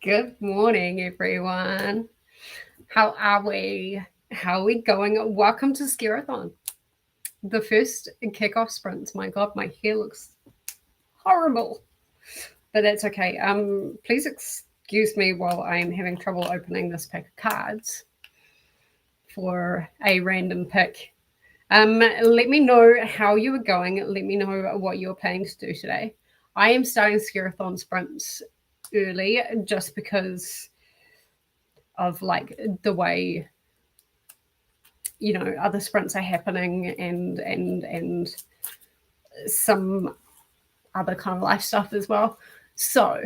Good morning, everyone. How are we? How are we going? Welcome to SCAREathon, the first kickoff sprints. My God, my hair looks horrible, but that's okay. Please excuse me while I'm having trouble opening this pack of cards for a random pick. Let me know how you were going. Let me know what you're planning to do today. I am starting SCAREathon sprints early just because of like the way other sprints are happening and some other kind of life stuff as well. So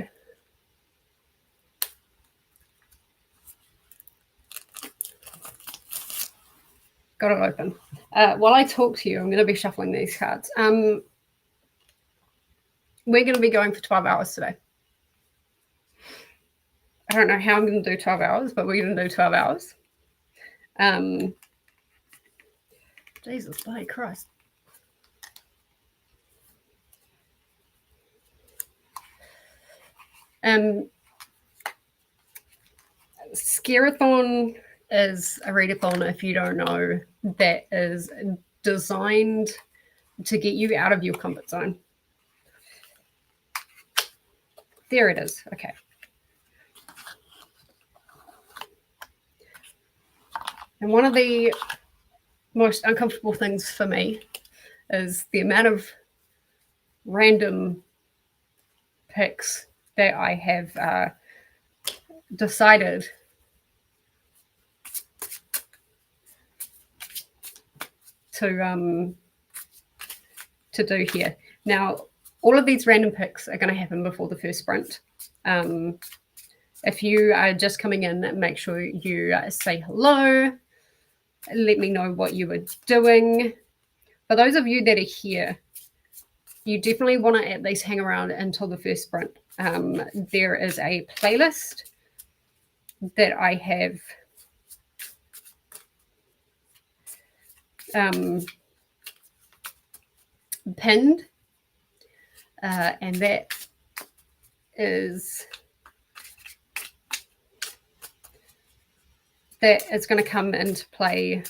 got it open. While I talk to you, I'm going to be shuffling these cards. We're going to be going for 12 hours today. I don't know how I'm going to do 12 hours, but we're going to do 12 hours. Jesus, bloody Christ. SCAREathon is a readathon, if you don't know, that is designed to get you out of your comfort zone. There it is. Okay. And one of the most uncomfortable things for me is the amount of random picks that I have decided to do here. Now, all of these random picks are going to happen before the first sprint. If you are just coming in, make sure you say hello. Let me know what you were doing. For those of you that are here, you definitely want to at least hang around until the first sprint. There is a playlist that I have pinned, and that is going to come into play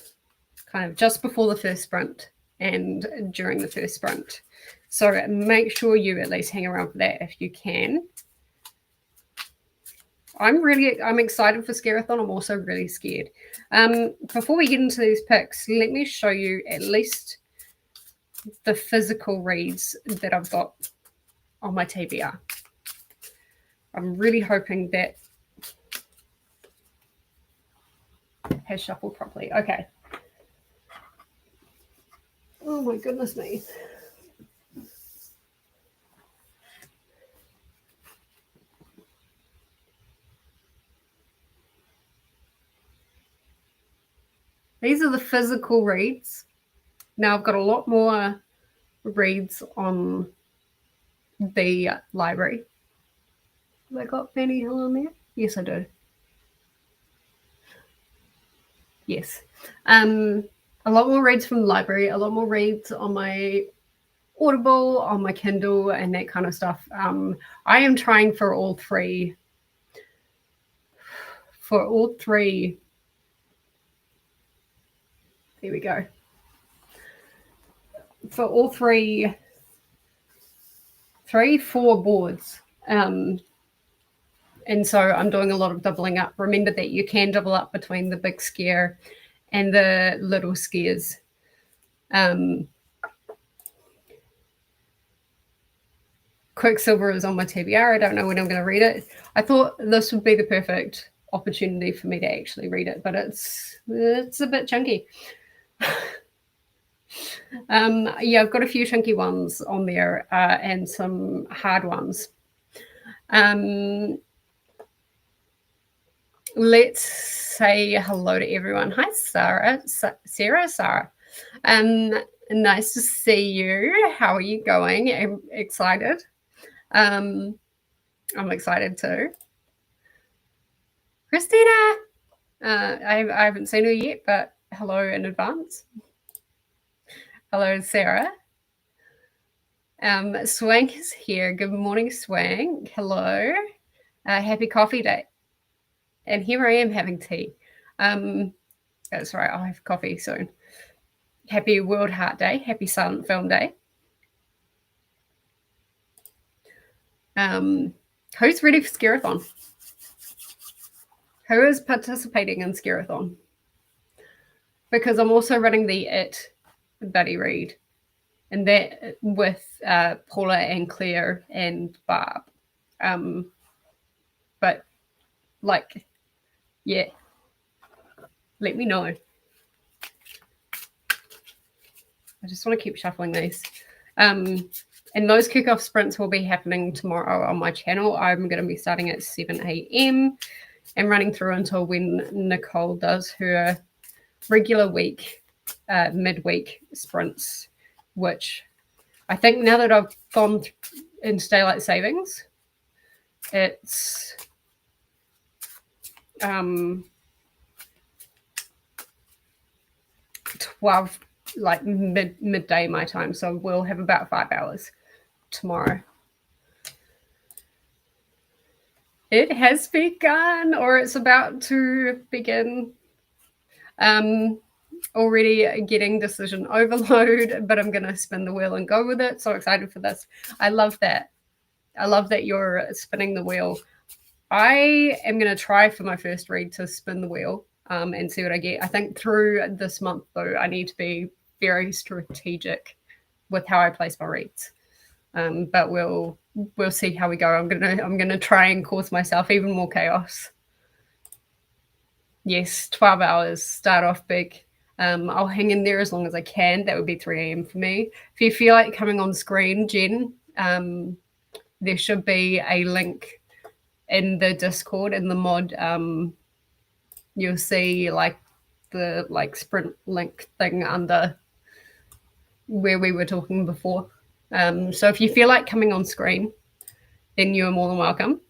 kind of just before the first sprint and during the first sprint. So make sure you at least hang around for that if you can. I'm excited for SCAREathon. I'm also really scared. Before we get into these picks, let me show you at least the physical reads that I've got on my TBR. I'm really hoping that has shuffled properly. Okay. Oh my goodness me. These are the physical reads. Now I've got a lot more reads on the library. Have I got Fanny Hill on there? Yes, I do. Yes. A lot more reads from the library, a lot more reads on my Audible, on my Kindle, and that kind of stuff. I am trying for all three. There we go. For all four boards. And so I'm doing a lot of doubling up. Remember that you can double up between the big scare and the little scares. Quicksilver is on my TBR. I don't know when I'm going to read it. I thought this would be the perfect opportunity for me to actually read it, but it's a bit chunky. Yeah, I've got a few chunky ones on there and some hard ones. Let's say hello to everyone. Hi, Sarah. Sarah. Nice to see you. How are you going? I'm excited. I'm excited too. Christina. I haven't seen her yet, but hello in advance. Hello, Sarah. Swank is here. Good morning, Swank. Hello. Happy Coffee Day. And here I am having tea. That's right, I'll have coffee soon. Happy World Heart Day. Happy Silent Film Day. Who's ready for SCAREathon? Who is participating in SCAREathon? Because I'm also running the Buddy Read, and that with Paula and Claire and Barb. But like, yeah, let me know. I just want to keep shuffling these. And those kickoff sprints will be happening tomorrow on my channel. I'm going to be starting at 7 a.m. and running through until when Nicole does her regular week, midweek sprints, which I think now that I've gone into daylight savings, it's 12, like midday my time, so we'll have about 5 hours tomorrow. It has begun, or it's about to begin. Already getting decision overload, but I'm gonna spin the wheel and go with it. So excited for this. I love that. I love that you're spinning the wheel. I am gonna try for my first read to spin the wheel and see what I get. I think through this month though, I need to be very strategic with how I place my reads. But we'll see how we go. I'm gonna try and cause myself even more chaos. Yes, 12 hours, start off big. I'll hang in there as long as I can. That would be 3 a.m. for me. If you feel like coming on screen, Jen, there should be a link in the Discord, in the mod. You'll see like the sprint link thing under where we were talking before. So if you feel like coming on screen, then you're more than welcome.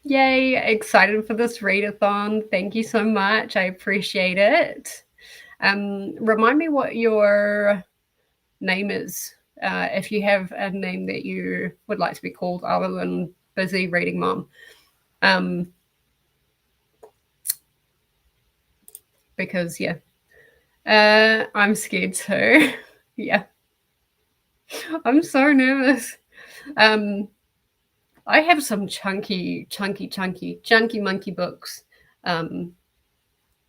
Yay, excited for this readathon. Thank you so much. I appreciate it. Remind me what your name is, if you have a name that you would like to be called other than Busy Reading Mom. Because, yeah, I'm scared too. Yeah. I'm so nervous. I have some chunky monkey books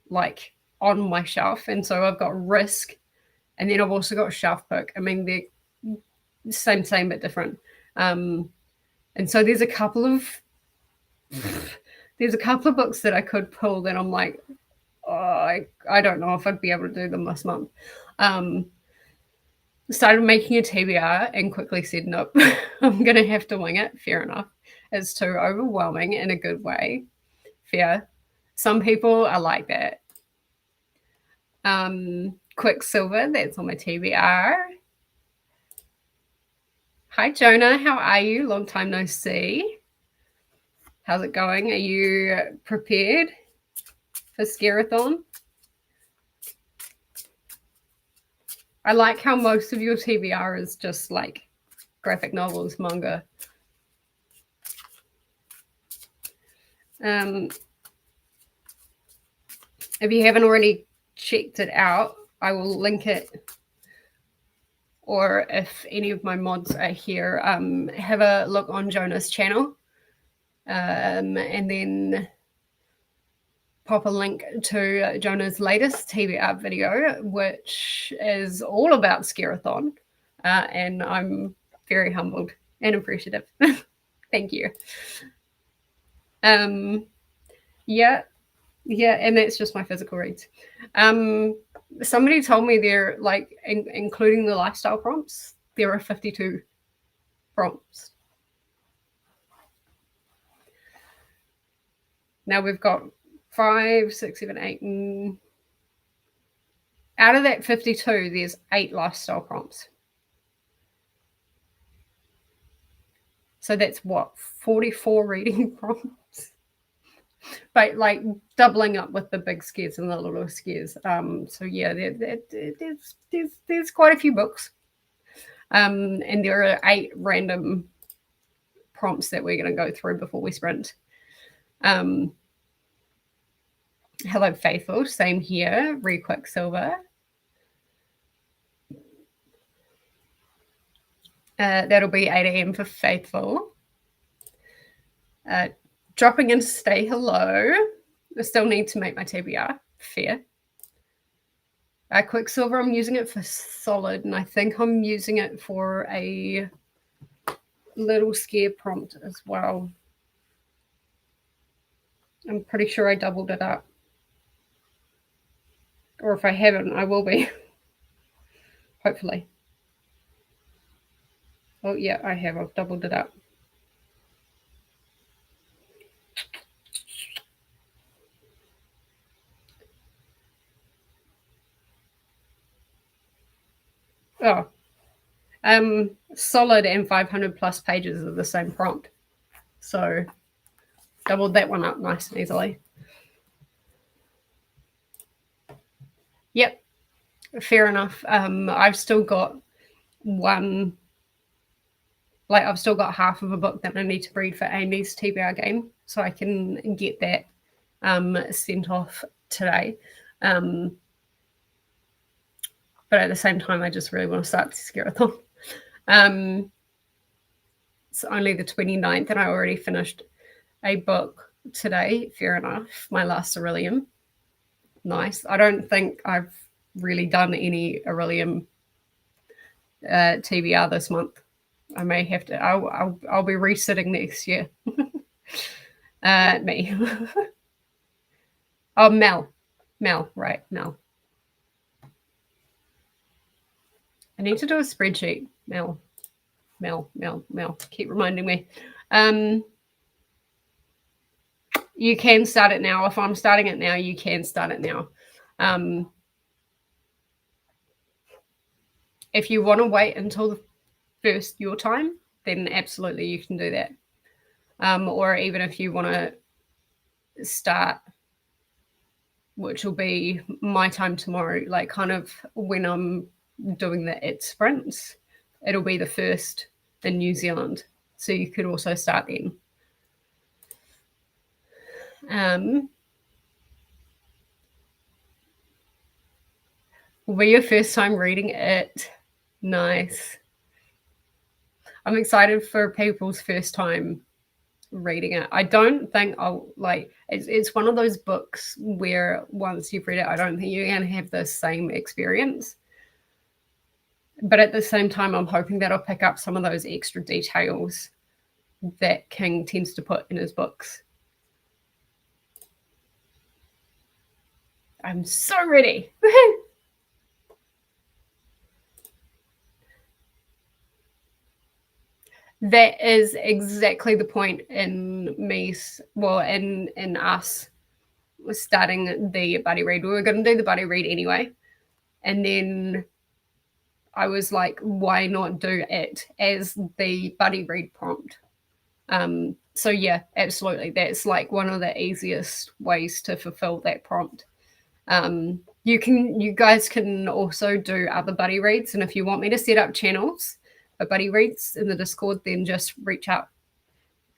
like on my shelf, and so I've got Risk, and then I've also got Shelf Pick. I mean, they're same but different. And so there's a couple of books that I could pull that I'm like, oh, I don't know if I'd be able to do them this month. Started making a TBR and quickly said, nope, I'm going to have to wing it. Fair enough. It's too overwhelming in a good way. Fair. Some people are like that. Quicksilver, that's on my TBR. Hi, Jonah. How are you? Long time no see. How's it going? Are you prepared for SCAREathon? I like how most of your TBR is just like graphic novels, manga. If you haven't already checked it out, I will link it. Or if any of my mods are here, have a look on Jonah's channel. And then pop a link to Jonah's latest TBR video, which is all about SCAREathon. And I'm very humbled and appreciative. Thank you. Yeah, and that's just my physical reads. Somebody told me they're like, including the lifestyle prompts, there are 52 prompts. Now we've got 5, 6, 7, 8. Out of that 52, there's 8 lifestyle prompts. So that's what, 44 reading prompts? But like doubling up with the big scares and the little scares. So yeah, there's quite a few books. And there are 8 random prompts that we're going to go through before we sprint. Hello, Faithful. Same here. Quicksilver. That'll be 8 a.m. for Faithful. Dropping in to say hello. I still need to make my TBR. Fair. Quicksilver, I'm using it for solid, and I think I'm using it for a little scare prompt as well. I'm pretty sure I doubled it up. Or if I haven't, I will be. Hopefully. Oh, yeah, I have. I've doubled it up. Oh. Solid and 500 plus pages of the same prompt. So doubled that one up nice and easily. Yep, fair enough. I've still got I've still got half of a book that I need to read for Amy's TBR game, so I can get that sent off today. But at the same time, I just really want to start the SCAREathon. It's only the 29th, and I already finished a book today. Fair enough. My last Aurelium. Nice. I don't think I've really done any Aurelium TBR this month. I may have to. I'll be resitting next year. Me. Oh, Mel, right, Mel. I need to do a spreadsheet. Mel. Keep reminding me. You can start it now. If I'm starting it now, you can start it now. If you want to wait until the first your time, then absolutely you can do that. Or even if you want to start, which will be my time tomorrow, like kind of when I'm doing the sprints, it'll be the first in New Zealand. So you could also start then. Will be your first time reading it. Nice. I'm excited for people's first time reading it. I don't think I'll it's one of those books where once you've read it, I don't think you're going to have the same experience. But at the same time, I'm hoping that I'll pick up some of those extra details that King tends to put in his books. I'm so ready. That is exactly the point in me, in us starting the buddy read. We were going to do the buddy read anyway. And then I was like, why not do it as the buddy read prompt? So yeah, absolutely. That's like one of the easiest ways to fulfill that prompt. You guys can also do other buddy reads. And if you want me to set up channels for buddy reads in the Discord, then just reach out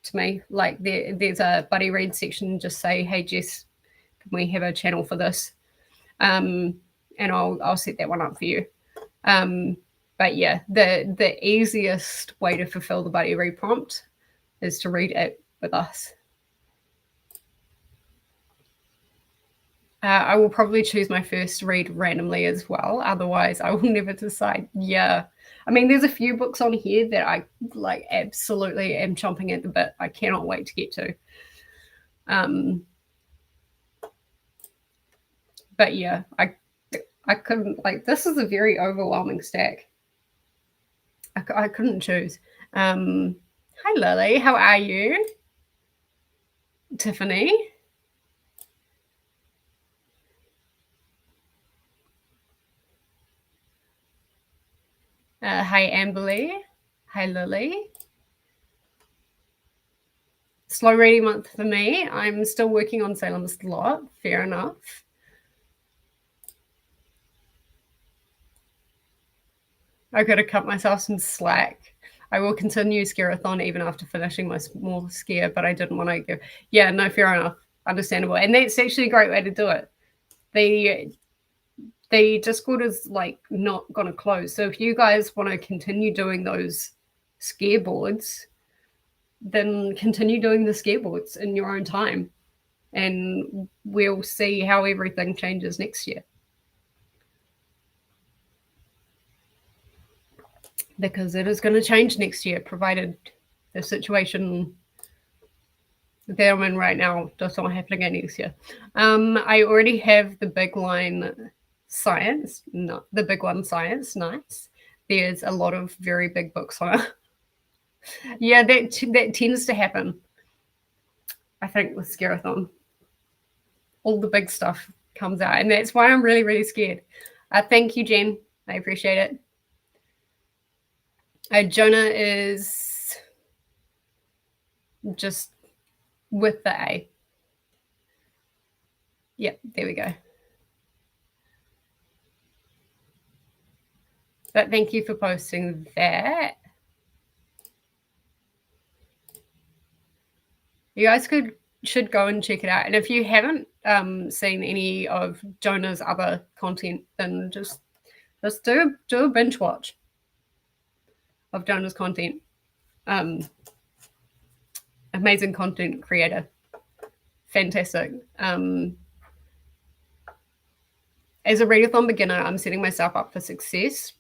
to me. Like there's a buddy read section. Just say, hey, Jess, can we have a channel for this? And I'll set that one up for you. But yeah, the easiest way to fulfill the buddy read prompt is to read it with us. I will probably choose my first read randomly as well. Otherwise, I will never decide. Yeah. I mean, there's a few books on here that I like absolutely am chomping at the bit. I cannot wait to get to. But yeah, I couldn't, like, this is a very overwhelming stack. I couldn't choose. Hi, Lily. How are you? Tiffany. Hi, Amberly. Hi, Lily. Slow reading month for me. I'm still working on Salem's Lot. Fair enough. I got to cut myself some slack. I will continue SCAREathon even after finishing my small scare, but I didn't want to go. Yeah, no, fair enough. Understandable. And that's actually a great way to do it. The Discord is like not going to close. So if you guys want to continue doing those scare boards, then continue doing the scare boards in your own time. And we'll see how everything changes next year. Because it is going to change next year, provided the situation that I'm in right now does not happen again next year. I already have the big line science, not the big one science. Nice. There's a lot of very big books on it. Yeah, that tends to happen. I think with SCAREathon, all the big stuff comes out, and that's why I'm really, really scared. Thank you, Jen. I appreciate it. Jonah is just with the A. Yep, there we go. But thank you for posting that. You guys should go and check it out. And if you haven't seen any of Jonah's other content, then just do a binge watch of Jonah's content. Amazing content creator. Fantastic. As a readathon beginner, I'm setting myself up for success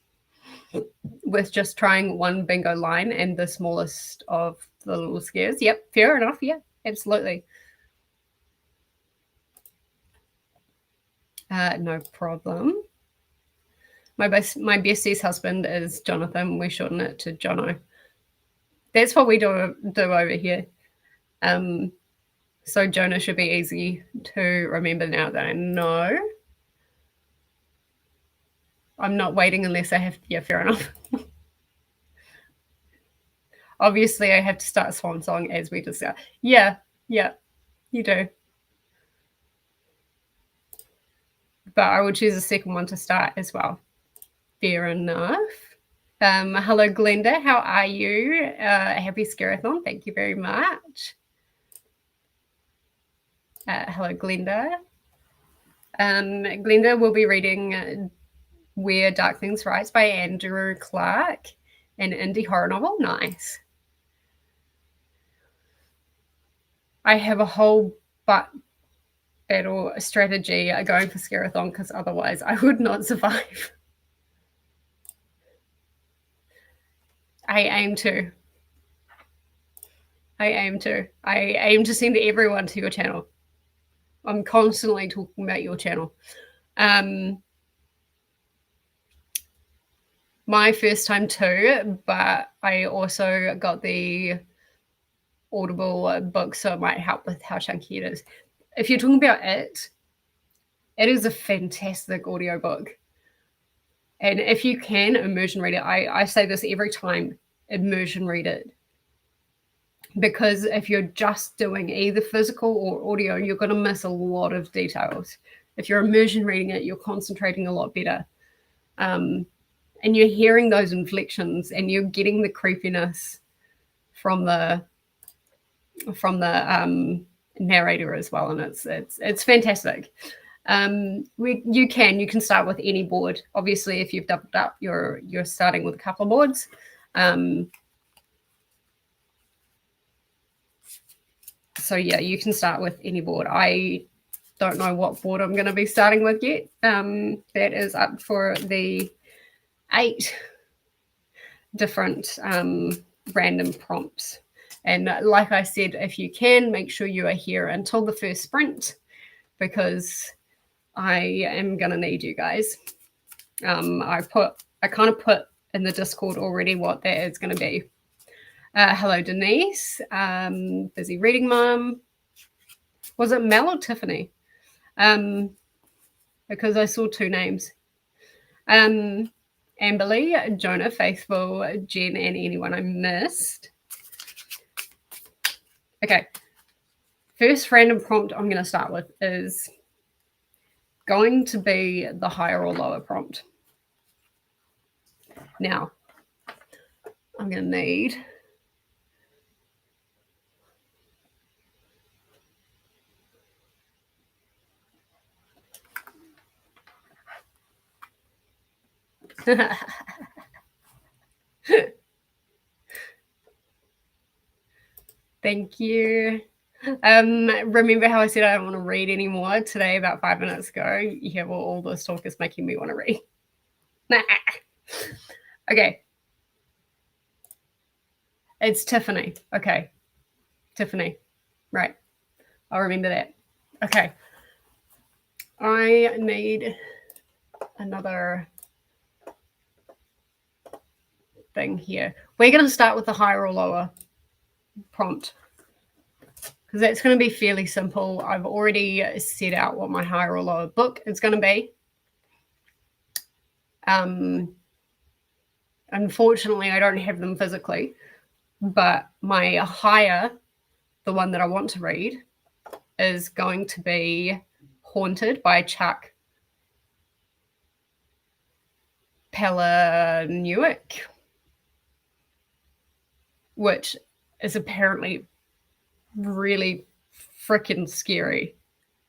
with just trying one bingo line and the smallest of the little scares. Yep, fair enough. Yeah, absolutely. No problem. My bestie's husband is Jonathan. We shorten it to Jono. That's what we do over here. So Jonah should be easy to remember now that I know. I'm not waiting unless I have. Yeah, fair enough. Obviously, I have to start Swan Song as we discuss. Yeah, you do. But I will choose a second one to start as well. Fair enough. Hello, Glenda. How are you? Happy SCAREathon. Thank you very much. Hello, Glenda. Glenda will be reading Where Dark Things Rise by Andrew Clark, an indie horror novel. Nice. I have a whole battle strategy going for SCAREathon because otherwise I would not survive. I aim to send everyone to your channel. I'm constantly talking about your channel. My first time too, but I also got the Audible book, so it might help with how chunky it is. If you're talking about it is a fantastic audiobook. And if you can immersion read it, I say this every time, immersion read it. Because if you're just doing either physical or audio, you're going to miss a lot of details. If you're immersion reading it, you're concentrating a lot better. And you're hearing those inflections and you're getting the creepiness from the narrator as well, and it's fantastic. You can start with any board. Obviously, if you've doubled up, you're starting with a couple of boards. So yeah, you can start with any board. I don't know what board I'm going to be starting with yet. That is up for the 8 different random prompts. And like I said, if you can, make sure you are here until the first sprint, because I am going to need you guys. I kind of put in the Discord already what that is going to be. Hello, Denise. Busy reading, Mum. Was it Mel or Tiffany? Because I saw 2 names. Amberly, Jonah, Faithful, Jen, and anyone I missed. Okay. First random prompt I'm going to start with is going to be the higher or lower prompt. Now, I'm going to need Thank you. Remember how I said I don't want to read anymore today about 5 minutes ago? Yeah, well, all this talk is making me want to read. Okay. It's Tiffany. Okay. Tiffany. Right. I'll remember that. Okay. I need another thing here. We're going to start with the higher or lower prompt because that's going to be fairly simple. I've already set out what my higher or lower book is going to be. Unfortunately, I don't have them physically, but my higher, the one that I want to read, is going to be Haunted by Chuck Palahniuk, which is apparently really freaking scary.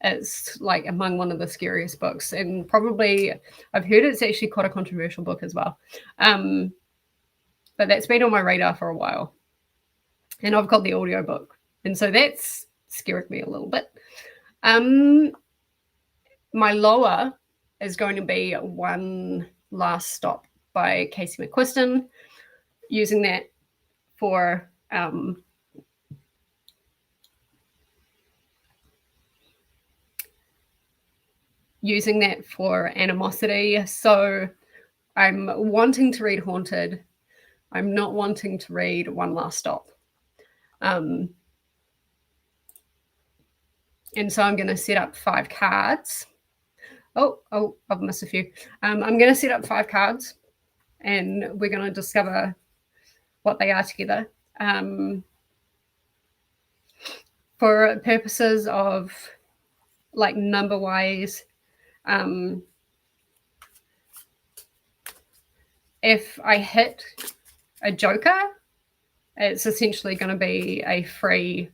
It's like among one of the scariest books, and probably I've heard it's actually quite a controversial book as well. But that's been on my radar for a while, and I've got the audiobook, and so that's scared me a little bit. My lower is going to be One Last Stop by Casey McQuiston, using that for animosity. So I'm wanting to read Haunted. I'm not wanting to read One Last Stop. And so I'm going to set up 5 cards. Oh, I've missed a few. I'm going to set up 5 cards, and we're going to discover what they are together. For purposes of like number-wise, if I hit a joker, it's essentially going to be a free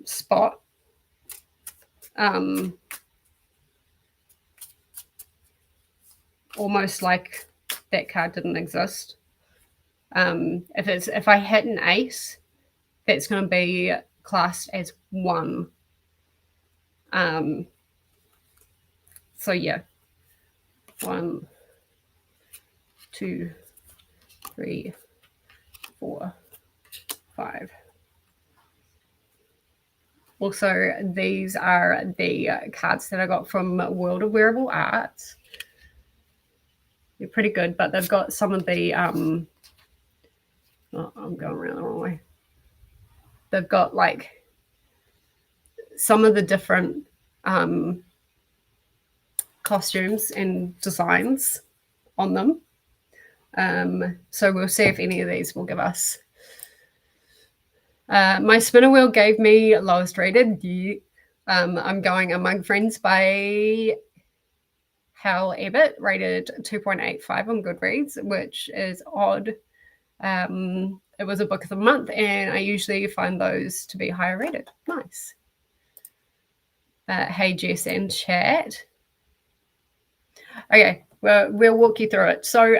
spot. Almost like that card didn't exist. If I hit an ace, that's going to be classed as 1. So yeah, 1, 2, 3, 4, 5. Also, these are the cards that I got from World of Wearable Arts. They're pretty good, but they've got some of the I'm going around the wrong way. They've got like some of the different costumes and designs on them. So we'll see if any of these will give us. My spinner wheel gave me lowest rated. I'm going Among Friends by Hal Abbott, rated 2.85 on Goodreads, which is odd. It was a book of the month, and I usually find those to be higher rated. Nice. Hey, Jess and chat. Okay, well, we'll walk you through it. So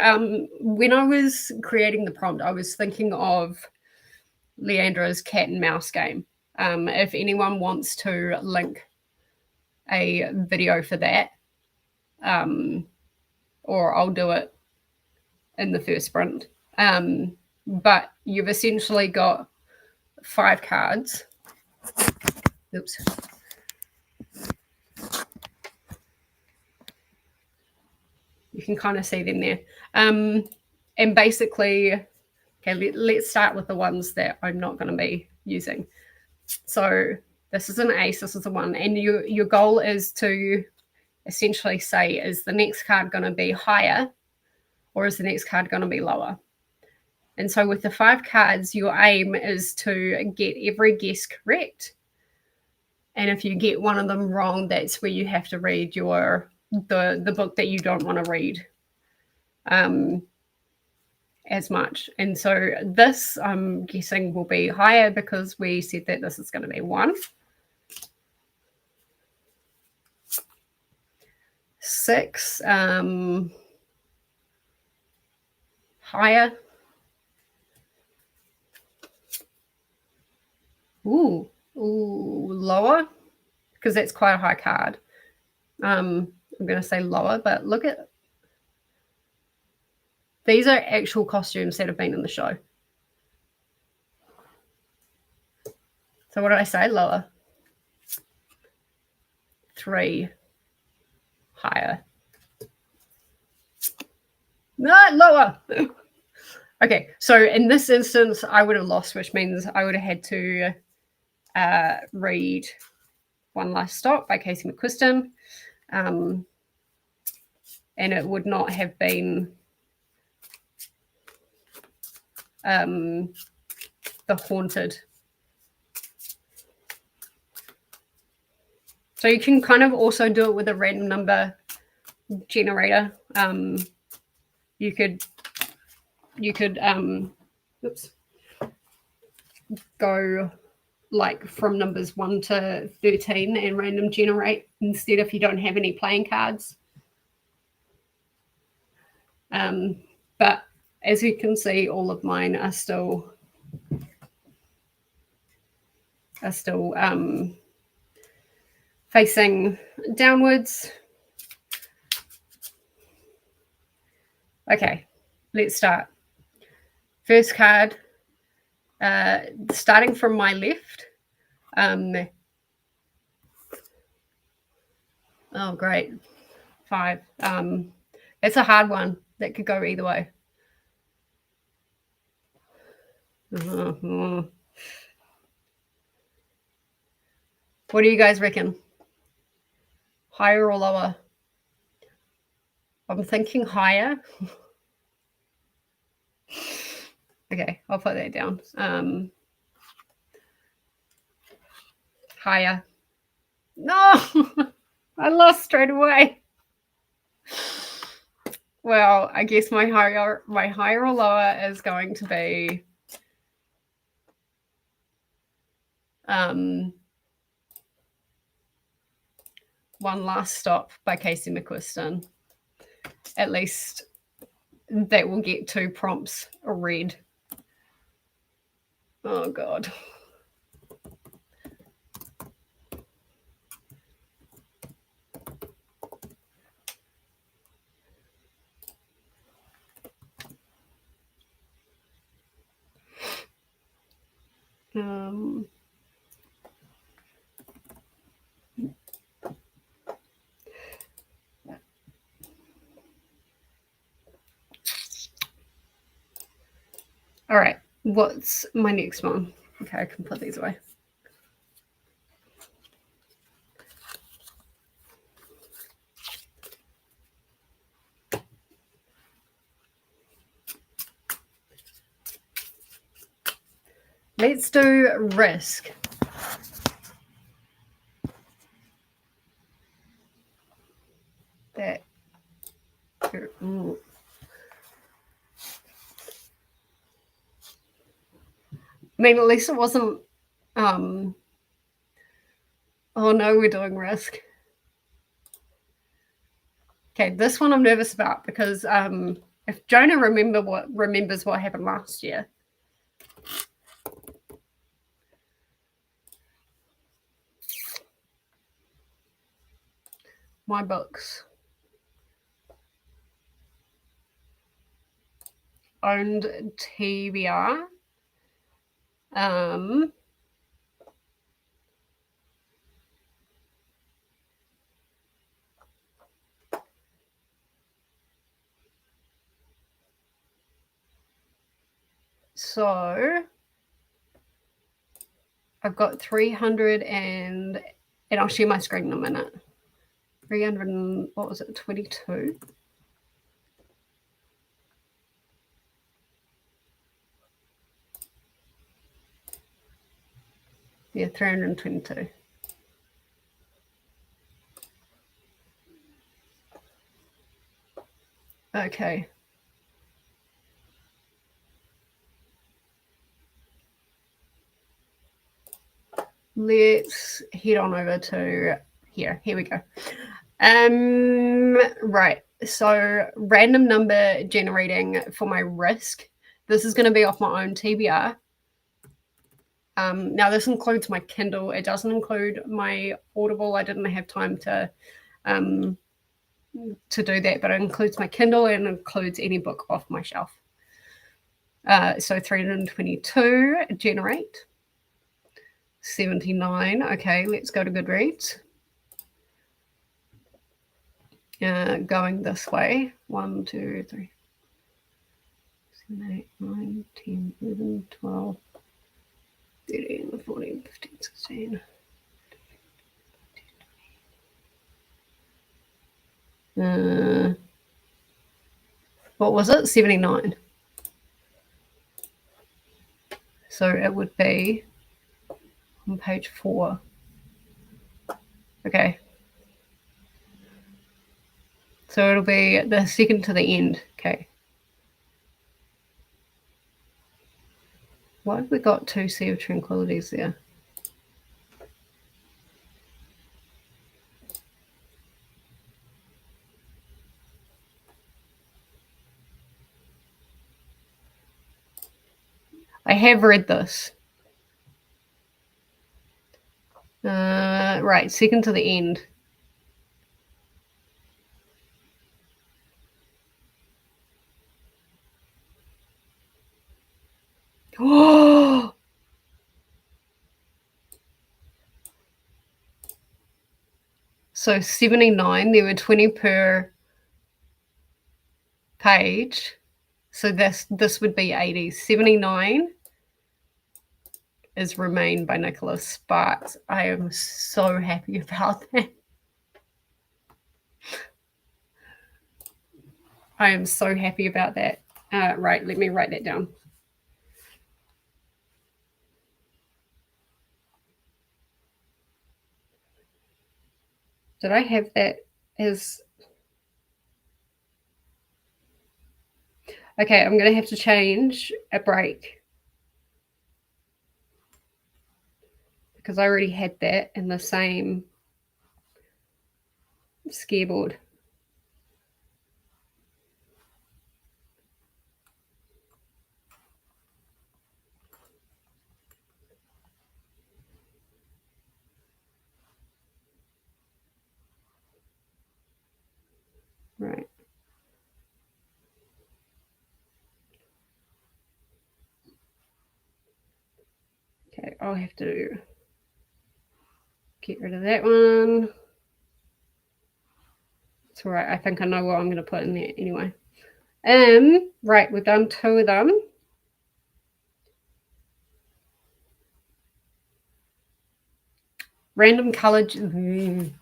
when I was creating the prompt, I was thinking of Leandra's cat and mouse game. If anyone wants to link a video for that, or I'll do it in the first sprint. But you've essentially got 5 cards. Oops. You can kind of see them there. And basically, okay, let's start with the ones that I'm not going to be using. So this is an ace, this is a 1, and your goal is to essentially say, is the next card going to be higher or is the next card going to be lower? And so with the 5 cards, your aim is to get every guess correct. And if you get one of them wrong, that's where you have to read the book that you don't want to read. as much. And so this, I'm guessing, will be higher because we said that this is going to be 1. 6, higher. Ooh, lower, because that's quite a high card. I'm going to say lower, but look at, these are actual costumes that have been in the show. So what did I say? Lower. 3, higher. No, lower. Okay, so in this instance, I would have lost, which means I would have had to read One Last Stop by Casey McQuiston. And it would not have been The Haunted. So you can kind of also do it with a random number generator. You could oops, go like from numbers 1 to 13 and random generate instead if you don't have any playing cards. But as you can see, all of mine are still facing downwards. Okay, let's start. First card, starting from my left. Oh, great. 5. It's a hard one. That could go either way. What do you guys reckon? Higher or lower? I'm thinking higher. Okay, I'll put that down. Higher. No, I lost straight away. Well, I guess my higher or lower is going to be One Last Stop by Casey McQuiston. At least that will get 2 prompts read. Oh, God. All right, what's my next one? Okay, I can put these away. Let's do Risk. That. Ooh. I mean, at least it wasn't. Oh no, we're doing Risk. Okay, this one I'm nervous about because if Jonah remembers what happened last year. My books. Owned TBR. So I've got 300 and I'll share my screen in a minute. 300 and what was it, 22? Yeah, 322. Okay, let's head on over to here. Here we go. Right. So random number generating for my risk. This is going to be off my own TBR. Now this includes my Kindle. It doesn't include my Audible. I didn't have time to do that, but it includes my Kindle and includes any book off my shelf. So 322 generate. 79. Okay, let's go to Goodreads. Going this way. 1, 2, 3, 7, 8, 9, 10, 11, 12, 13, 14, 15, 16. What was it? 79. So it would be on page 4. Okay. So it'll be the second to the end. Okay. Why have we got 2 Sea of Tranquilities there? I have read this. Right, second to the end. Oh! So 79, there were 20 per page. So this would be 80. 79 is Remain by Nicholas Sparks. I am so happy about that. I am so happy about that. Right, let me write that down. Did I have that as... Okay, I'm going to have to change a break. Because I already had that in the same scareboard. Right. Okay, I'll have to get rid of that one. It's all right. I think I know what I'm going to put in there anyway. Right, we've done 2 of them. Random color generator.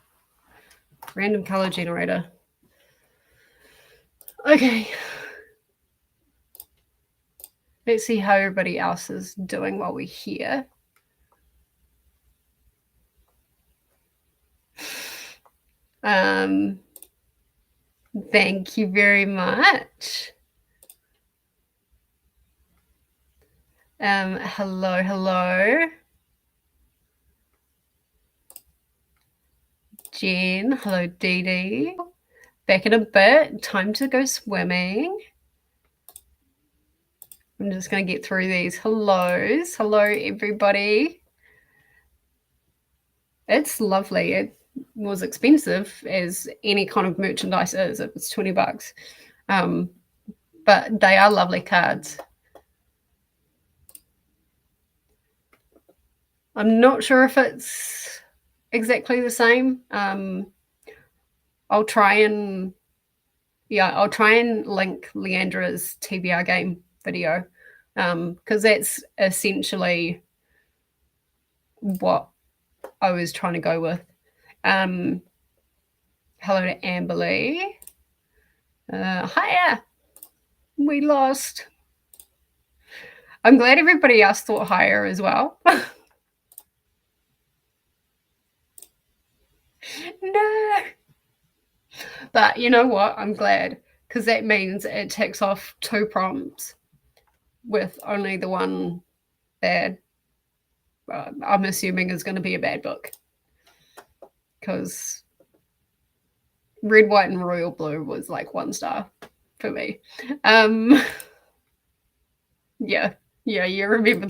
Okay. Let's see how everybody else is doing while we're here. Thank you very much. Hello. Jen, hello Dee Dee. Back in a bit, time to go swimming. I'm just going to get through these hellos. Hello, everybody. It's lovely. It was expensive, as any kind of merchandise is. It was $20. But they are lovely cards. I'm not sure if it's exactly the same. I'll try and link Leandra's TBR game video, because that's essentially what I was trying to go with. Hello to Amberly. Hiya. We lost. I'm glad everybody else thought higher as well. No. But you know what? I'm glad, because that means it ticks off 2 prompts with only the one bad. I'm assuming is going to be a bad book, because Red, White, and Royal Blue was like 1 star for me. Yeah, you remember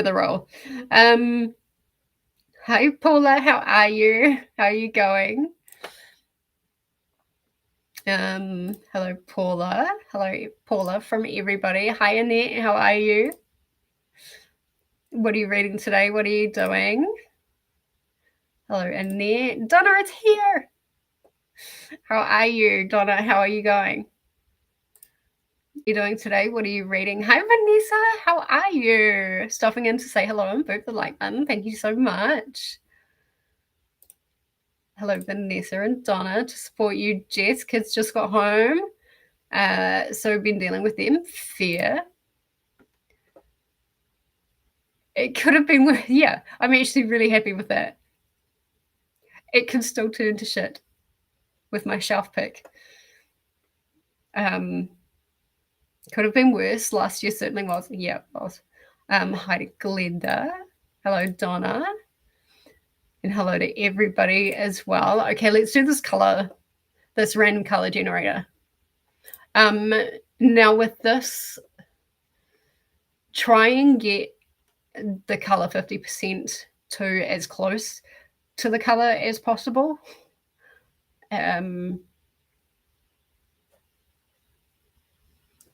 the role. Hi Paula, how are you? How are you going? Hello Paula. Hello Paula from everybody. Hi Annette, how are you? What are you reading today? What are you doing? Hello Annette. Donna, it's here. How are you, Donna? How are you going? What are you doing today? What are you reading? Hi Vanessa, how are you? Stopping in to say hello and boop the like button. Thank you so much. Hello Vanessa and Donna, to support you. Jess, kids just got home. So been dealing with them. Fear. It could have been worse. Yeah, I'm actually really happy with that. It could still turn to shit with my shelf pick. Could have been worse. Last year certainly was. Yeah, it was. Hi to Glenda. Hello, Donna. And hello to everybody as well. Okay, let's do this random color generator. Now with this, try and get the color 50% to as close to the color as possible. Yeah,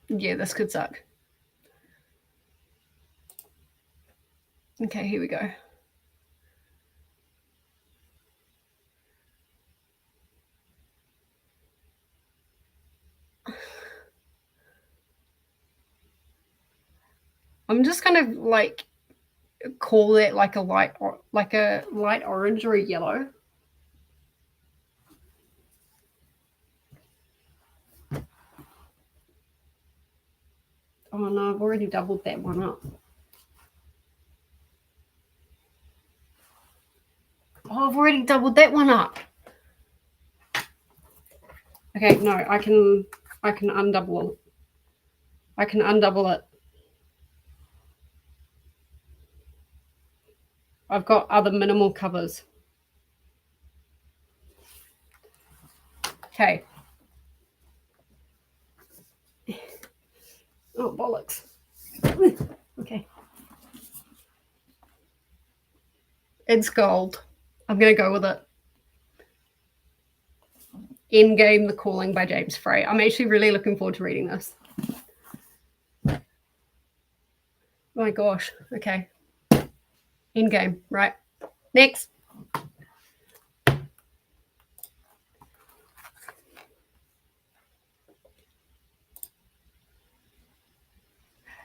this could suck. Okay, here we go. I'm just kind of like call it like a light orange or a yellow. Oh no, I've already doubled that one up. Oh, I've already doubled that one up. Okay, no, I can undouble it. I can undouble it. I've got other minimal covers. Okay. Oh, bollocks. Okay. It's gold. I'm going to go with it. Endgame, The Calling by James Frey. I'm actually really looking forward to reading this. Oh my gosh. Okay. Endgame. Right. Next.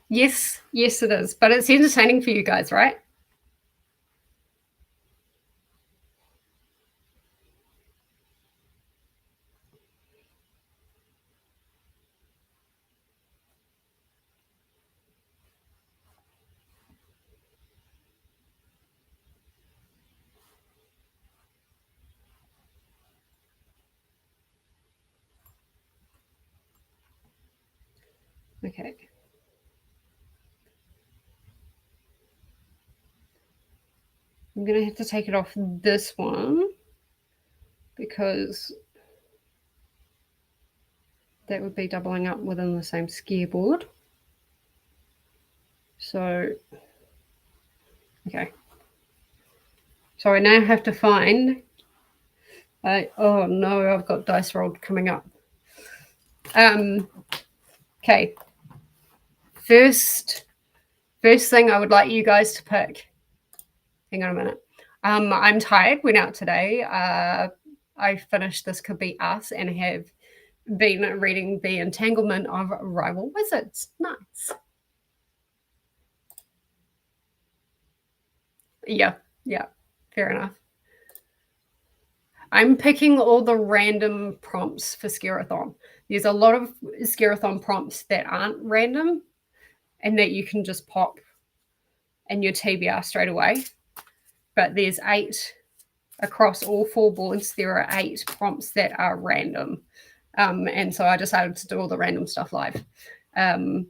Yes, it is. But it's entertaining for you guys, right? Okay. I'm going to have to take it off this one because that would be doubling up within the same scare board. So, okay. So I now have to find, oh no, I've got dice rolled coming up. Okay. First thing I would like you guys to pick. Hang on a minute. I'm tired. Went out today. I finished This Could Be Us and have been reading The Entanglement of Rival Wizards. Nice. Yeah, fair enough. I'm picking all the random prompts for SCAREathon. There's a lot of SCAREathon prompts that aren't random and that you can just pop in your TBR straight away. But there's 8 across all 4 boards. There are 8 prompts that are random. And so I decided to do all the random stuff live. And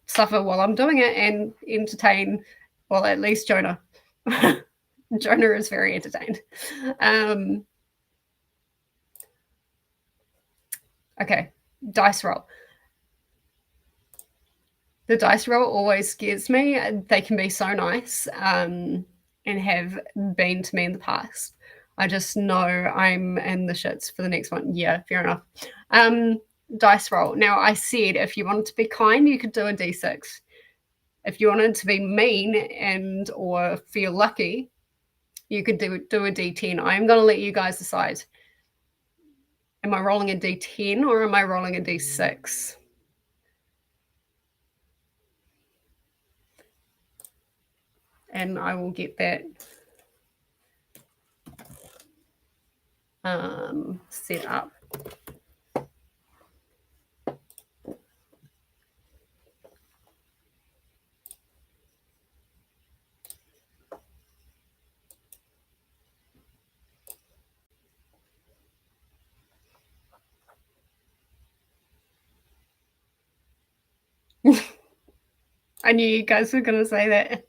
suffer while I'm doing it and entertain, well, at least Jonah. Jonah is very entertained. Okay, dice roll. The dice roll always scares me. They can be so nice and have been to me in the past. I just know I'm in the shits for the next one. Yeah, fair enough. Dice roll. Now, I said if you wanted to be kind, you could do a d6. If you wanted to be mean and or feel lucky, you could do a d10. I'm going to let you guys decide. Am I rolling a d10 or am I rolling a d6? And I will get that set up. I knew you guys were going to say that.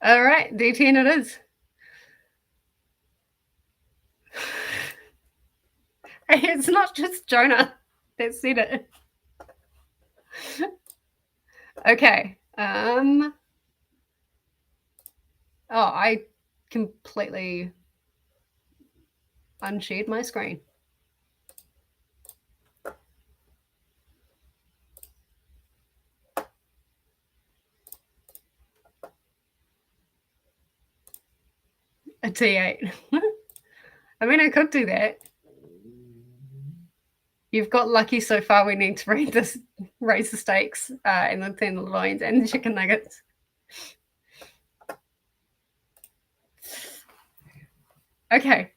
All right, D10 it is. It's not just Jonah that said it. Okay. Oh, I completely unshared my screen. A T8. I mean, I could do that. You've got lucky so far. We need to raise the stakes and the tenderloins and the chicken nuggets. Okay.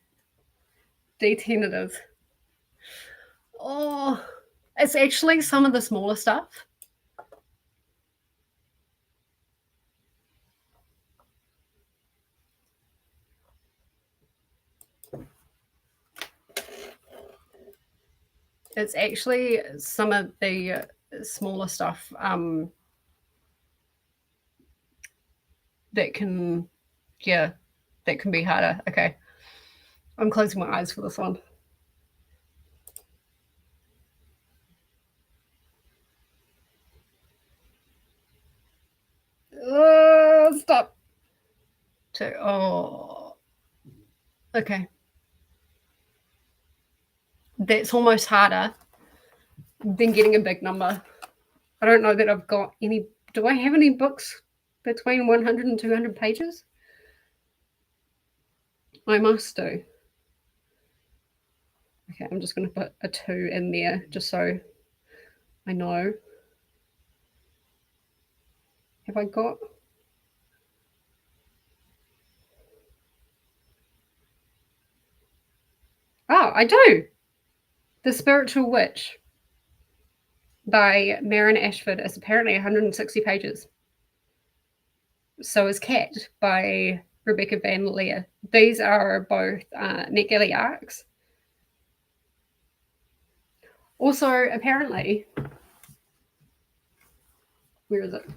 D10 it is. Oh, it's actually some of the smaller stuff. It's actually some of the smaller stuff that can be harder. Okay. I'm closing my eyes for this one. Stop. Oh. Okay. That's almost harder than getting a big number. I don't know that I've got any. Do I have any books between 100 and 200 pages? I must do. Okay, I'm just going to put a 2 in there just so I know. Have I got? Oh, I do. The Spiritual Witch by Maren Ashford is apparently 160 pages. So is Cat by Rebecca Van Leer. These are both NetGalley arcs. Also, apparently, where is it?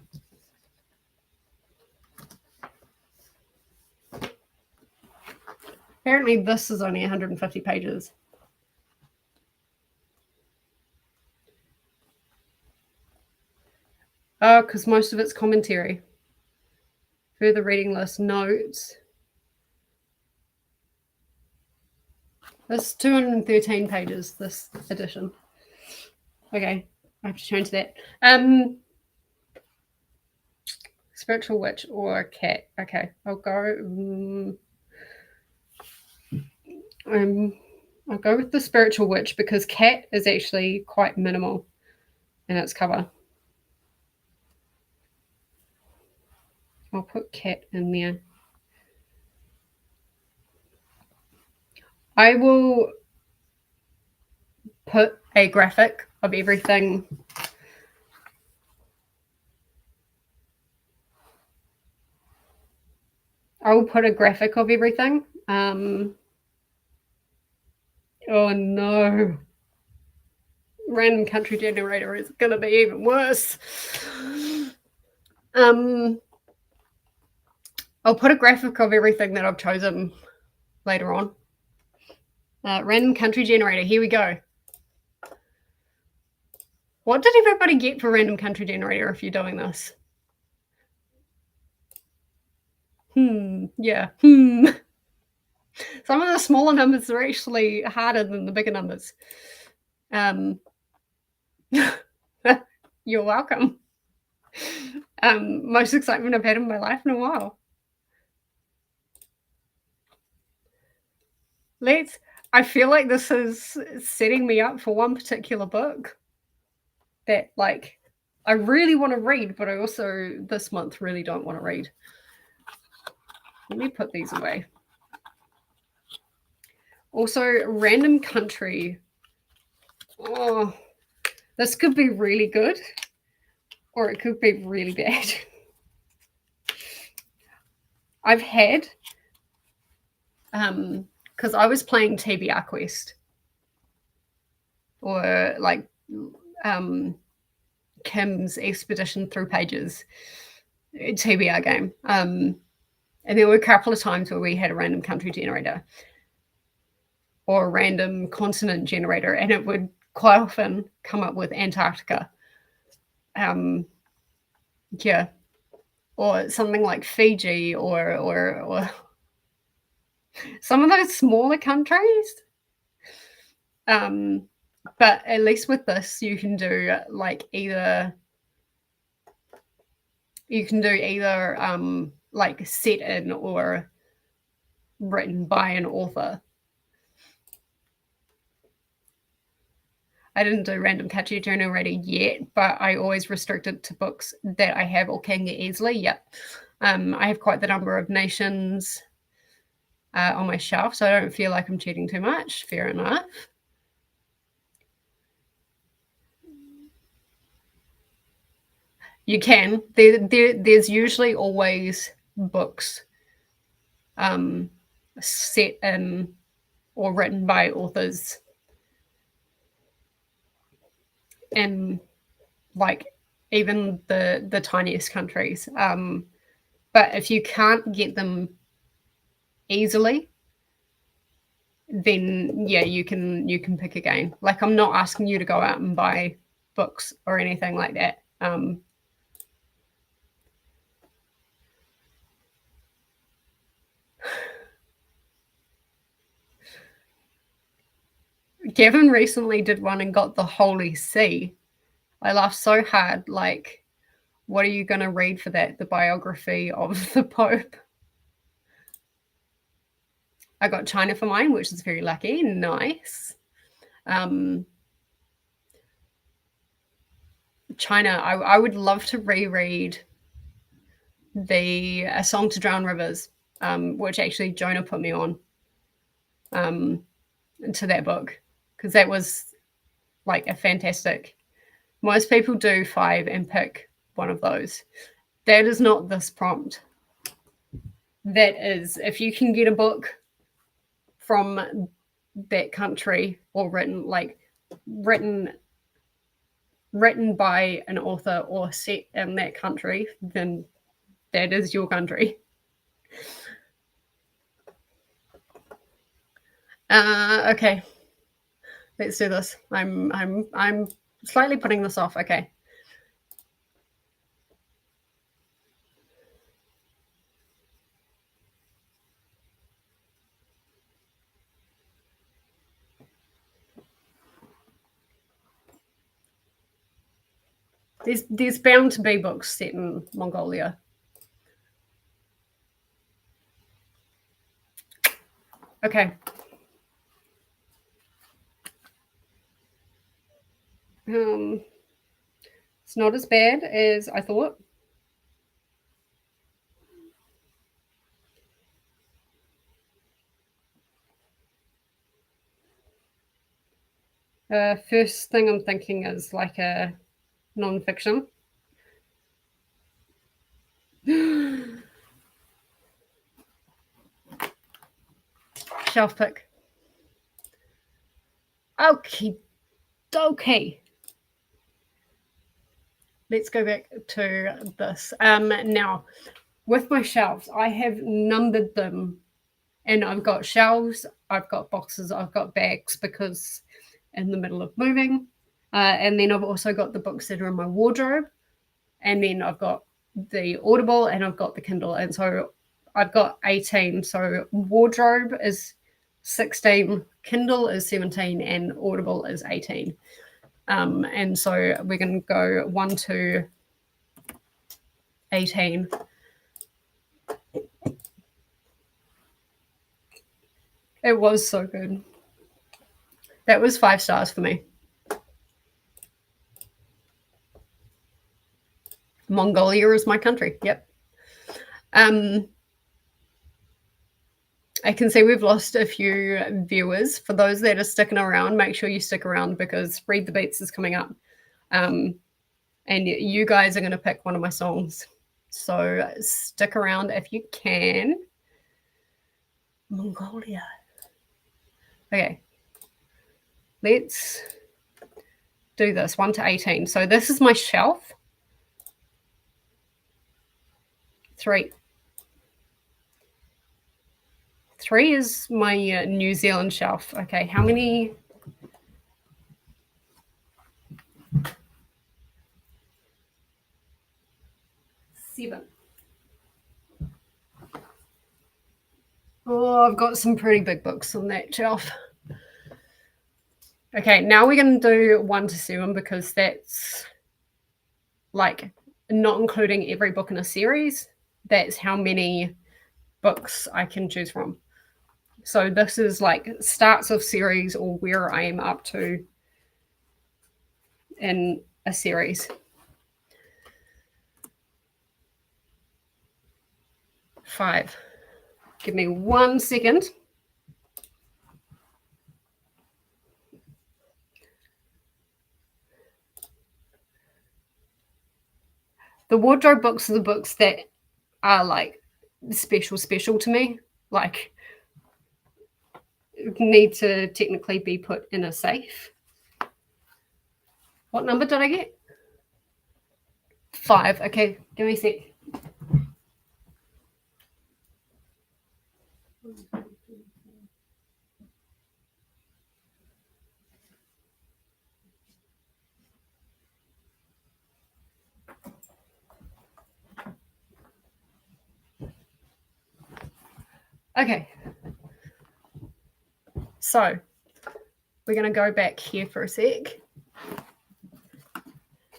Apparently, this is only 150 pages. Oh, because most of it's commentary. Further reading list, notes. That's 213 pages, this edition. Okay, I have to change that. Spiritual Witch or Cat. Okay, I'll go. I'll go with the Spiritual Witch because Cat is actually quite minimal in its cover. I'll put Cat in there. I will put a graphic of everything. I will put a graphic of everything. Oh no. random country generator is going to be even worse. I'll put a graphic of everything that I've chosen later on. Random country generator, here we go. What did everybody get for random country generator if you're doing this? Yeah. Some of the smaller numbers are actually harder than the bigger numbers. You're welcome. Most excitement I've had in my life in a while. I feel like this is setting me up for one particular book that, like, I really want to read, but I also this month really don't want to read. Let me put these away. Also, random country. Oh, this could be really good, or it could be really bad. I've had, because I was playing TBR Quest, or like Kim's Expedition Through Pages TBR game. And there were a couple of times where we had a random country generator or a random continent generator, and it would quite often come up with Antarctica. Yeah. Or something like Fiji or some of those smaller countries. But at least with this, you can do like either like set in or written by an author. I didn't do random country generator yet, but I always restrict it to books that I have or can get easily. Yep. I have quite the number of nations on my shelf, so I don't feel like I'm cheating too much. Fair enough. You can. There's usually always books set in or written by authors in like even the tiniest countries. But if you can't get them easily, then yeah, you can pick again. Like, I'm not asking you to go out and buy books or anything like that. Gavin recently did one and got the Holy See. I laughed so hard. Like, what are you going to read for that? The biography of the Pope. I got China for mine, which is very lucky. Nice. China, I would love to reread A Song to Drown Rivers, which actually Jonah put me on to that book, because that was like a fantastic. Most people do 5 and pick one of those. That is not this prompt. That is, if you can get a book from that country or written by an author or set in that country, then that is your country. Okay, let's do this. I'm slightly putting this off. Okay. There's bound to be books set in Mongolia. Okay. It's not as bad as I thought. First thing I'm thinking is like a non-fiction. Shelf pick. Okie Okay. Let's go back to this. Now, with my shelves, I have numbered them, and I've got shelves, I've got boxes, I've got bags, because in the middle of moving. And then I've also got the books that are in my wardrobe, and then I've got the Audible, and I've got the Kindle. And so I've got 18. So wardrobe is 16, Kindle is 17, and Audible is 18. And so we're going to go 1 to 18. It was so good. That was 5 stars for me. Mongolia is my country. Yep. I can see we've lost a few viewers. For those that are sticking around, make sure you stick around, because Read the Beats is coming up. And you guys are going to pick one of my songs. So stick around if you can. Mongolia. Okay. Let's do this, 1 to 18. So this is my shelf. 3. 3 is my New Zealand shelf. Okay, how many? 7. Oh, I've got some pretty big books on that shelf. Okay, now we're going to do 1 to 7, because that's like not including every book in a series. That's how many books I can choose from. So this is like starts of series, or where I am up to in a series. 5. Give me 1 second. The wardrobe books are the books that are like special to me, like need to technically be put in a safe. What number did I get? 5. Okay, give me a sec. Okay, so we're going to go back here for a sec.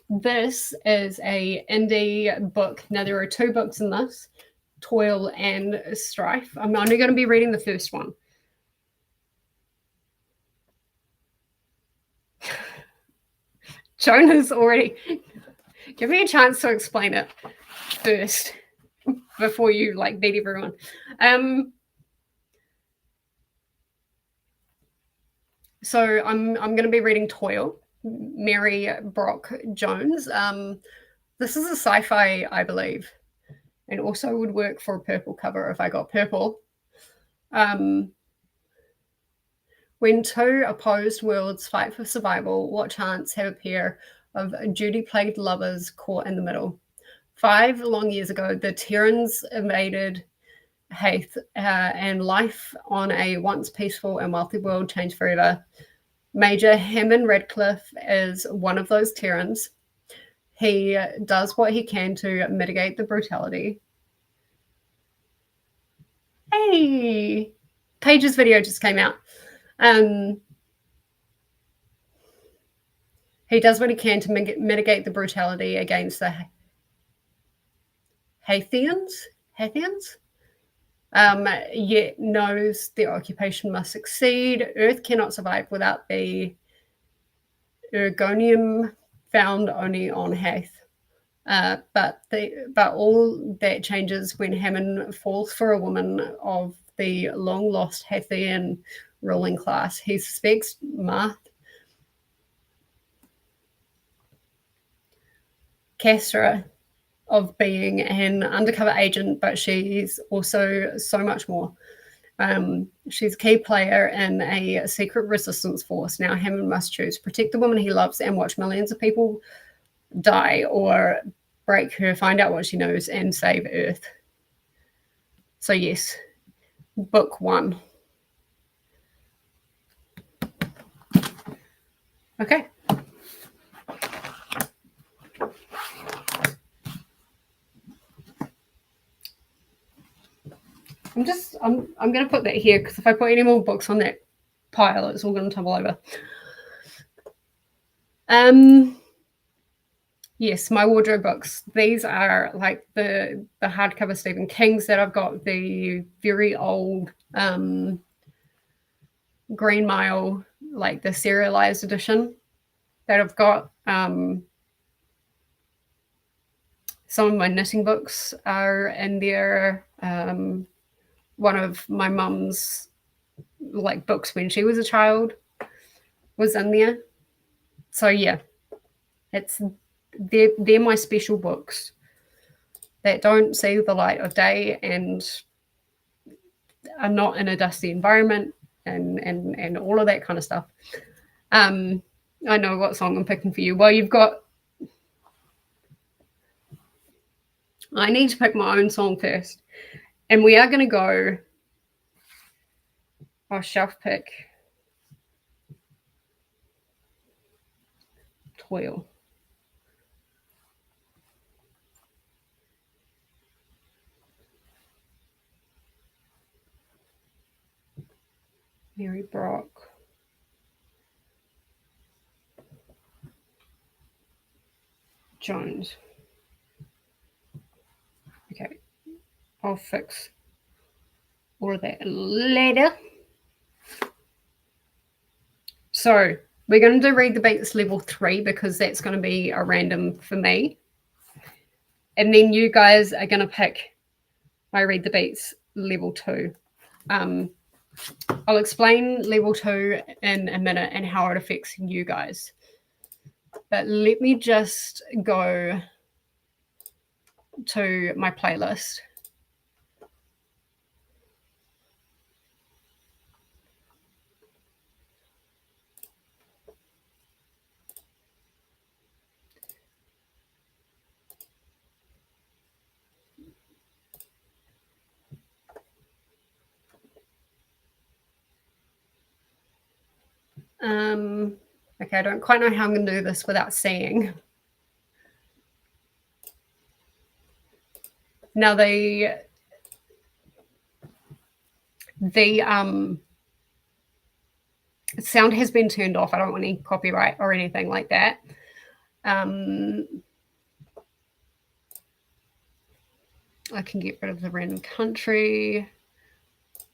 This is a indie book. Now, there are 2 books in this, Toil and Strife. I'm only going to be reading the first one. Jonah's already... Give me a chance to explain it first before you like beat everyone. So I'm going to be reading Toil, Mary Brock Jones. This is a sci-fi, I believe, and also would work for a purple cover if I got purple. When 2 opposed worlds fight for survival, what chance have a pair of duty-plagued lovers caught in the middle? 5 long years ago, the Terrans invaded Haith, and life on a once peaceful and wealthy world changed forever. Major Hammond Radcliffe is one of those Terrans. He does what he can to mitigate the brutality. Hey! Paige's video just came out. He does what he can to mitigate the brutality against the Hathians, yet knows their occupation must succeed. Earth cannot survive without the ergonium found only on Haith. But all that changes when Hammond falls for a woman of the long-lost Hathian ruling class. He suspects Marth Castra of being an undercover agent, but she's also so much more. She's a key player in a secret resistance force. Now Hammond must choose protect the woman he loves and watch millions of people die, or break her, find out what she knows, and save Earth. So yes, book 1. Okay. I'm going to put that here, because if I put any more books on that pile, it's all going to tumble over. Yes, my wardrobe books. These are like the hardcover Stephen King's that I've got, the very old Green Mile, like the serialized edition that I've got. Some of my knitting books are in there. One of my mum's like books when she was a child was in there. So yeah, they're my special books that don't see the light of day and are not in a dusty environment and all of that kind of stuff. I know what song I'm picking for you. Well, you've got. I need to pick my own song first, and we are going to go. Our shelf pick. Toil. Mary Brock. Jones. Okay, I'll fix all of that later. So we're going to do Read the Beats level 3, because that's going to be a random for me. And then you guys are going to pick my Read the Beats level 2. I'll explain level 2 in a minute and how it affects you guys. But let me just go to my playlist. Okay, I don't quite know how I'm going to do this without seeing. Now the sound has been turned off. I don't want any copyright or anything like that. I can get rid of the random country.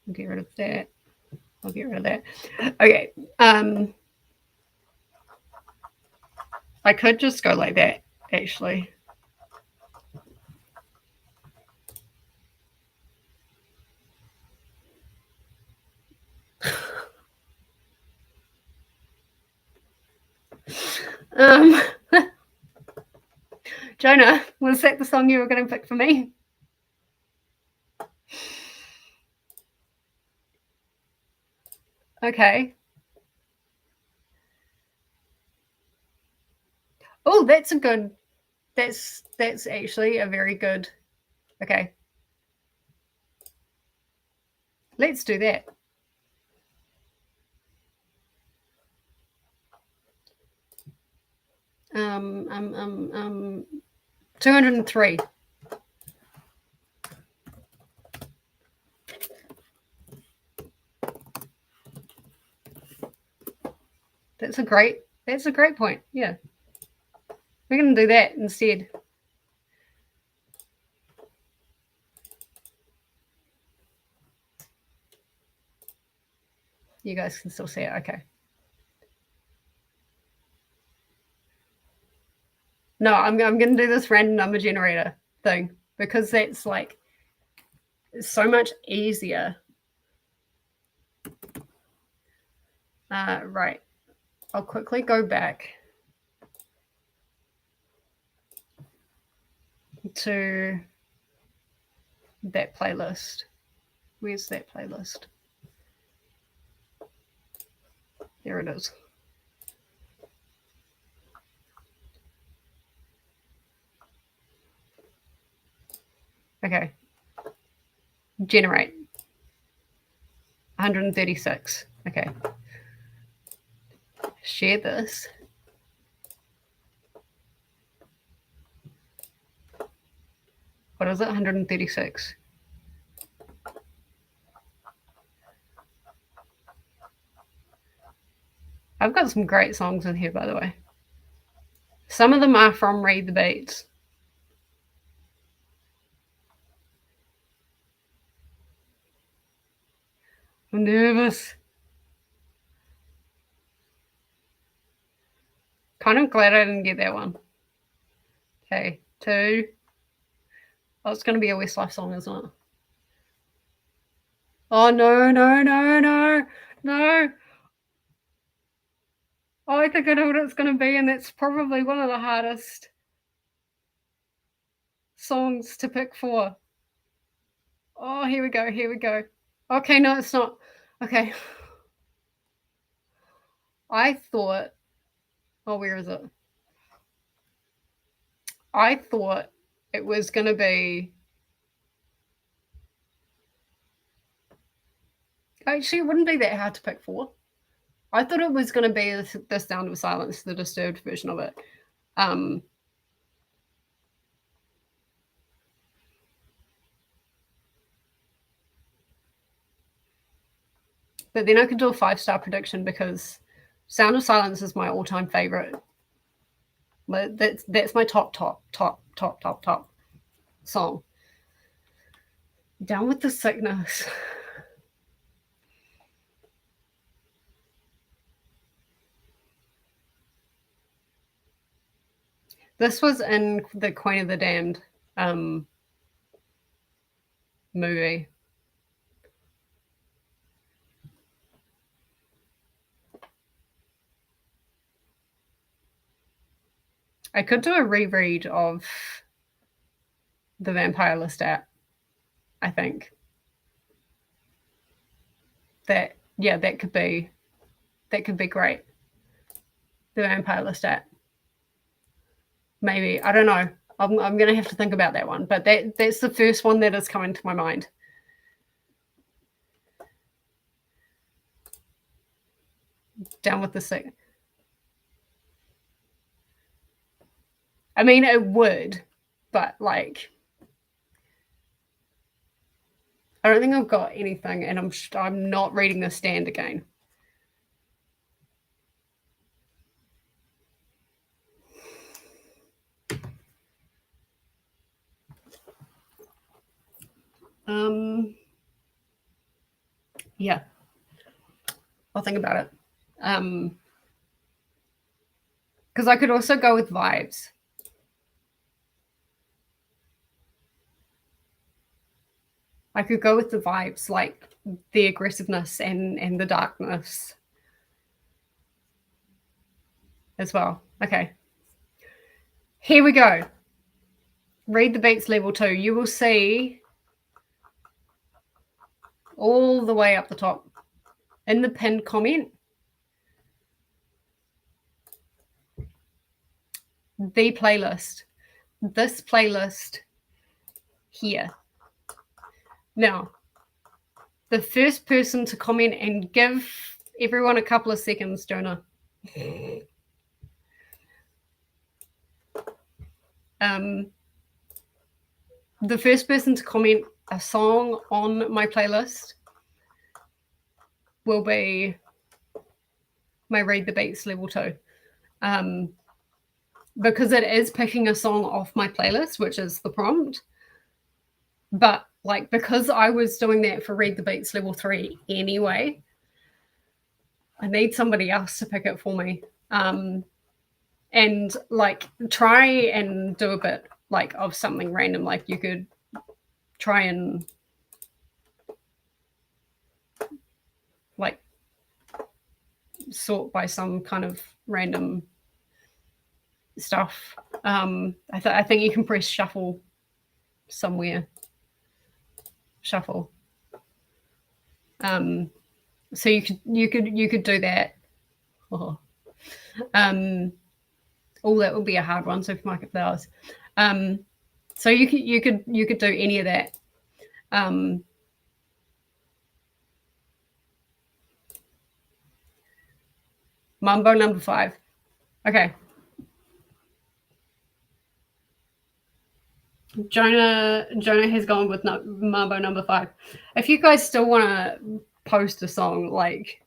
I'll get rid of that. I'll get rid of that. Okay. I could just go like that, actually. Jonah, was that the song you were going to pick for me? Okay. Oh, that's a good. That's actually a very good. Okay. Let's do that. 203. That's a great point. Yeah. We're going to do that instead. You guys can still see it. Okay. No, I'm going to do this random number generator thing, because that's like so much easier. Right. I'll quickly go back to that playlist. Where's that playlist? There it is. Okay. Generate. 136. Okay. Share this. What is it? 136. I've got some great songs in here, by the way. Some of them are from Read the Beats. I'm nervous. Kind of glad I didn't get that one. Okay, 2. Oh, it's going to be a Westlife song, isn't it? Oh, no, no, no, no, no. Oh, I think I know what it's going to be, and that's probably one of the hardest songs to pick for. Oh, here we go, here we go. Okay, no, it's not. Okay. I thought, oh, where is it? I thought it was going to be, actually, it wouldn't be that hard to pick for. I thought it was going to be the Sound of Silence, the Disturbed version of it. But then I could do a 5-star prediction because Sound of Silence is my all-time favorite. That's my top song. Down with the Sickness. This was in the Queen of the Damned movie. I could do a reread of the Vampire Lestat, I think. That could be great. The Vampire Lestat. Maybe. I don't know. I'm going to have to think about that one. But that's the first one that is coming to my mind. Down with the Sick. I mean, it would, but like, I don't think I've got anything, and I'm not reading The Stand again. Yeah, I'll think about it. Because I could also go with Vibes. I could go with the vibes, like the aggressiveness and the darkness as well. Okay. Here we go. Read the Beats level 2. You will see all the way up the top in the pinned comment the playlist. This playlist here. Now, the first person to comment and give everyone a couple of seconds, Jonah. The first person to comment a song on my playlist will be my Read the Beats level 2. Because it is picking a song off my playlist, which is the prompt. But like, because I was doing that for Read the Beats level 3 anyway, I need somebody else to pick it for me. And like, try and do a bit like of something random. Like, you could try and like sort by some kind of random stuff. I think you can press shuffle somewhere. Shuffle. So you could do that. Oh, that would be a hard one. Supermarket flowers. So you could do any of that. Mambo number 5. Okay. Jonah has gone with Mambo number 5. If you guys still want to post a song, like,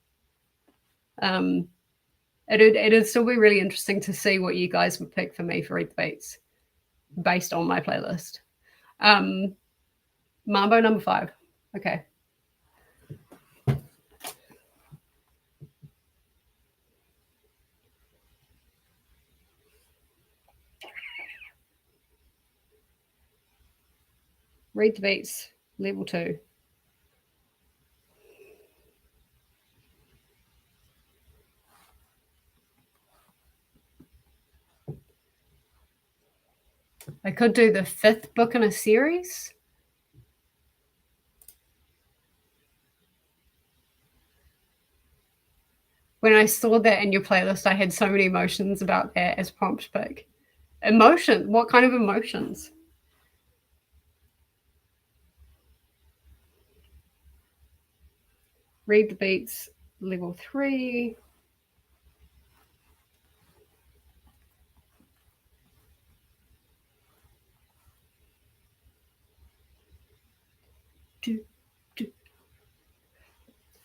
it'd still be really interesting to see what you guys would pick for me for Read the Beats based on my playlist. Mambo number 5. Okay. Read the Beats, level 2. I could do the 5th book in a series. When I saw that in your playlist, I had so many emotions about that as prompt pick. Emotion? What kind of emotions? Read the Beats, level 3.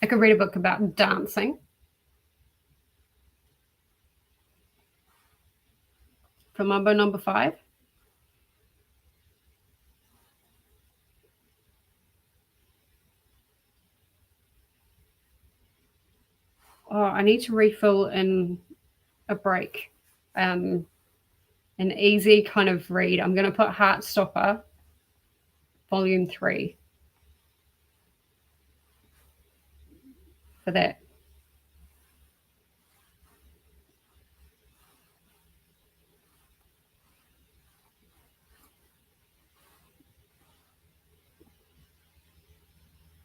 I could read a book about dancing. For Mambo number 5. Oh, I need to refill in a break. An easy kind of read. I'm going to put Heartstopper, volume 3 for that.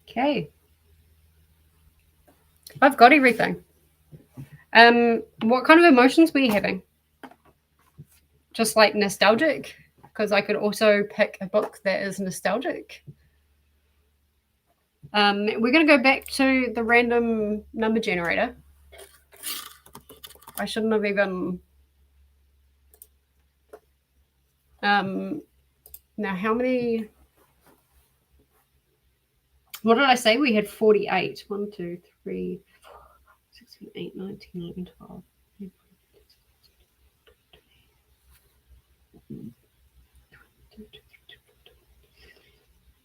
Okay. I've got everything. What kind of emotions were you having? Just like nostalgic? Because I could also pick a book that is nostalgic. We're going to go back to the random number generator. I shouldn't have even... now, how many... What did I say? We had 48. 1, 2, 3, 4, 5, 6, 7, 8, 9, 10, 11, 12.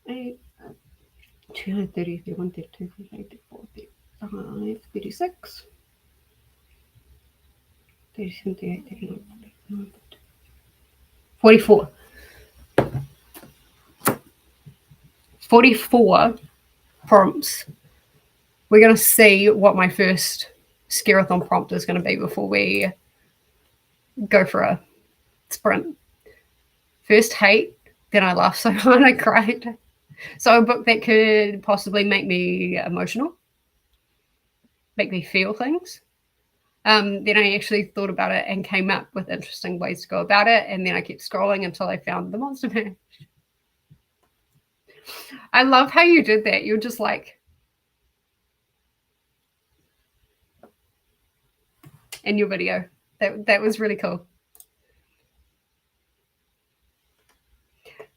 8, 230, 31, 32, 38, 34, 35, 36, 37, 38, 39, 39, 44. 44 prompts. We're going to see what my first SCAREathon prompt is going to be before we go for a sprint. First, hate, then I laughed so hard I cried. So a book that could possibly make me emotional, make me feel things. Then I actually thought about it and came up with interesting ways to go about it. And then I kept scrolling until I found the Monster Mash. I love how you did that. You're just like, in your video. That was really cool.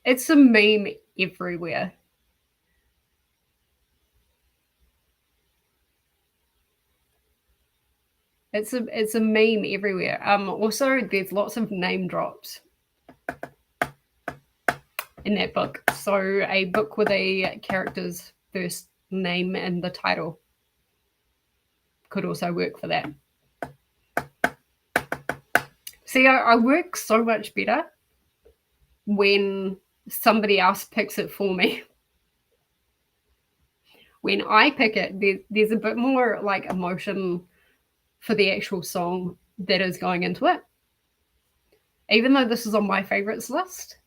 It's a meme everywhere. It's a meme everywhere. Also, there's lots of name drops in that book. So a book with a character's first name and the title could also work for that. See, I work so much better when somebody else picks it for me. When I pick it, there's a bit more like emotion for the actual song that is going into it. Even though this is on my favorites list,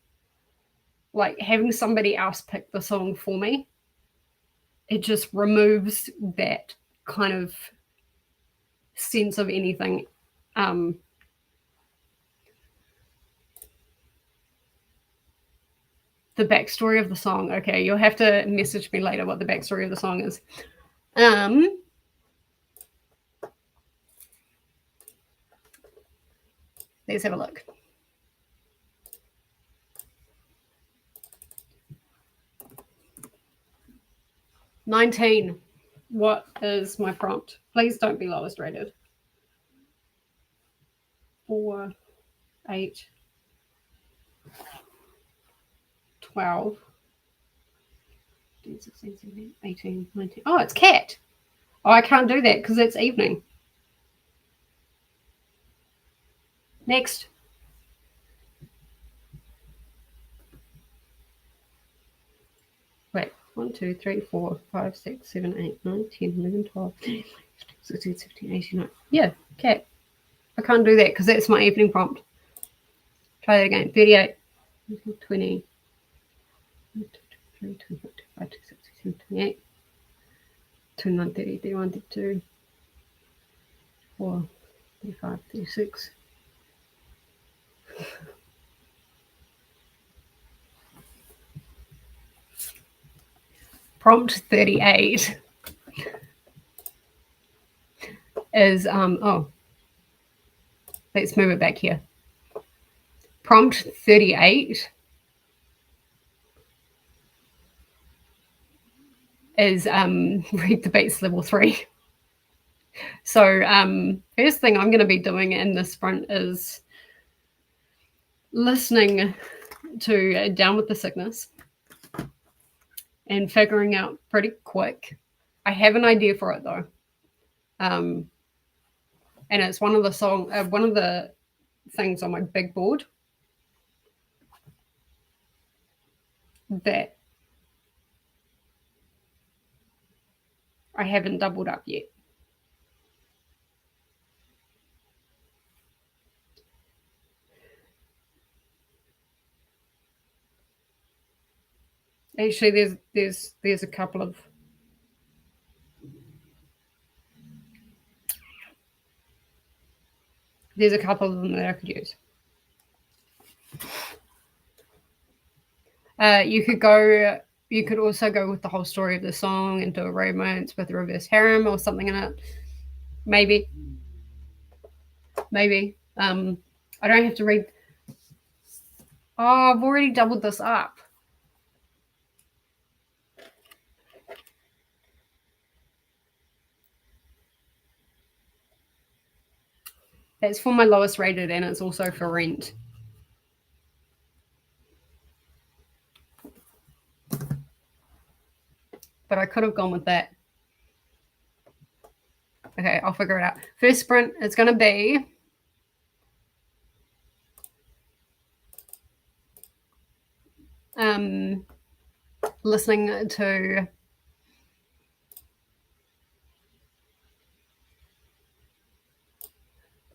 like having somebody else pick the song for me, it just removes that kind of sense of anything. The backstory of the song. Okay, you'll have to message me later what the backstory of the song is. Let's have a look. $19. What is my prompt? Please don't be lowest rated. 4, 8, 12, 16, 17, 18, 19. Oh, it's cat. Oh, I can't do that because it's evening. Next. Wait, 1, 2, 3, 4, 5, 6, 7, 8, 9, 10, 11, 12, 16, 17, 18, 19. Yeah, cat. I can't do that because that's my evening prompt. Try that again. 38, 20, 23, 24, 25, 26, 27, 28, 29, 30, 31, 32, 4, 35, 36. Prompt 38 is, oh, let's move it back here. Prompt 38 is read the beats level 3. So first thing I'm going to be doing in this sprint is listening to Down with the Sickness and figuring out pretty quick. I have an idea for it though. And it's one of the things on my big board that I haven't doubled up yet. Actually, there's a couple of them that I could use. You could also go with the whole story of the song and do a romance with a reverse harem or something in it. Maybe. I don't have to read. Oh, I've already doubled this up. That's for my lowest rated and it's also for rent. But I could have gone with that. Okay, I'll figure it out. First sprint is going to be listening to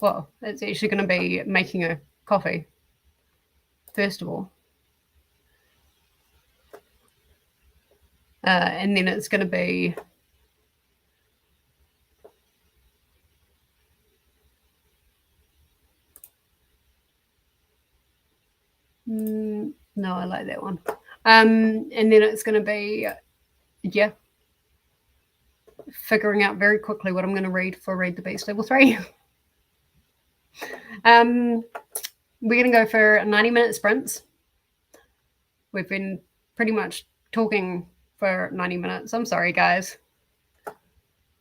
well, it's actually going to be making a coffee, first of all. And then it's going to be no, I like that one. And then it's going to be, yeah, figuring out very quickly what I'm going to read for Read the Beast Level 3. We're going to go for 90-minute sprints. We've been pretty much talking for 90 minutes. I'm sorry, guys.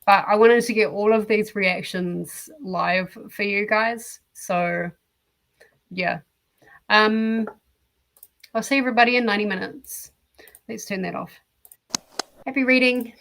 But I wanted to get all of these reactions live for you guys. So, yeah. I'll see everybody in 90 minutes. Let's turn that off. Happy reading.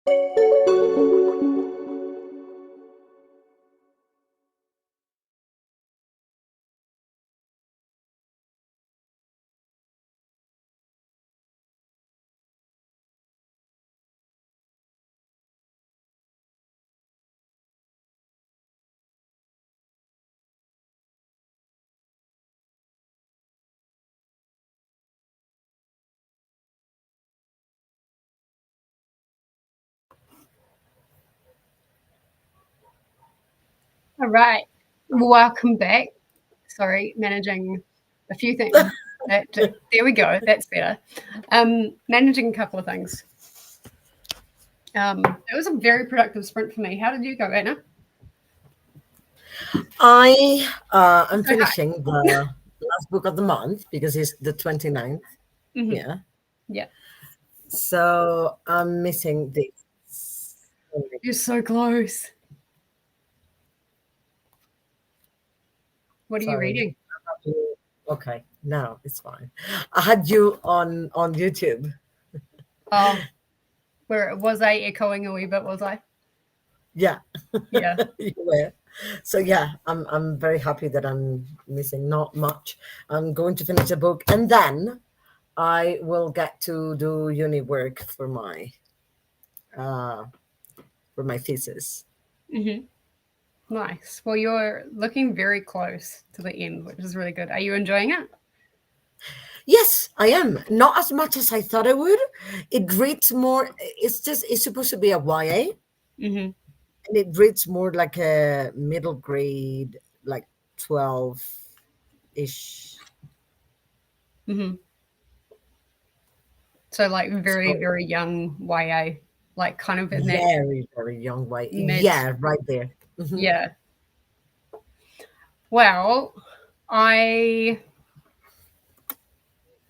All right. Welcome back. Sorry, managing a few things. There we go. That's better. Managing a couple of things. It was a very productive sprint for me. How did you go, Anna? I'm finishing the last book of the month because it's the 29th. Mhm. Yeah. Yeah. So I'm missing this. You're so close. What are you Sorry. reading? Okay, no, it's fine. I had you on YouTube. Oh, where was I echoing a wee bit? Was I? Yeah. Yeah. You were. So yeah, I'm very happy that I'm missing not much. I'm going to finish the book and then I will get to do uni work for my thesis. Mm-hmm. Nice. Well, you're looking very close to the end, which is really good. Are you enjoying it? Yes, I am. Not as much as I thought I would. It reads more. It's supposed to be a YA, Mm-hmm. and it reads more like a middle grade, like 12-ish. Mm-hmm. So like very, So very young YA, like kind of in that very, very young YA. mid. Yeah, right there. Mhm. Yeah. Well, I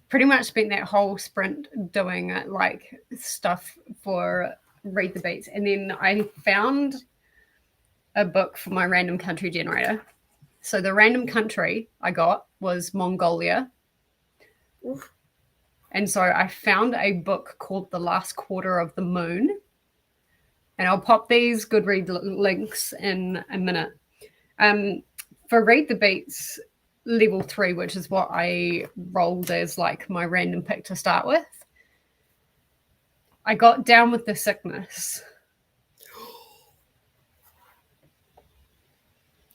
pretty much spent that whole sprint doing like stuff for Read the Beats, and then I found a book for my random country generator. So the random country I got was Mongolia. Oof. And so I found a book called The Last Quarter of the Moon. And I'll pop these Goodread links in a minute. For Read the Beats level 3, which is what I rolled as like my random pick to start with, I got Down with the Sickness.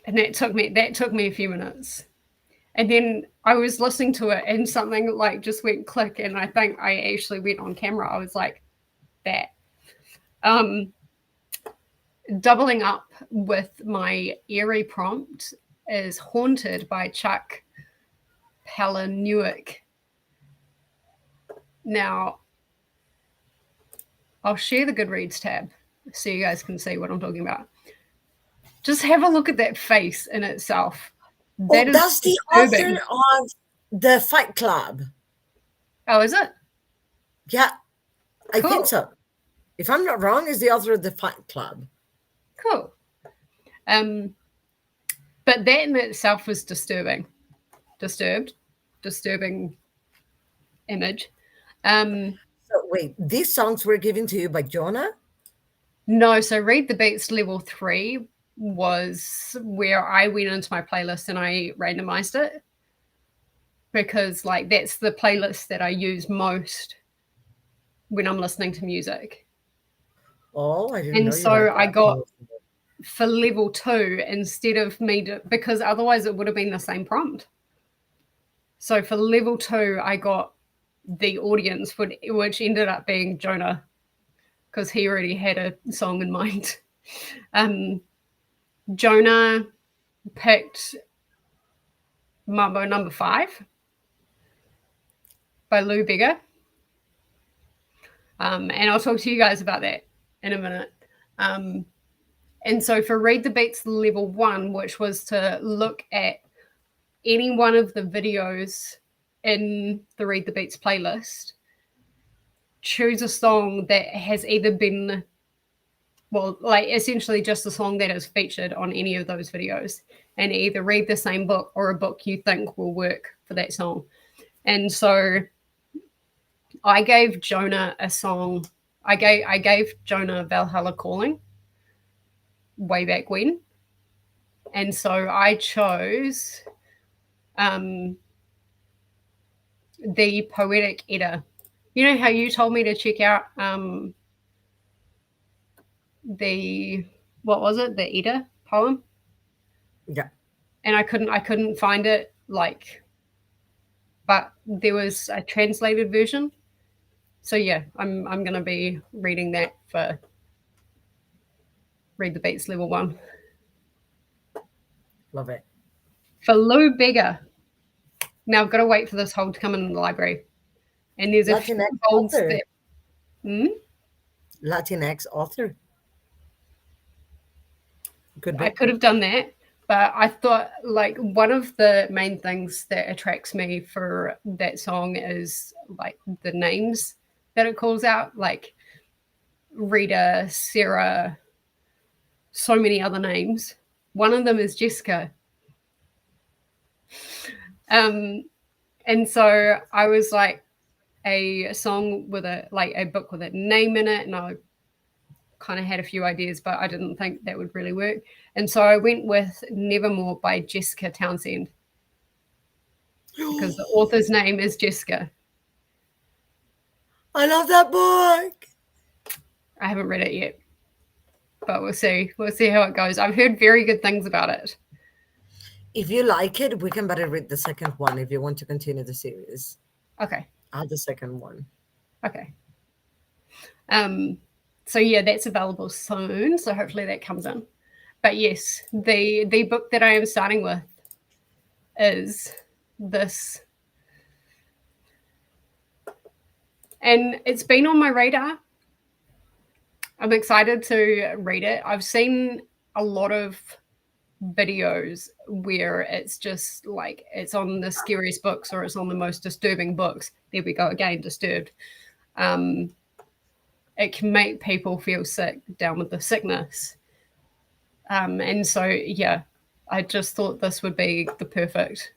And that took me a few minutes. And then I was listening to it and something like just went click, and I think I actually went on camera. I was like, that. Doubling up with my eerie prompt is Haunted by Chuck Palahniuk. Now, I'll share the Goodreads tab so you guys can see what I'm talking about. Just have a look at that face in itself. That is That's the disturbing. author of the Fight Club. Oh, is it? Yeah, I Cool. think so. If I'm not wrong, is the author of the Fight Club. Cool. But that in itself was disturbing. Disturbing image. So wait, these songs were given to you by Jonah? No, so Read the Beats level 3 was where I went into my playlist and I randomized it, because like that's the playlist that I use most when I'm listening to music. Oh, I didn't And know you so like I that. got for level 2 instead of because otherwise it would have been the same prompt. So for level 2, I got the audience, which ended up being Jonah, because he already had a song in mind. Jonah picked Mambo Number 5 by Lou Bega. And I'll talk to you guys about that in a minute. And so for Read the Beats level 1, which was to look at any one of the videos in the Read the Beats playlist, choose a song that has either been, well, like essentially just a song that is featured on any of those videos, and either read the same book or a book you think will work for that song. And so I gave Jonah a song. I gave Jonah Valhalla Calling way back when, and so I chose the Poetic Edda. You know how you told me to check out the, what was it, the Edda poem, Yeah. and I couldn't find it, like, but there was a translated version. So yeah, I'm gonna be reading that for Read the Beats level 1 Love it. for Lou Bega. Now I've got to wait for this hold to come in the library, and there's a few Latinx holds author. that. Hmm? Latinx author. Could I be. could have done that, but I thought, like, one of the main things that attracts me for that song is like the names that it calls out, like Rita, Sarah, so many other names. One of them is Jessica. Um, and so I was like, a song with a book with a name in it, and I kind of had a few ideas, but I didn't think that would really work. And so I went with Nevermore by Jessica Townsend because the author's name is Jessica. I love that book. I haven't read it yet, but we'll see. We'll see how it goes. I've heard very good things about it. If you like it, we can better read the second one if you want to continue the series. Okay. Add the second one. Okay. So yeah, that's available soon. So hopefully that comes in. But yes, the book that I am starting with is this, and it's been on my radar. I'm excited to read it. I've seen a lot of videos where it's just like it's on the scariest books or it's on the most disturbing books. There we go again, disturbed. It can make people feel sick, down with the sickness. And so yeah, I just thought this would be the perfect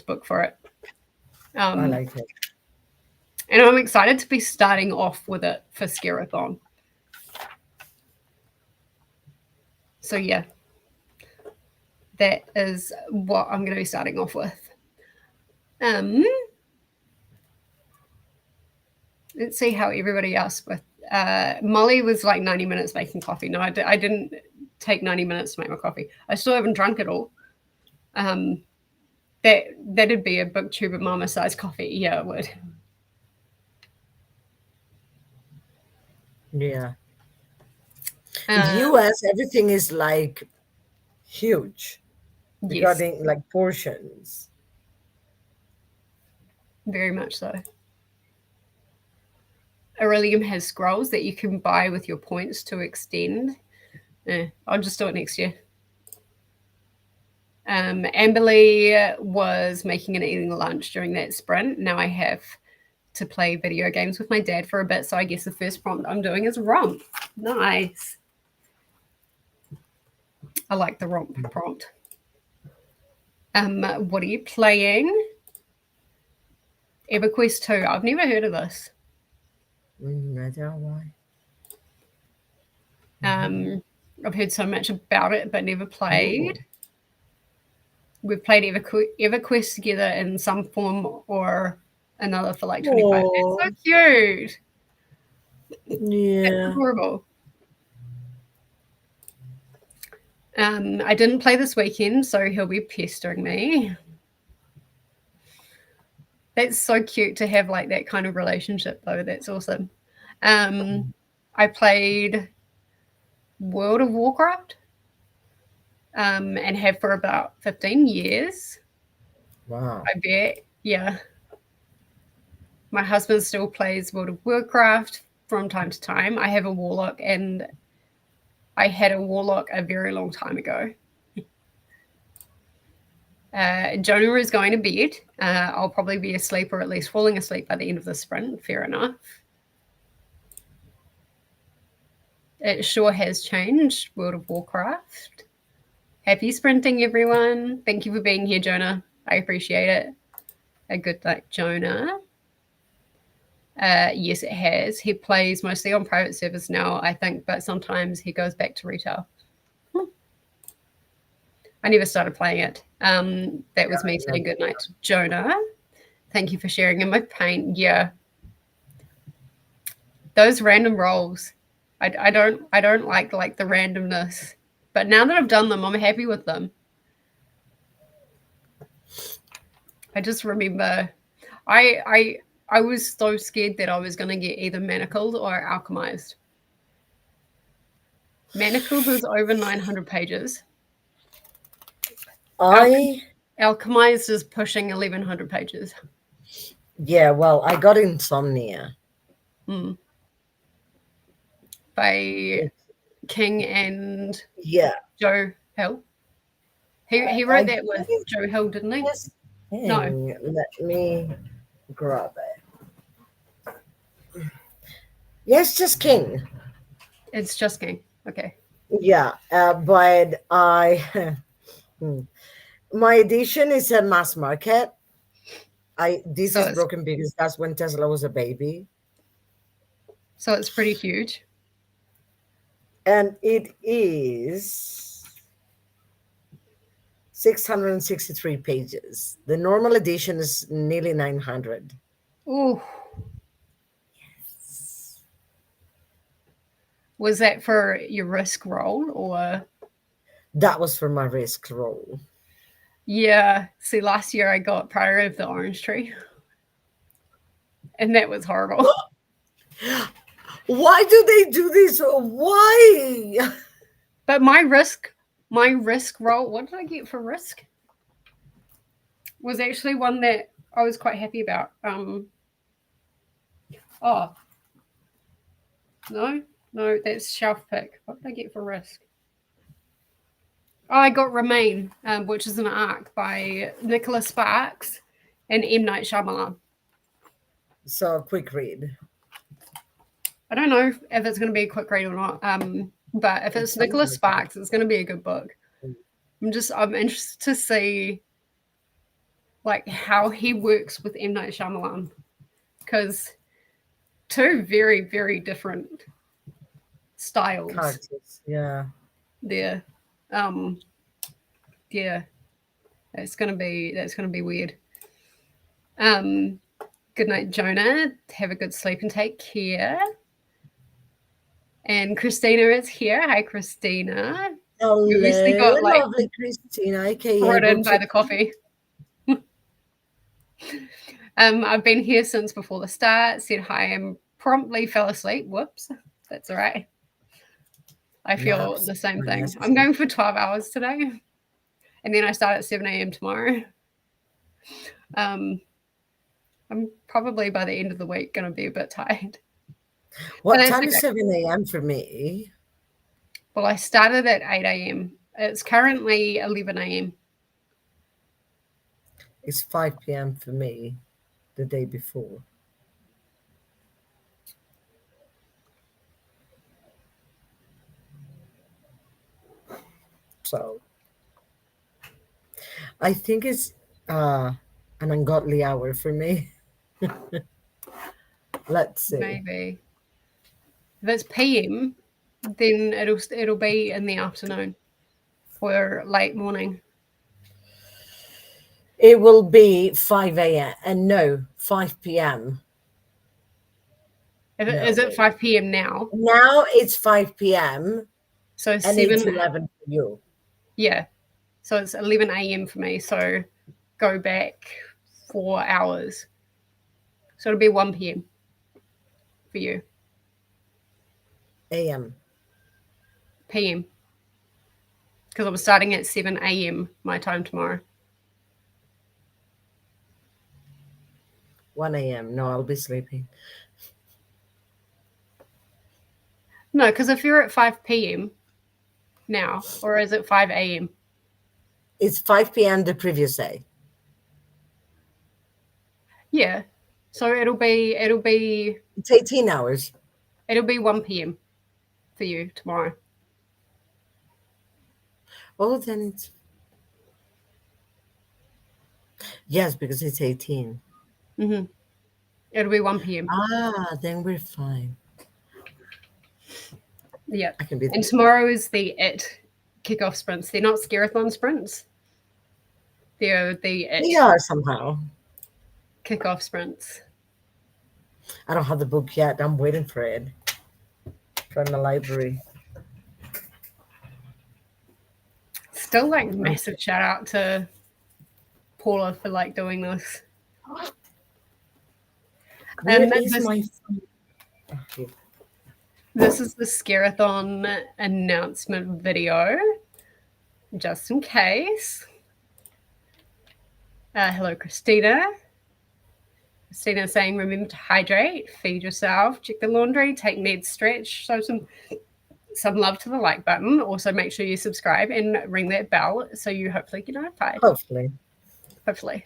book for it. I like it. And I'm excited to be starting off with it for SCAREathon. So yeah, that is what I'm going to be starting off with. Let's see how everybody else with. Molly was like 90 minutes making coffee. No, I didn't take 90 minutes to make my coffee. I still haven't drunk it all. That'd be a booktuber mama size coffee. Yeah, it would. Yeah. In the US, everything is like huge Yes, regarding like portions. very much so. Aurelium has scrolls that you can buy with your points to extend. I'll just do it next year. Amberly was making and eating lunch during that sprint. Now I have to play video games with my dad for a bit, so I guess the first prompt I'm doing is romp. Nice. I like the romp prompt. What are you playing? EverQuest 2. I've never heard of this. I don't know why. I've heard so much about it, but never played. We've played EverQuest together in some form or another for like 25 minutes. So cute. Yeah. That's adorable. I didn't play this weekend, so he'll be pestering me. That's so cute to have like that kind of relationship, though. That's awesome. I played World of Warcraft and have for about 15 years. Wow. I bet. Yeah. My husband still plays World of Warcraft from time to time. I have a warlock, and I had a warlock a very long time ago. Jonah is going to bed. I'll probably be asleep or at least falling asleep by the end of the sprint. Fair enough. It sure has changed, World of Warcraft. Happy sprinting, everyone. Thank you for being here, Jonah. I appreciate it. A good night, Jonah. Yes, it has. He plays mostly on private servers now, I think, but sometimes he goes back to retail. I never started playing it. That was me saying goodnight to Jonah. Thank you for sharing in my pain. Yeah, those random rolls, I don't like the randomness. But now that I've done them, I'm happy with them. I just remember, I was so scared that I was going to get either manacled or alchemized. Manacled was over 900 pages. I Alchemized is pushing 1100 pages. Yeah, well, I got insomnia. Mm. By King and Yeah, Joe Hill. He I wrote that with think Joe Hill, didn't he? it's No, King. Let me grab it. Yes, just King. it's just King. Okay. Yeah, but I my edition is a mass market. This So is it's broken because that's when Tesla was a baby, so it's pretty huge. and it is 663 pages. The normal edition is nearly 900. Ooh. Was that for your risk roll or That was for my risk roll. yeah. See, last year I got Priority of the Orange Tree. And that was horrible. Why do they do this? Why? But my risk roll, what did I get for risk? Was actually one that I was quite happy about. Oh, no, no, that's shelf pick. What did I get for risk? Oh, I got Remain, which is an arc by Nicholas Sparks and M. Night Shyamalan. So, quick read. I don't know if it's going to be a quick read or not, but if It it's sounds Nicholas like it. Sparks, it's going to be a good book. I'm interested to see like how he works with M. Night Shyamalan because two very, very different styles Characters. Yeah. there. Um, yeah, that's gonna be weird. Um, good night, Jonah. Have a good sleep and take care. And Christina is here. Hi, Christina. You obviously Hello, got like lovely Christina, aka brought in by Boutique. the coffee. I've been here since before the start. Said hi and promptly fell asleep. Whoops, that's all right. I feel Naps the same are thing. I'm necessary. going for 12 hours today, and then I start at 7 a.m. tomorrow. Um, I'm probably by the end of the week going to be a bit tired, but What that's time is okay. 7 a.m. for me? Well, I started at 8 a.m. It's currently 11 a.m. It's 5 p.m. for me the day before. So, I think it's an ungodly hour for me. Let's see. Maybe if it's p.m., then it'll be in the afternoon or late morning. It will be 5 a.m. and no, 5 p.m. No, Is it wait. 5 p.m. now? Now it's 5 p.m. So and it's 7. 11 for you. Yeah. So it's 11 a.m. for me. So go back 4 hours. So it'll be 1 p.m. for you. A.m. PM. Because I'm starting at 7 a.m. my time tomorrow. 1 a.m. No, I'll be sleeping. No, because if you're at 5 p.m. now, or is it 5 a.m.? It's 5 p.m. the previous day. Yeah. So It's 18 hours. it'll be 1 p.m. for you tomorrow. Oh, then it's yes, because it's 18. Mm-hmm. It'll be 1 p.m. Ah, then we're fine. Yeah. I can be And there. tomorrow is the kickoff sprints. They're not SCAREathon sprints. They're the We are somehow. kickoff sprints. I don't have the book yet. I'm waiting for it from the library. Still like Um, massive shout out to Paula for like doing this. where is This my phone? Oh, here. this is the SCAREathon announcement video, just in case. Hello, Christina. Christina saying, remember to hydrate, feed yourself, check the laundry, take meds, stretch, show some love to the like button. Also, make sure you subscribe and ring that bell so you hopefully get notified. Hopefully. Hopefully.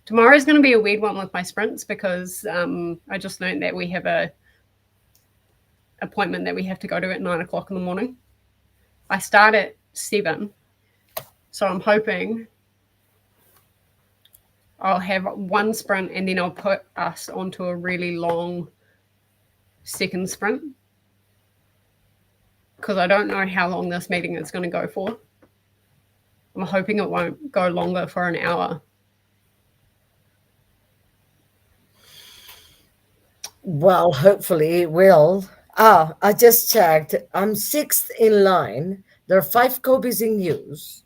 Tomorrow's going to be a weird one with my sprints because I just learned that we have a appointment that we have to go to at 9 o'clock in the morning. I start at 7, so I'm hoping I'll have one sprint and then I'll put us onto a really long second sprint because I don't know how long this meeting is going to go for. I'm hoping it won't go longer for an hour. Well, hopefully it will. Ah, I just checked. I'm sixth in line. There are 5 copies in use,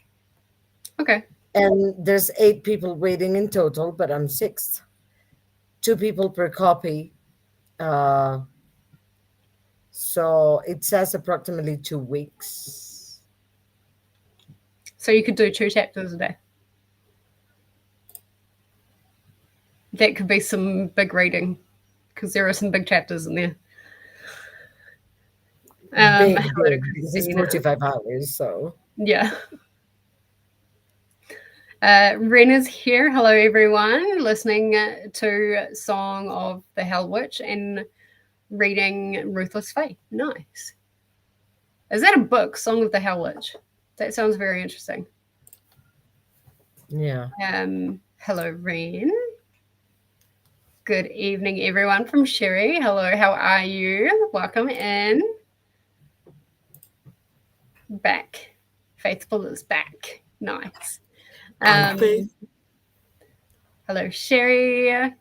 Okay. and there's 8 people waiting in total, but I'm sixth. 2 people per copy. Uh, so it says approximately 2 weeks. So you could do 2 chapters a day. That could be some big reading because there are some big chapters in there. Big, Hello to big. This is Christina. 45 hours, so. Yeah. Ren is here. Hello, everyone. Listening to Song of the Hell Witch and reading Ruthless Faith. Nice. Is that a book, Song of the Hell Witch? That sounds very interesting. Yeah. Hello, Ren. Good evening, everyone from Sherry. Hello, how are you? Welcome in. Back. Faithful is back. Nice. Hello, Sherry.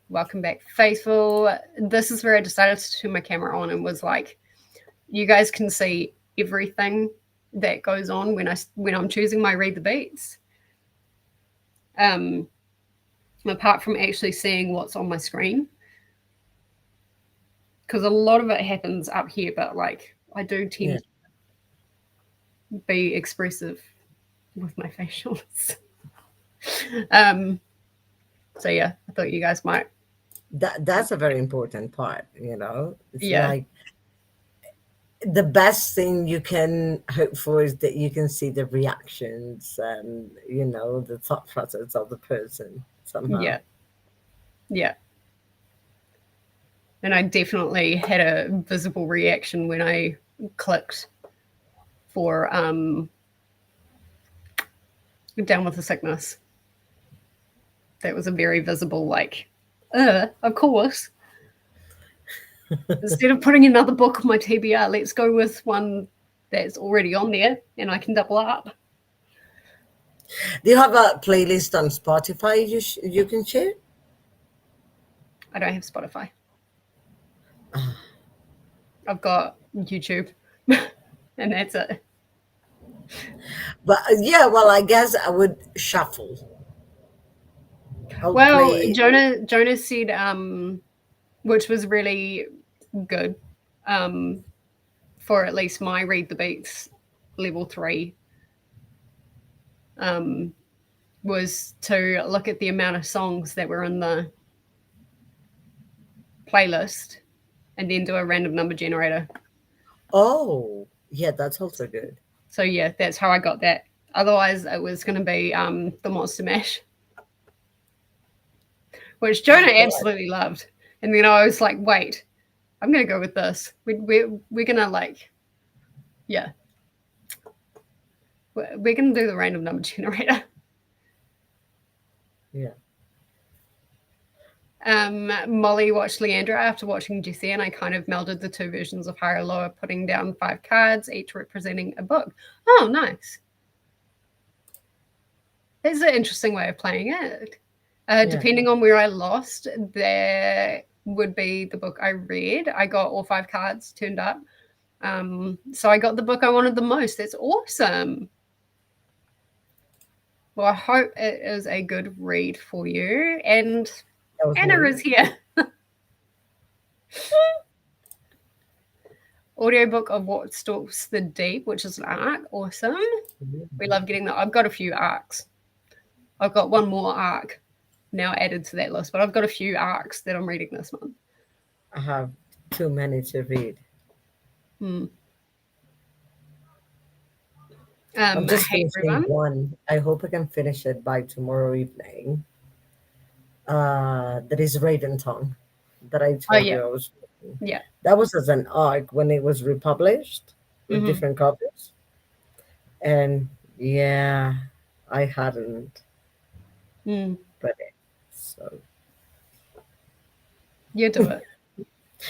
Welcome back, Faithful. This is where I decided to turn my camera on and was like, you guys can see everything that goes on when I'm choosing my read the beats. Apart from actually seeing what's on my screen. Because a lot of it happens up here, but like I do tend to be expressive with my facials. So yeah, I thought you guys might. That's a very important part, It's Yeah. like the best thing you can hope for is that you can see the reactions and, the thought process of the person somehow. Yeah. Yeah. And I definitely had a visible reaction when I clicked for Down with the Sickness. That was a very visible, like, of course. Instead of putting another book on my TBR, let's go with one that's already on there and I can double up. Do you have a playlist on Spotify you can share? I don't have Spotify. I've got YouTube and that's it. But yeah, well, I guess I would shuffle. I'll Well, play. Jonah said, which was really good, for at least my Read the Beats level 3, was to look at the amount of songs that were in the playlist and then do a random number generator. Oh, yeah, that's also good. So yeah, that's how I got that. Otherwise, it was going to be the Monster Mash, which Jonah absolutely loved. And then I was like, wait, I'm going to go with this. We're going to like, yeah. We're going to do the random number generator. Yeah. Molly watched Leandra after watching Jessie, and I kind of melded the two versions of higher lower, putting down 5 cards, each representing a book. Oh, nice. It's an interesting way of playing it. Yeah. Depending on where I lost, there would be the book I read. I got all 5 cards turned up. So I got the book I wanted the most. That's awesome. Well, I hope it is a good read for you. And That was Anna me. is here. Audiobook of What Stalks the Deep, which is an arc. Awesome. We love getting that. I've got a few arcs. I've got one more arc now added to that list, but I've got a few arcs that I'm reading this month. I have too many to read. I'm just Hey finishing everyone. one. I hope I can finish it by tomorrow evening. That is Raven Tongue that I Oh told yeah, you I was reading. yeah. That was as an arc when it was republished with Mm-hmm. different copies. And yeah, I hadn't read it. So You do it.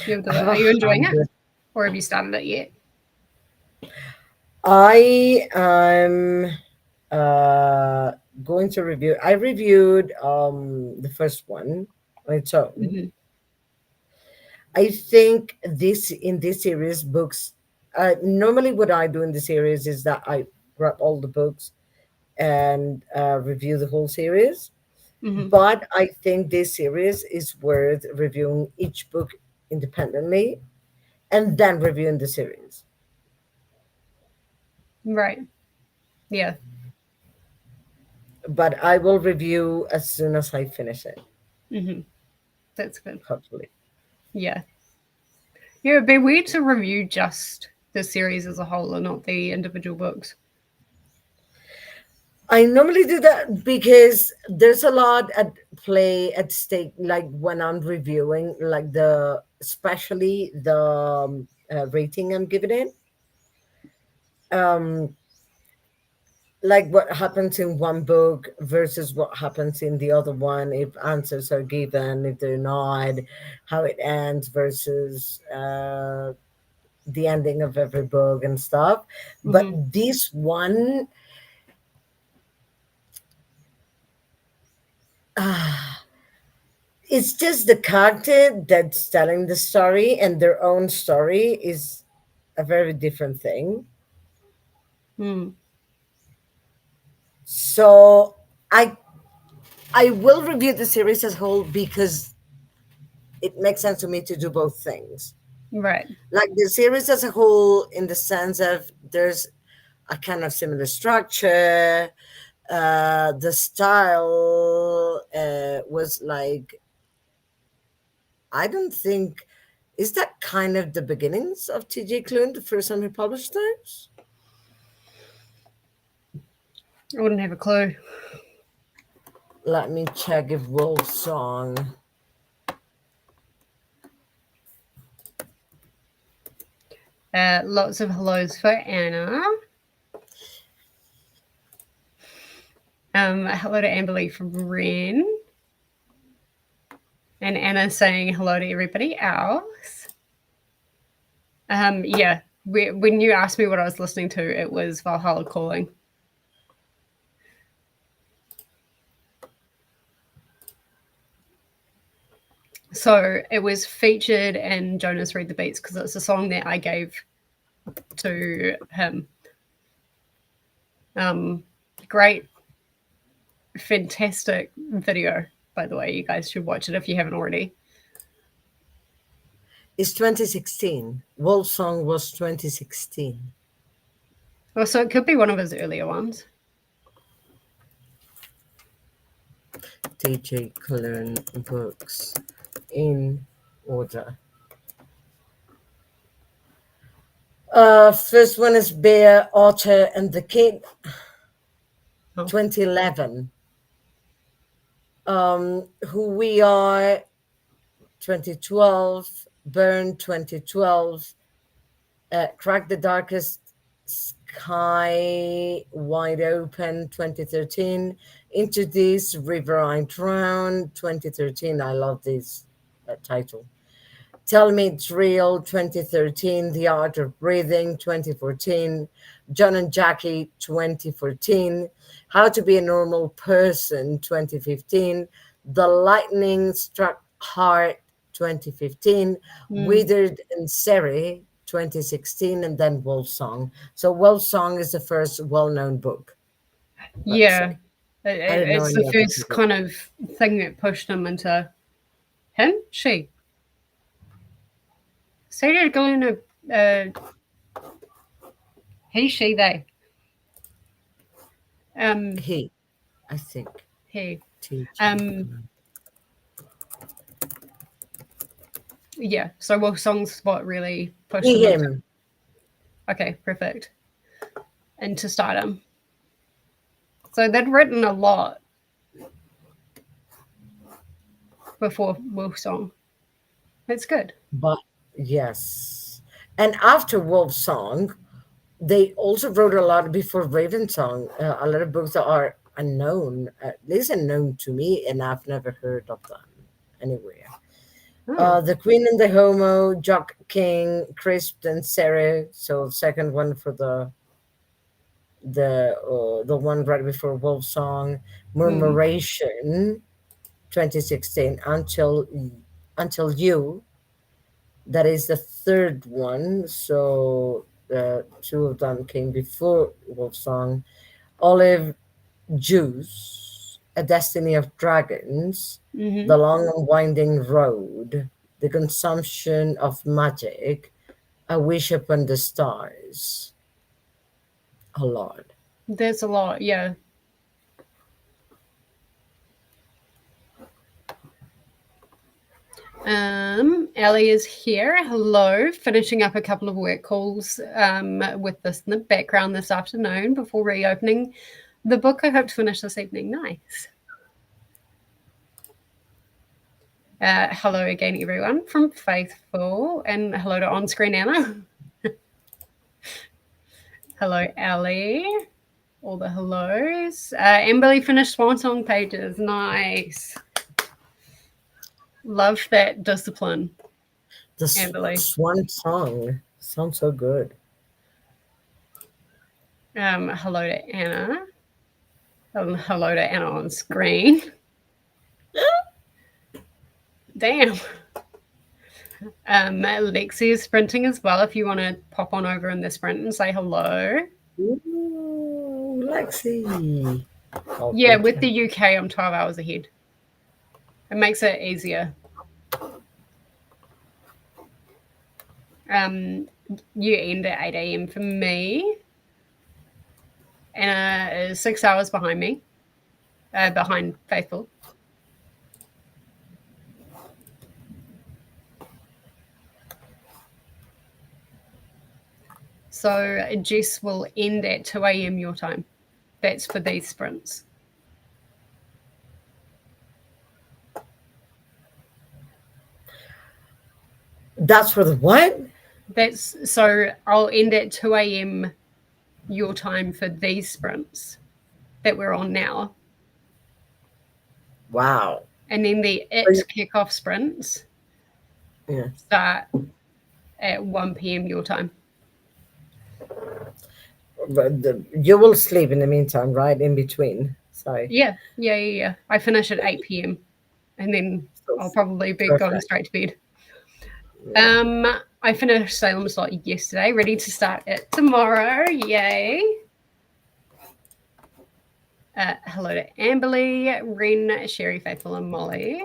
You'll do I it. have Are a you enjoying it, habit. or have you started it yet? I am going to review. I reviewed the first one on its own. Mm-hmm. I think this in this series books. Normally, what I do in the series is that I grab all the books and review the whole series. Mm-hmm. But I think this series is worth reviewing each book independently and then reviewing the series. Right. Yeah. But I will review as soon as I finish it, Mm-hmm. That's good. hopefully. Yeah. Yeah. It'd be weird to review just the series as a whole and not the individual books. I normally do that because there's a lot at play at stake, like when I'm reviewing, like especially the rating I'm giving it. Um, like what happens in one book versus what happens in the other one, if answers are given, if they're not, how it ends versus the ending of every book and stuff. But Mm-hmm. this one, it's just the character that's telling the story, and their own story is a very different thing. Mm. So I will review the series as a whole because it makes sense to me to do both things. Right. Like the series as a whole, in the sense of there's a kind of similar structure. The style was like, I don't think, is that kind of the beginnings of T.J. Klune, the first time he published those? I wouldn't have a clue. Let me check if Wolf Song. Lots of hellos for Anna. Hello to Amberly from Ren. And Anna saying hello to everybody else. Yeah, when you asked me what I was listening to, it was Valhalla Calling. So it was featured in Jonas Read the Beats because it's a song that I gave to him. Great, fantastic video, by the way. You guys should watch it if you haven't already. It's 2016. Wolf Song was 2016. Well, so it could be one of his earlier ones. T.J. Klune books in order. First one is Bear, Otter, and the Kid, 2011. Who We Are, 2012. Burn, 2012. Crack the Darkest Sky Wide Open 2013, Into This River I Drown 2013. I love this title. Tell Me It's Real 2013, The Art of Breathing 2014, John and Jackie 2014, How to Be a Normal Person 2015, The Lightning Struck Heart 2015, Mm. Withered and Seri 2016, and then Wolf Song. So Wolf Song is the first well-known book, let's Yeah. say. I didn't know It's the any other first people. kind of thing that pushed him into him, she. Sarah going to he, she, they. Um, He, I think. he. Teaching. Um, yeah. So Wolf Song's what really pushed He, him into. him. Okay, perfect. Into stardom. So they'd written a lot before Wolf Song. That's good. But yes. And after Wolf Song, they also wrote a lot before Raven Song, a lot of books that are unknown, at least unknown to me, and I've never heard of them anywhere. Oh. The Queen and the Homo, Jock King, Crisp and Sarah. So second one for the one right before Wolf Song, Mm. Murmuration, 2016, until you. That is the third one. So two of them came before Wolfsong. Olive Juice, A Destiny of Dragons, Mm-hmm. The Long and Winding Road, The Consumption of Magic, A Wish Upon the Stars. A lot. There's a lot. Yeah. Ellie is here. Hello. Finishing up a couple of work calls with this in the background this afternoon before reopening the book. I hope to finish this evening. Nice. Hello again, everyone, from Faithful, and hello to On Screen Anna. Hello, Ellie. All the hellos. Amberly finished Swan Song pages. Nice. Love that discipline, The Amberly. Swan Song sounds so good. Hello to Anna. Hello to Anna on screen. Damn. Lexi is sprinting as well. If you want to pop on over in the sprint and say hello. Ooh, Lexi. Oh, Yeah, with okay. the UK, I'm 12 hours ahead. It makes it easier. You end at 8 a.m. for me. Anna is 6 hours behind me, behind Faithful. So Jess will end at 2 a.m. your time. That's for these sprints. That's for the what? That's so I'll end at 2 a.m. your time for these sprints that we're on now. Wow. And then the So you- kickoff sprints Yeah. start at 1 p.m. your time. But you will sleep in the meantime, right? In between. Sorry. Yeah. I finish at 8 p.m. and then So I'll probably be going perfect. straight to bed. Yeah. I finished Salem Slot yesterday, ready to start it tomorrow. Yay. Hello to Amberly, Ren, Sherry, Faithful, and Molly.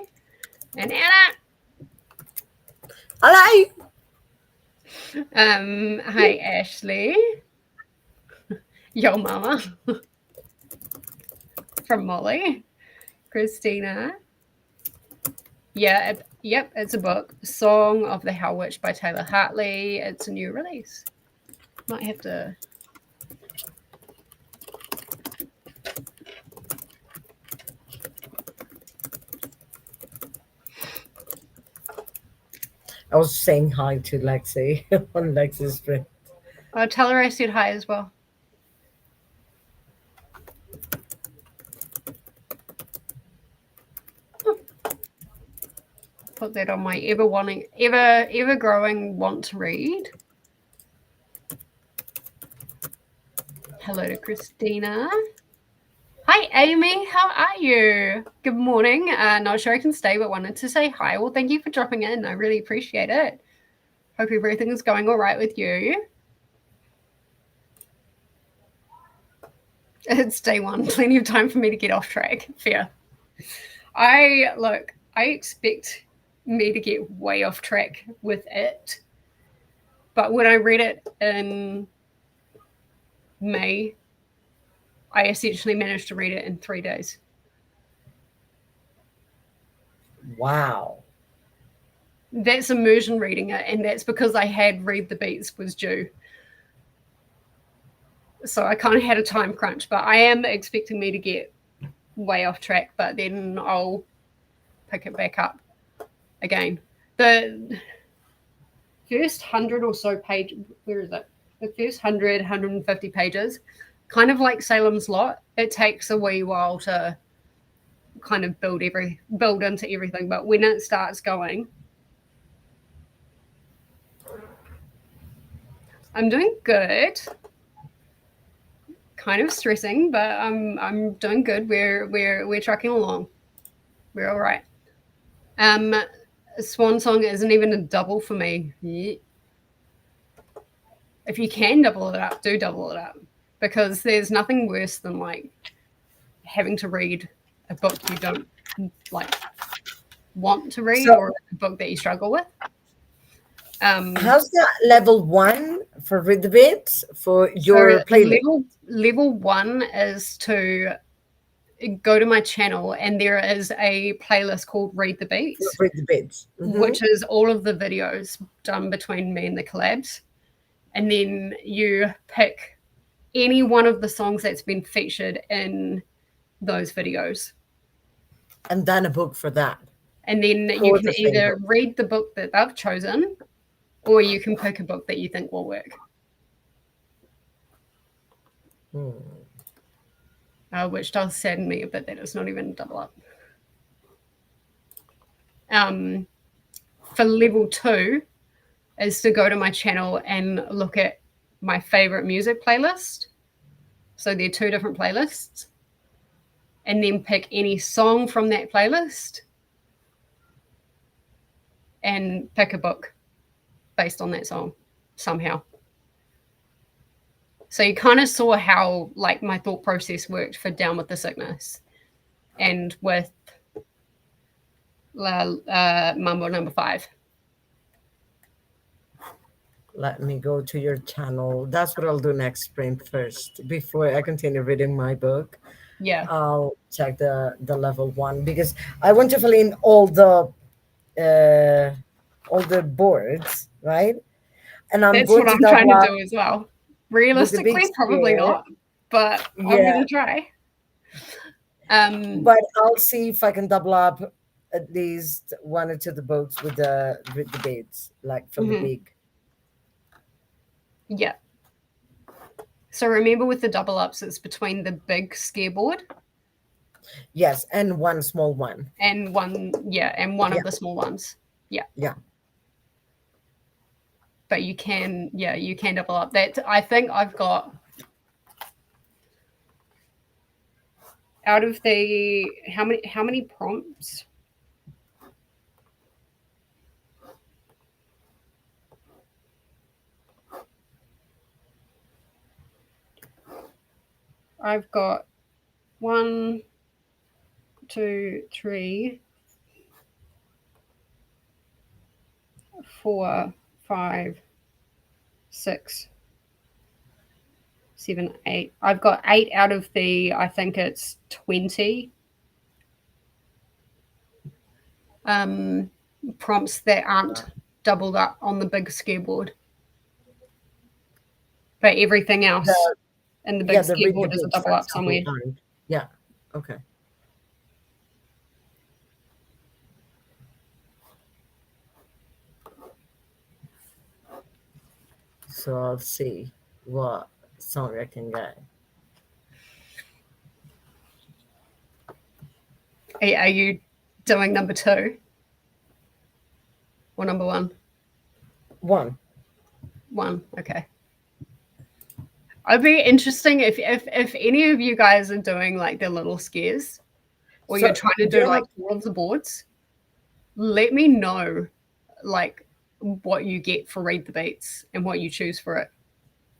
And Anna. Hello. Hi, Ashley. Yo, mama. From Molly. Christina. Yeah, yep, it's a book. Song of the Hell Witch by Taylor Hartley. It's a new release. Might have to. I was saying hi to Lexi on Lexi's stream. Tell her I said hi as well. put that on my ever growing want to read. Hello to Christina. Hi, Amy. How are you? Good morning. Not sure I can stay, but wanted to say hi. Well, thank you for dropping in. I really appreciate it. Hope everything's going all right with you. It's day one. Plenty of time for me to get off track. Fair. I expect me to get way off track with it. But when I read it in May, I essentially managed to read it in 3 days. Wow. That's immersion reading it, and that's because I had Read the Beats was due. So I kind of had a time crunch, but I am expecting me to get way off track, but then I'll pick it back up again. The first 100 or so page, where is it? The first 100, 150 pages, kind of like Salem's Lot, it takes a wee while to kind of build into everything, but when it starts going, I'm doing good. Kind of stressing, but I'm doing good. We're trucking along. We're all right. Swan Song isn't even a double for me. Yeah. If you can double it up, do double it up, because there's nothing worse than like having to read a book you don't like want to read, or a book that you struggle with. How's the level 1 for Read the Beats for your playlist? Level 1 is to go to my channel, and there is a playlist called Read the Beats. Read the Beats. Mm-hmm. Which is all of the videos done between me and the collabs. And then you pick any one of the songs that's been featured in those videos. And then a book for that. And then you can either read the book that they've chosen, or you can pick a book that you think will work. Which does sadden me a bit that it's not even double up. For level 2 is to go to my channel and look at my favorite music playlist. So there are 2 different playlists. And then pick any song from that playlist and pick a book based on that song somehow. So you kind of saw how like my thought process worked for Down with the Sickness and with Mambo number 5. Let me go to your channel. That's what I'll do next spring first. Before I continue reading my book, yeah, I'll check the level 1, because I want to fill in all the boards, right? And that's what I'm trying to do as well. Realistically, probably not, but I'm gonna try. But I'll see if I can double up at least 1 or 2 of the books with the Beats, like from the big. Yeah. So remember, with the double ups, it's between the big scareboard. Yes, and 1 small one. And one of the small ones. Yeah. Yeah. But you can double up. That I think I've got out of the how many prompts? I've got 1, 2, 3, 4, 5, 6, 7, 8. I've got 8 out of the, I think it's 20 prompts that aren't doubled up on the big scareboard. But everything else in the big scareboard is a double up somewhere. Yeah. Okay. So I'll see what song I can get. Are you doing number 2? or number one? One. One. Okay. It'd be interesting if any of you guys are doing like the little scares, or So you're trying to do do you like have all of the boards. Let me know, like, what you get for Read the Beats and what you choose for it.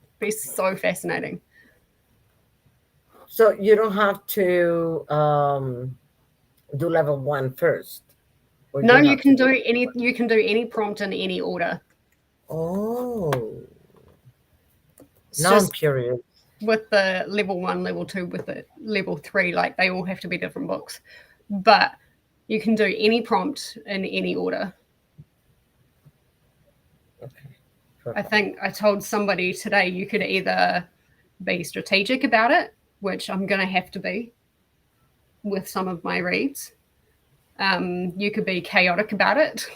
It'd be so fascinating. so you don't have to do level 1 first, or No, you you have to can do. do any. You can do any prompt in any order. Oh, It's now I'm just curious. with the level 1, level 2, with the level 3, like they all have to be different books. But you can do any prompt in any order. Okay, I perfect. think I told somebody today you could either be strategic about it, which I'm going to have to be with some of my reads. You could be chaotic about it,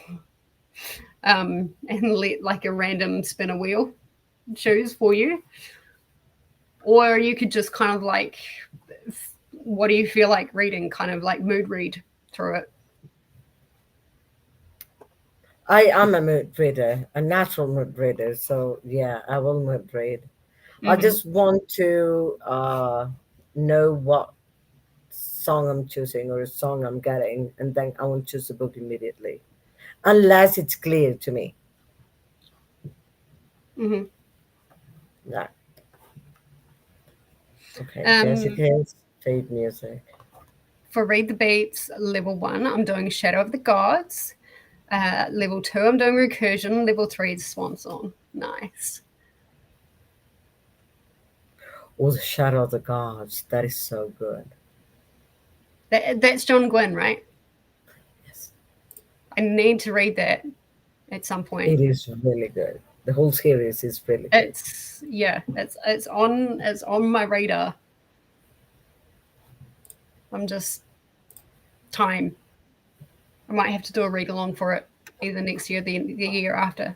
and let like a random spinner wheel choose for you. Or you could just kind of like, what do you feel like reading? Kind of like mood read through it. I am a mood reader, a natural mood reader. So yeah, I will mood read. I Mm-hmm. just want to know what song I'm choosing or a song I'm getting, and then I won't choose the book immediately, unless it's clear to me. Mm-hmm. Yeah. Okay, Um, Jessica's fave music. for Read the Beats, level 1, I'm doing Shadow of the Gods. Level 2, I'm doing Recursion. Level 3 is Swan Song. Nice. Oh, the Shadow of the Gods. That is so good. That's John Gwynne, right? Yes, I need to read that at some point. it is really good. The whole series is really good. It's on my radar. I'm just time. I might have to do a read along for it either next year, the year after.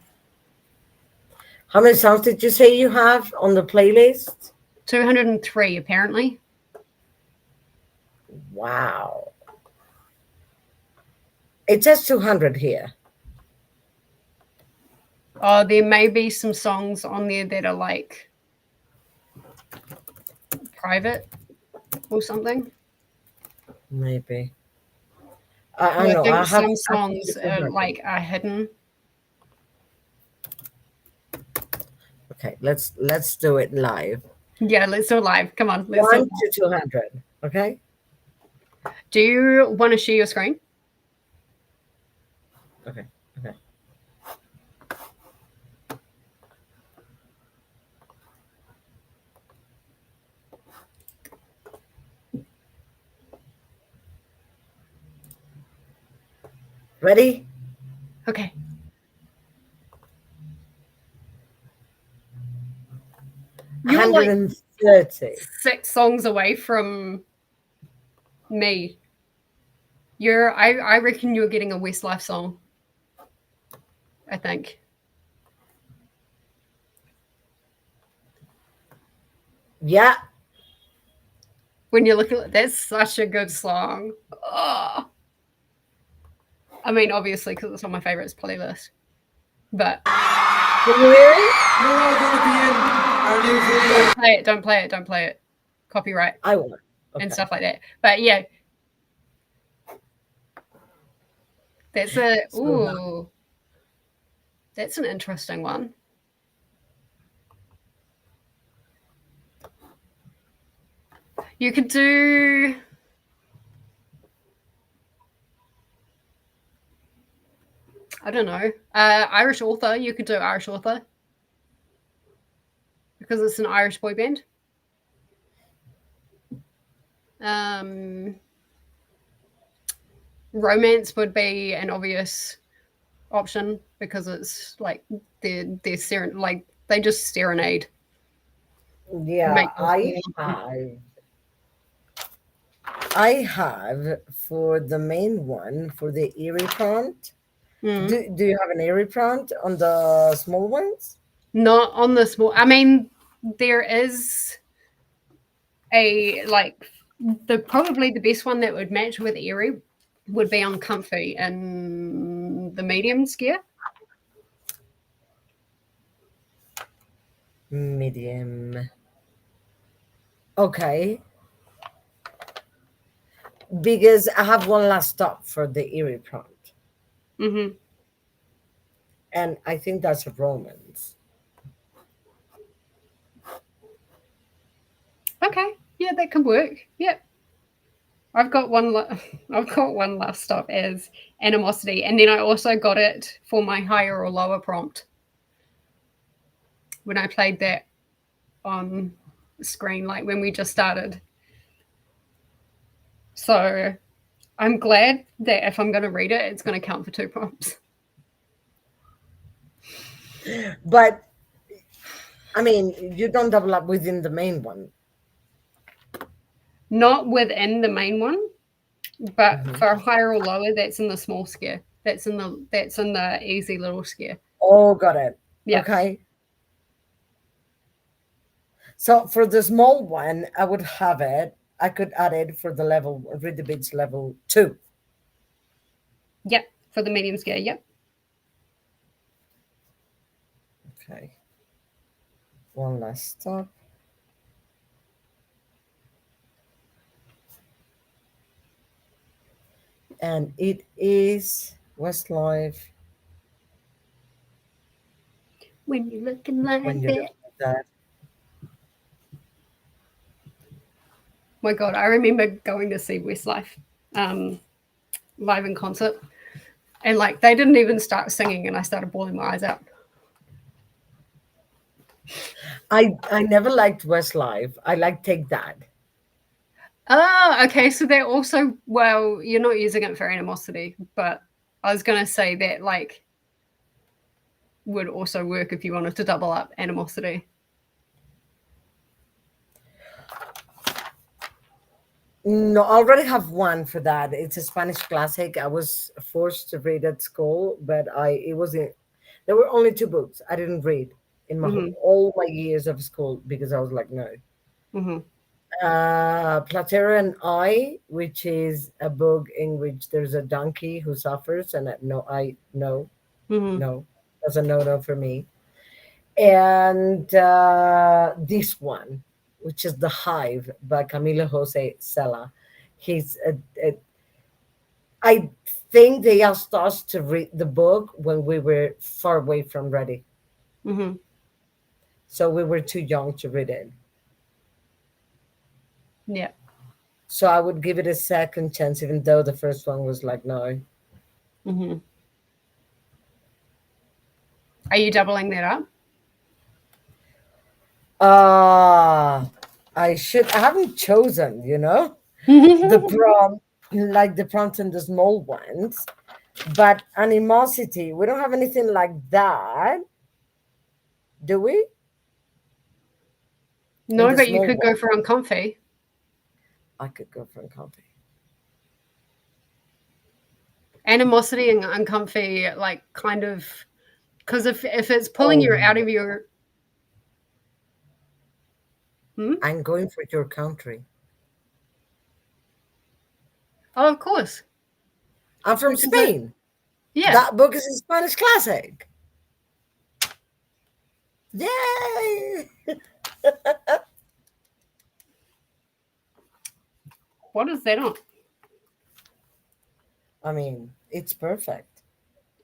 How many songs did you say you have on the playlist? 203 apparently. Wow. It says 200 here. There may be some songs on there that are like private or something. Maybe. I Well, I know. I think have some actually songs are 200. like are hidden. Okay, let's do it live. Yeah, let's do it live. Come on, let's do it 1 live. to 200. Okay. Do you want to share your screen? Okay. Okay. Ready? Okay. You're like 130. 6 songs away from me. I reckon you're getting a Westlife song. I think. Yeah. When you look at it, that's such a good song. Oh. I mean, obviously, because it's on my favorites playlist. But Can you hear it? You're all going to be in our new video. don't play it. Don't play it. Don't play it. Copyright I won't. and Okay. stuff like that. But yeah, that's a So ooh. That's an interesting one. You could do. I don't know. Irish author. You could do Irish author because it's an Irish boy band. Romance would be an obvious option because it's like they're like they just serenade. yeah, Make you feel. I have for the main one for the eerie prompt. Mm. Do you have an eerie prompt on the small ones? Not on the small. I mean, there is a like probably the best one that would match with Eerie would be on Comfy and the medium scare. Medium. Okay. Because I have one last stop for the eerie prompt. Mm-hmm. And I think that's a romance. Okay. Yeah, that could work. Yep. I've got one. I've got one last stop as animosity, and then I also got it for my higher or lower prompt when I played that on screen, like when we just started. So I'm glad that if I'm going to read it, it's going to count for 2 prompts. But I mean, you don't double up within the main one. Not within the main one, but Mhm. for higher or lower, that's in the small scare. That's in the easy little scare. Oh, got it. Yeah. Okay. So for the small one, I would have it. I could add it for the level, read the bits level 2. Yep. For the medium scare. Yep. Okay. One last stop. And it is Westlife. When you're looking like When you that. look at that. My God, I remember going to see Westlife live in concert, and like they didn't even start singing, and I started bawling my eyes out. I never liked Westlife. I like Take That. Oh, okay. So they're also, well, you're not using it for animosity, but I was gonna say that like would also work if you wanted to double up animosity. No, I already have one for that. It's a Spanish classic. I was forced to read at school, but it wasn't. There were only 2 books I didn't read in Mm-hmm. all my years of school because I was like, no. Mm-hmm. Platero and I, which is a book in which there's a donkey who suffers, and Mm-hmm. no, that's a no for me. And this one, which is The Hive by Camilo Jose Sela. He's I think they asked us to read the book when we were far away from ready, Mm-hmm. so we were too young to read it. Yeah. So I would give it a second chance, even though the first one was like, no. Mm-hmm. Are you doubling that up? Ah, I haven't chosen, the prompt, like the prompts and the small ones, but animosity, we don't have anything like that, do we? In No, the but you small could go one, for uncomfy. I could go for a copy. Animosity and uncomfy, like kind of, because if it's pulling you out Oh, of your, I'm going for your country. oh, of course, I'm from because it, Spain. yeah. That book is a Spanish classic. Yay! What is that on? I mean, it's perfect.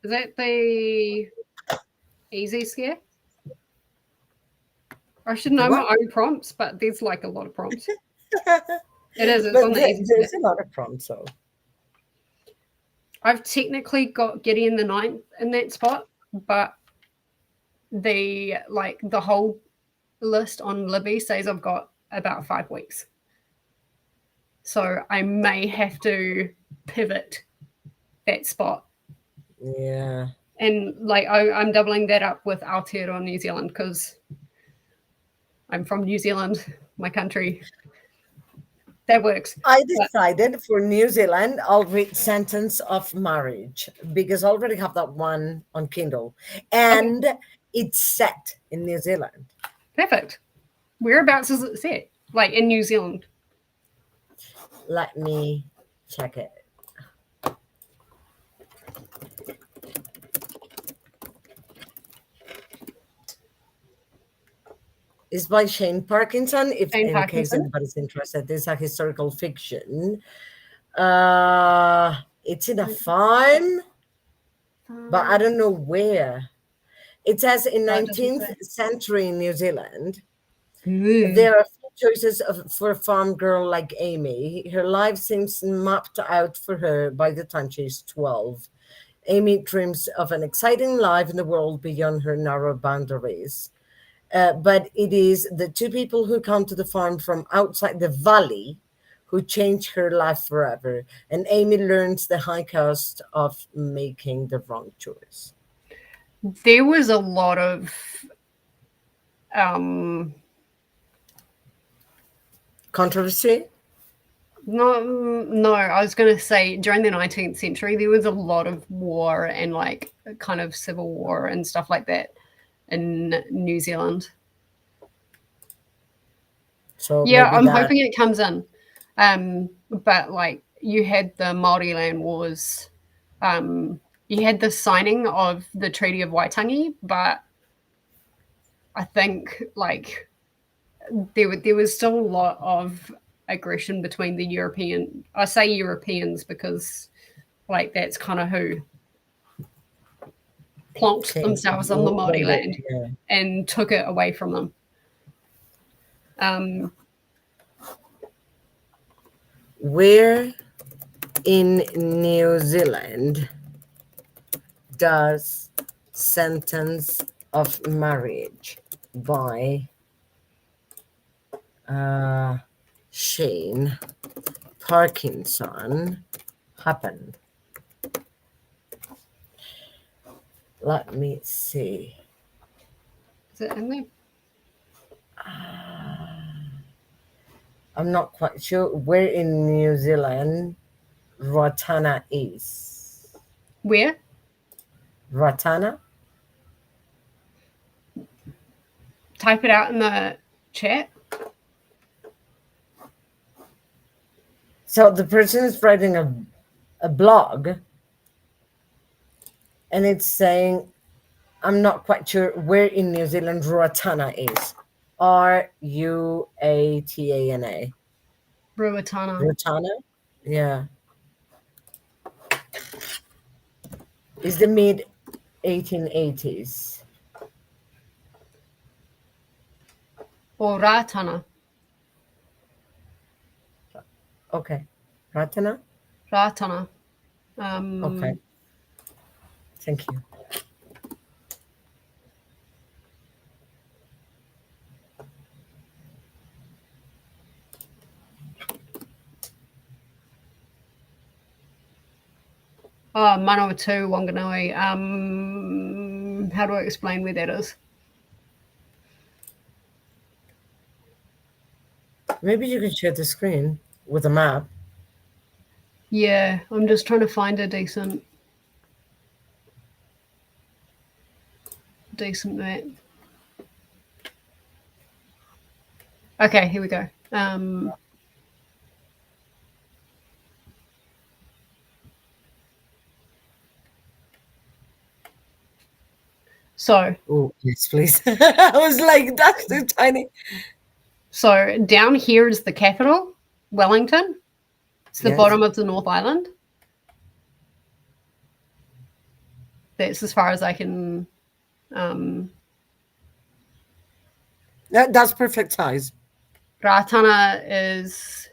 Is that the easy scare? I should The know my what? own prompts, but there's like a lot of prompts. It is. It's But on the easy scare. there's another prompt, so. I've technically got Gideon the Ninth in that spot, but the whole list on Libby says I've got about 5 weeks. So I may have to pivot that spot. Yeah. And like I'm doubling that up with Aotearoa New Zealand because I'm from New Zealand, my country. That works. I But decided for New Zealand, I'll read Sentence of Marriage because I already have that one on Kindle. okay, And it's set in New Zealand. perfect. Whereabouts is it set? Like in New Zealand? Let me check it. It's by Shane Parkinson. If Jane in case Parkinson. anybody's interested, it's a historical fiction. It's in a farm, but I don't know where. It says in Oh, it doesn't 19th say. century New Zealand, Ooh. there are few choices for a farm girl like Amy. Her life seems mapped out for her by the time she's 12. Amy dreams of an exciting life in the world beyond her narrow boundaries. But it is the two people who come to the farm from outside the valley who change her life forever. And Amy learns the high cost of making the wrong choice. There was a lot of um Controversy? no, I was going to say during the 19th century there was a lot of war and like kind of civil war and stuff like that in New Zealand. So Yeah, maybe I'm that. hoping it comes in. But like you had the Māori land wars. You had the signing of the Treaty of Waitangi, but I think like there was still a lot of aggression between the European. I say Europeans because like that's kind of who plonked Okay. themselves on the Māori land Yeah. and took it away from them. Where in New Zealand does Sentence of Marriage by Shane Parkinson happen? Let me see. Is it in there? I'm not quite sure where in New Zealand Rotana is. Where? Rotana? Type it out in the chat. So the person is writing a blog and it's saying, I'm not quite sure where in New Zealand Ruatana is. Ruatana. Ruatana. Ruatana? Yeah. It's the mid 1880s. Or Ratana. Okay. Ratana? Ratana. Okay. Thank you. Oh, Manawatu, Wanganui. How do I explain where that is? Maybe you can share the screen with a map. Yeah, I'm just trying to find a decent map. Okay, here we go. So, Oh, yes, please. I was like, that's too tiny. so down here is the capital, Wellington. It's the Yes. bottom of the North Island. That's as far as I can. That's perfect size. Ratana is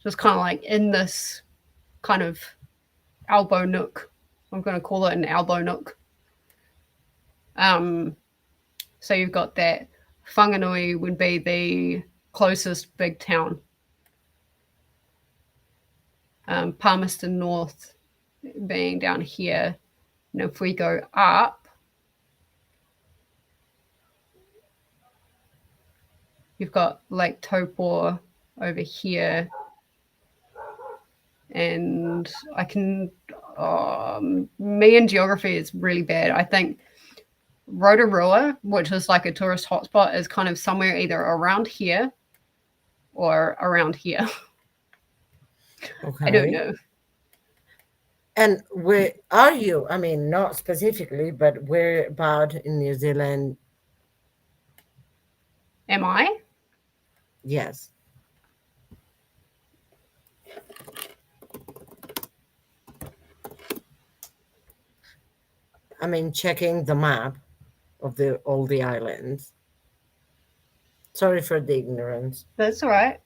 just kind of like in this kind of elbow nook. I'm going to call it an elbow nook. So you've got that. Whanganui would be the closest big town. Palmerston North being down here. And if we go up, you've got Lake Taupo over here. And I can, me and geography is really bad. I think Rotorua, which is like a tourist hotspot, is kind of somewhere either around here or around here. Okay. I don't know. And where are you? I mean, not specifically, but where about in New Zealand Am I? Yes. I mean, checking the map of all the islands. Sorry for the ignorance. That's all right.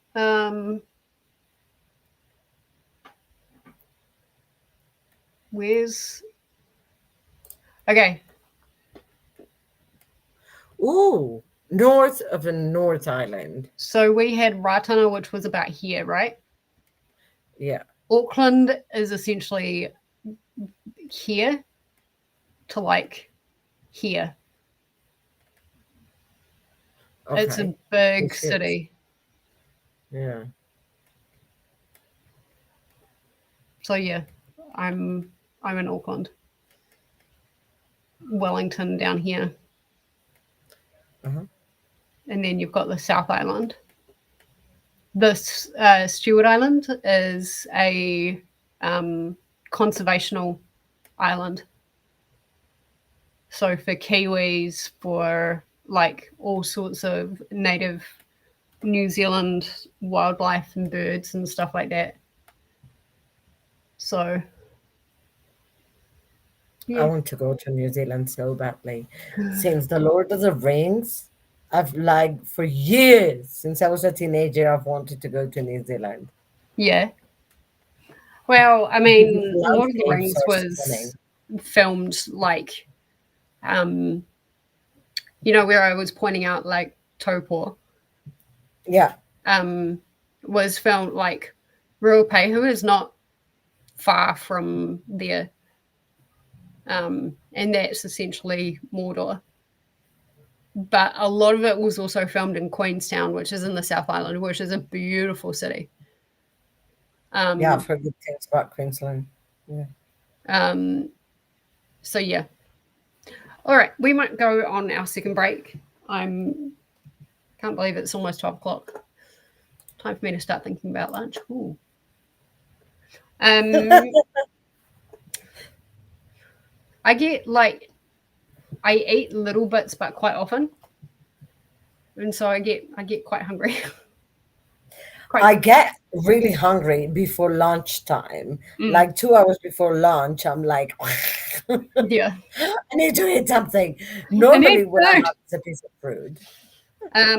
Where's... Okay. Ooh, north of the North Island. So we had Ratana, which was about here, right? Yeah. Auckland is essentially here to like here. Okay. It's a big Makes sense. city. Yeah. So yeah, I'm in Auckland. Wellington down here. Uh-huh. And then you've got the South Island. This Stewart Island is a conservational island. So for Kiwis, for like all sorts of native New Zealand wildlife and birds and stuff like that. So I yeah. want to go to New Zealand so badly. Since the Lord of the Rings, I've like for years, since I was a teenager, I've wanted to go to New Zealand. Yeah. Well, I The mean, Lord of the landscapes Rings are was stunning. filmed like, where I was pointing out like Topor, Yeah. was filmed like Ruapehu is not far from there. And that's essentially Mordor. But a lot of it was also filmed in Queenstown, which is in the South Island, which is a beautiful city. Yeah, I've heard good things about Queensland. Yeah. So yeah. All right, we might go on our second break. Can't believe it's almost 12 o'clock. Time for me to start thinking about lunch. Ooh. I get like, I eat little bits, but quite often, and so I get quite hungry. I get really hungry before lunchtime. Like 2 hours before lunch, I'm like, Yeah. I need to eat something. I Normally, need what I food. have is a piece of fruit. I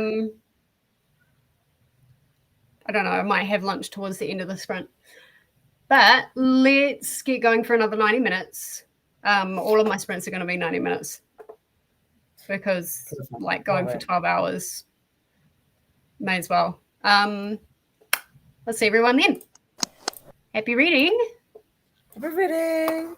don't know. I might have lunch towards the end of the sprint, but let's get going for another 90 minutes. All of my sprints are going to be 90 minutes because, like, going for 12 hours, may as well. Let's see everyone then. Happy reading. Happy reading.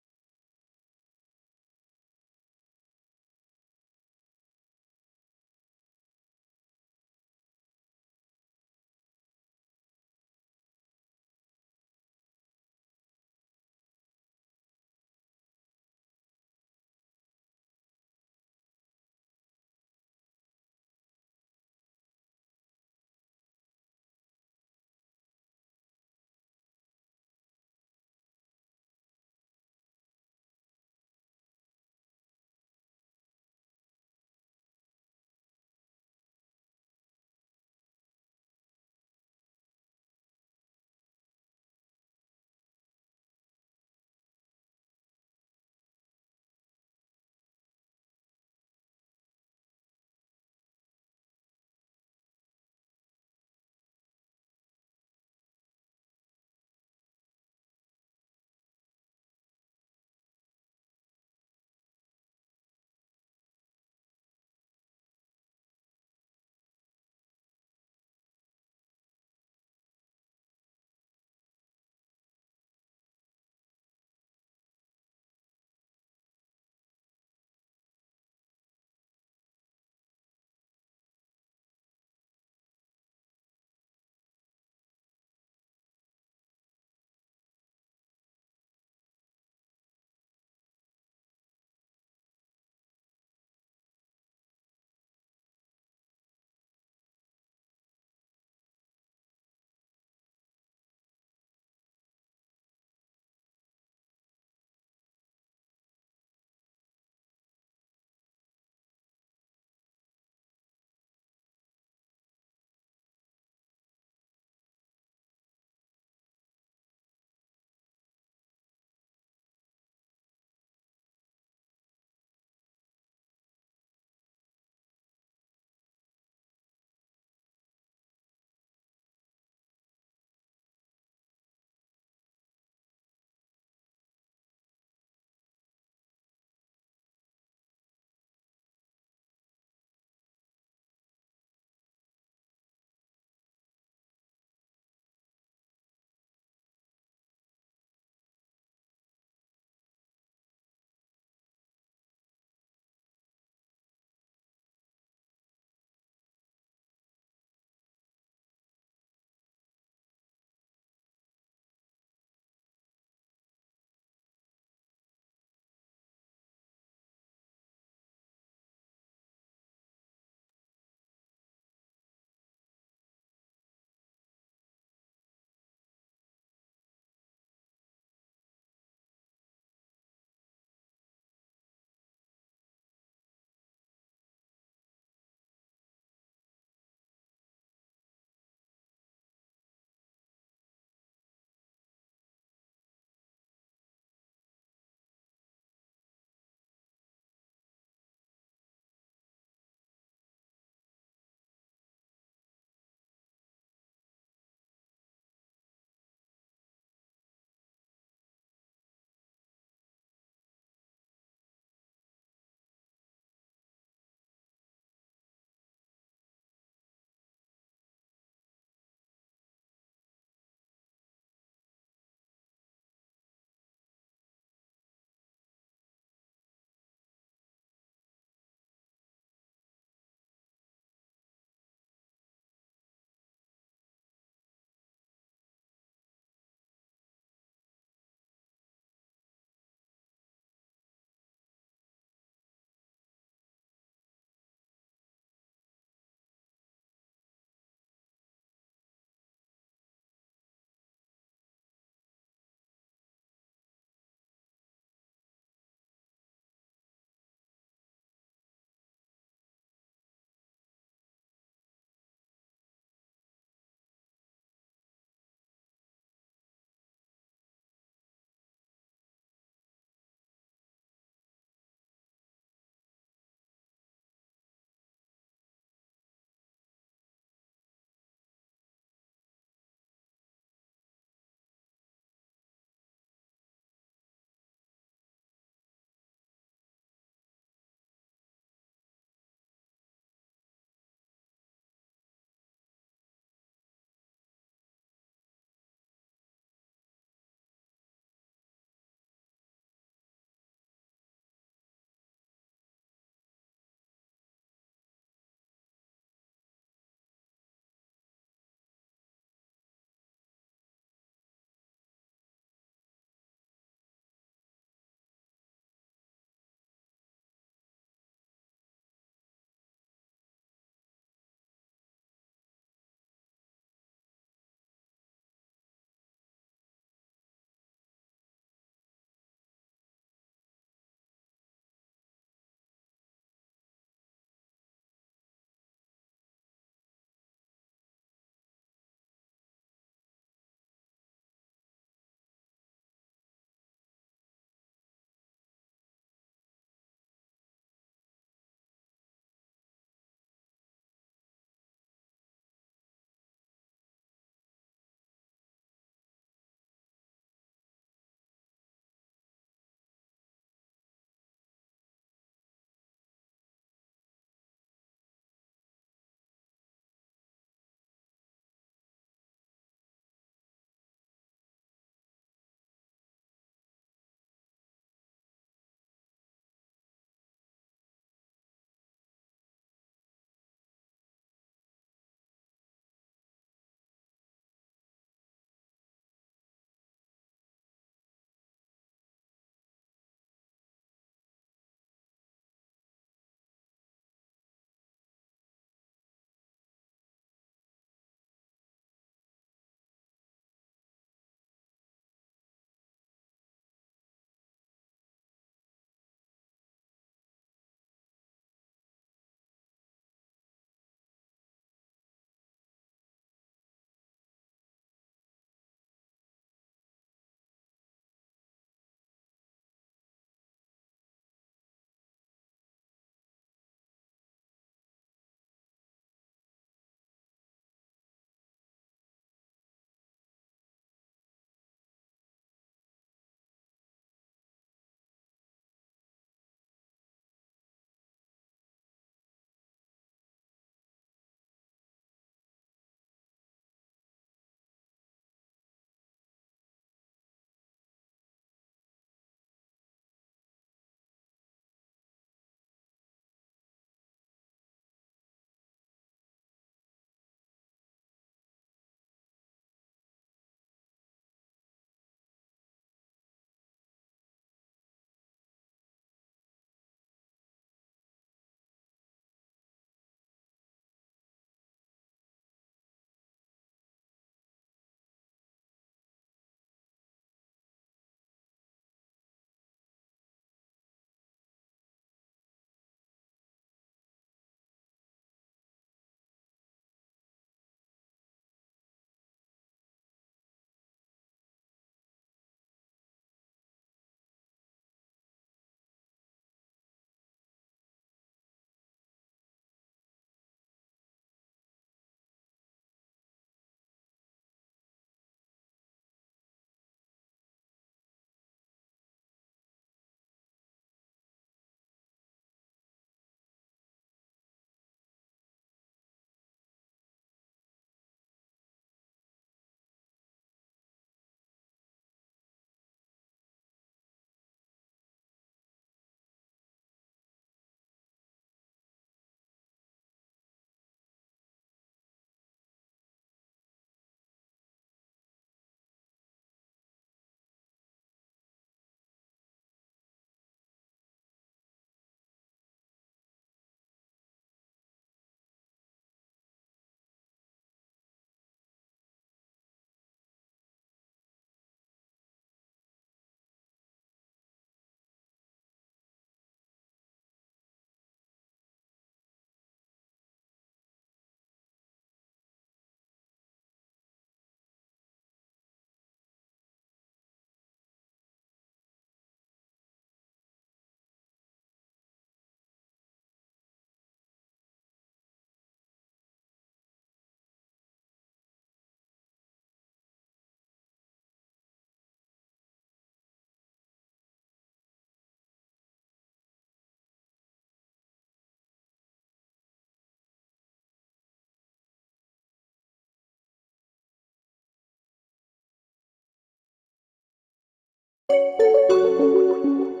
Oh,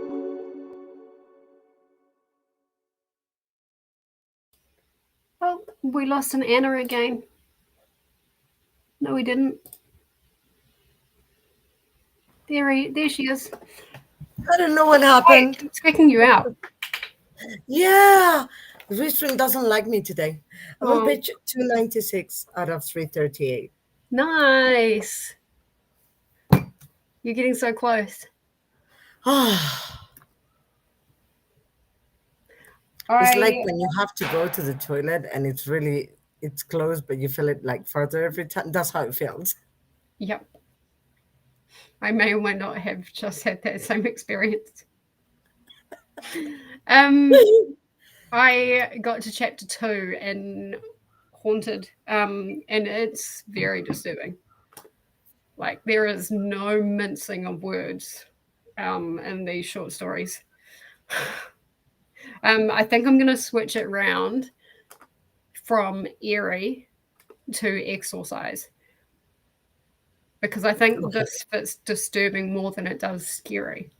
we lost an Anna again. No, we didn't. There she is. I don't know what Wait, happened. it's kicking you out. Yeah, the restream doesn't like me today. I'm on Oh, page 296 out of 338. nice. You're getting so close. It's like when you have to go to the toilet and it's closed, but you feel it like further every time. That's how it feels. Yep. I may or may not have just had that same experience. I got to chapter 2 and Haunted, and it's very disturbing. Like, there is no mincing of words in these short stories. I think I'm going to switch it around from eerie to exorcise, because I think this fits disturbing more than it does scary.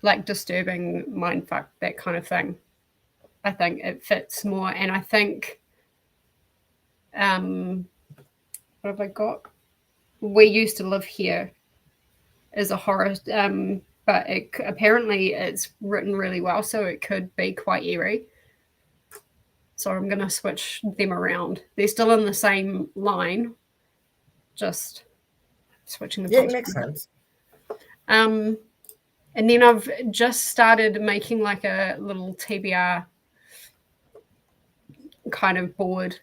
Like disturbing, mindfuck, that kind of thing. I think it fits more, and I think what have I got? We Used to Live Here is a horror, but apparently it's written really well, so it could be quite eerie. So I'm going to switch them around. They're still in the same line, just switching the Yeah, it makes sense. And then I've just started making like a little TBR kind of board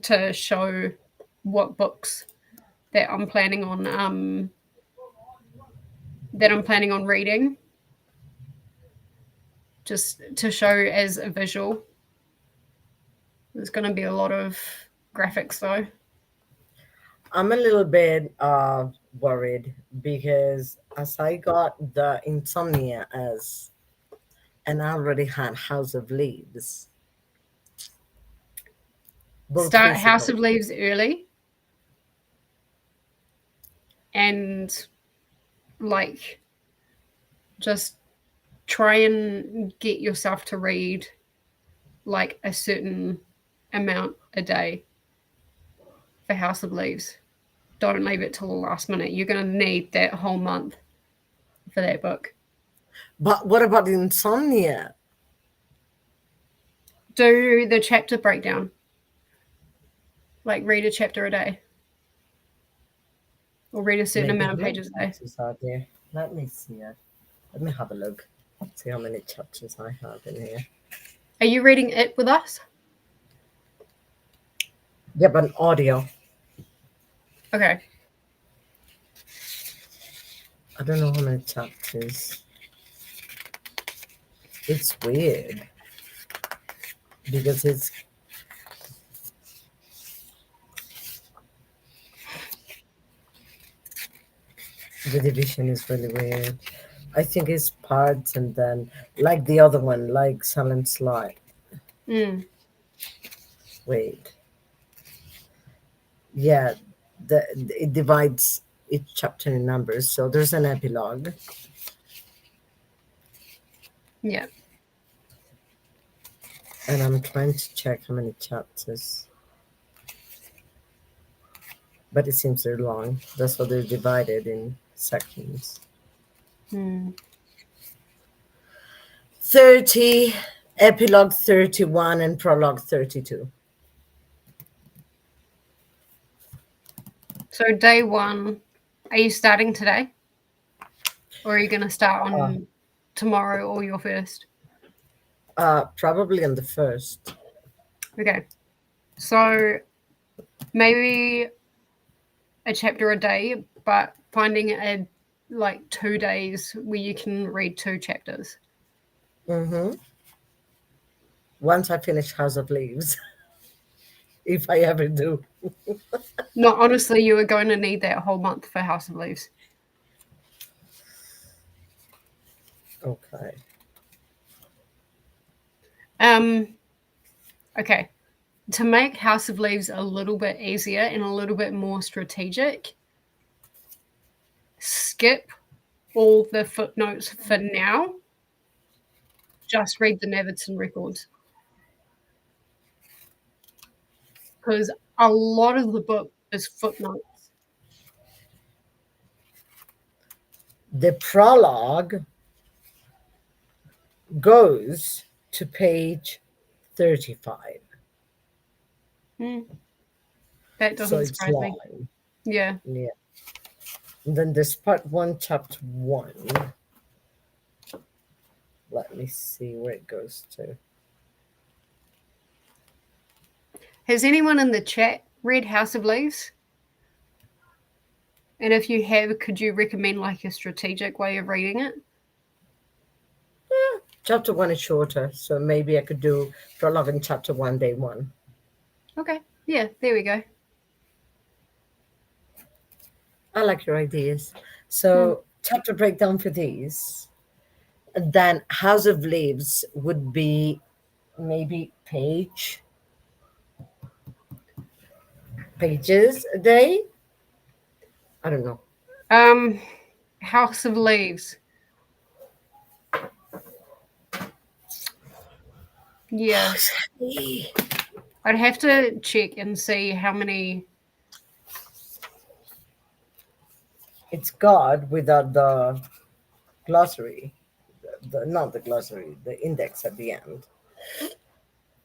to show what books that I'm planning on reading, just to show as a visual. There's going to be a lot of graphics though. I'm a little bit worried because as I got the insomnia and I already had House of Leaves. Start House of Leaves early and like just try and get yourself to read like a certain amount a day for House of Leaves. Don't leave it till the last minute. You're going to need that whole month for that book. But what about insomnia? Do the chapter breakdown. Like read a chapter a day. Or read a certain amount of pages a day. Let me see it. Let me have a look. See how many chapters I have in here. Are you reading it with us? Yeah, but audio. Okay. I don't know how many chapters. It's weird because the division is really weird. I think it's parts and then like the other one, like Silent Slide. Wait. Yeah, it divides each chapter in numbers. So there's an epilogue. Yeah. And I'm trying to check how many chapters. But it seems they're long. That's why they're divided in sections. 30, epilogue 31, and prologue 32. So day 1, are you starting today? Or are you going to start on tomorrow or your first? Probably on the first. Okay. So maybe a chapter a day, but finding like 2 days where you can read 2 chapters. Once I finish House of Leaves. If I ever do. No, honestly, you are going to need that whole month for House of Leaves. Okay. Okay. To make House of Leaves a little bit easier and a little bit more strategic, skip all the footnotes for now. Just read the Nevinson records. Because a lot of the book is footnotes. The prologue goes to page 35. That So doesn't it's surprise me. long. Yeah. Yeah. And then there's part 1, chapter 1. Let me see where it goes to. Has anyone in the chat read House of Leaves? And if you have, could you recommend like a strategic way of reading it? Chapter 1 is shorter, so maybe I could do prologue in chapter 1, day 1. Okay. Yeah, there we go. I like your ideas. So chapter breakdown for these. And then House of Leaves would be maybe pages a day. I don't know. House of Leaves. Yeah. I'd have to check and see how many. It's God without the glossary. Not the glossary, the index at the end.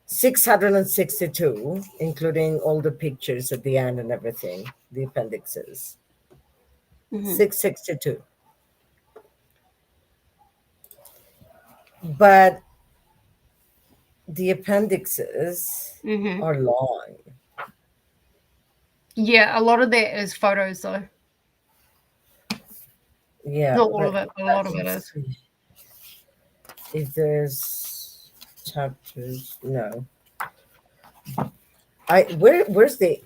662, including all the pictures at the end and everything, the appendixes. 662. But the appendixes are long. Yeah, a lot of that is photos though. Yeah. Not all of it, but a lot of it is. If there's chapters, no. Where's the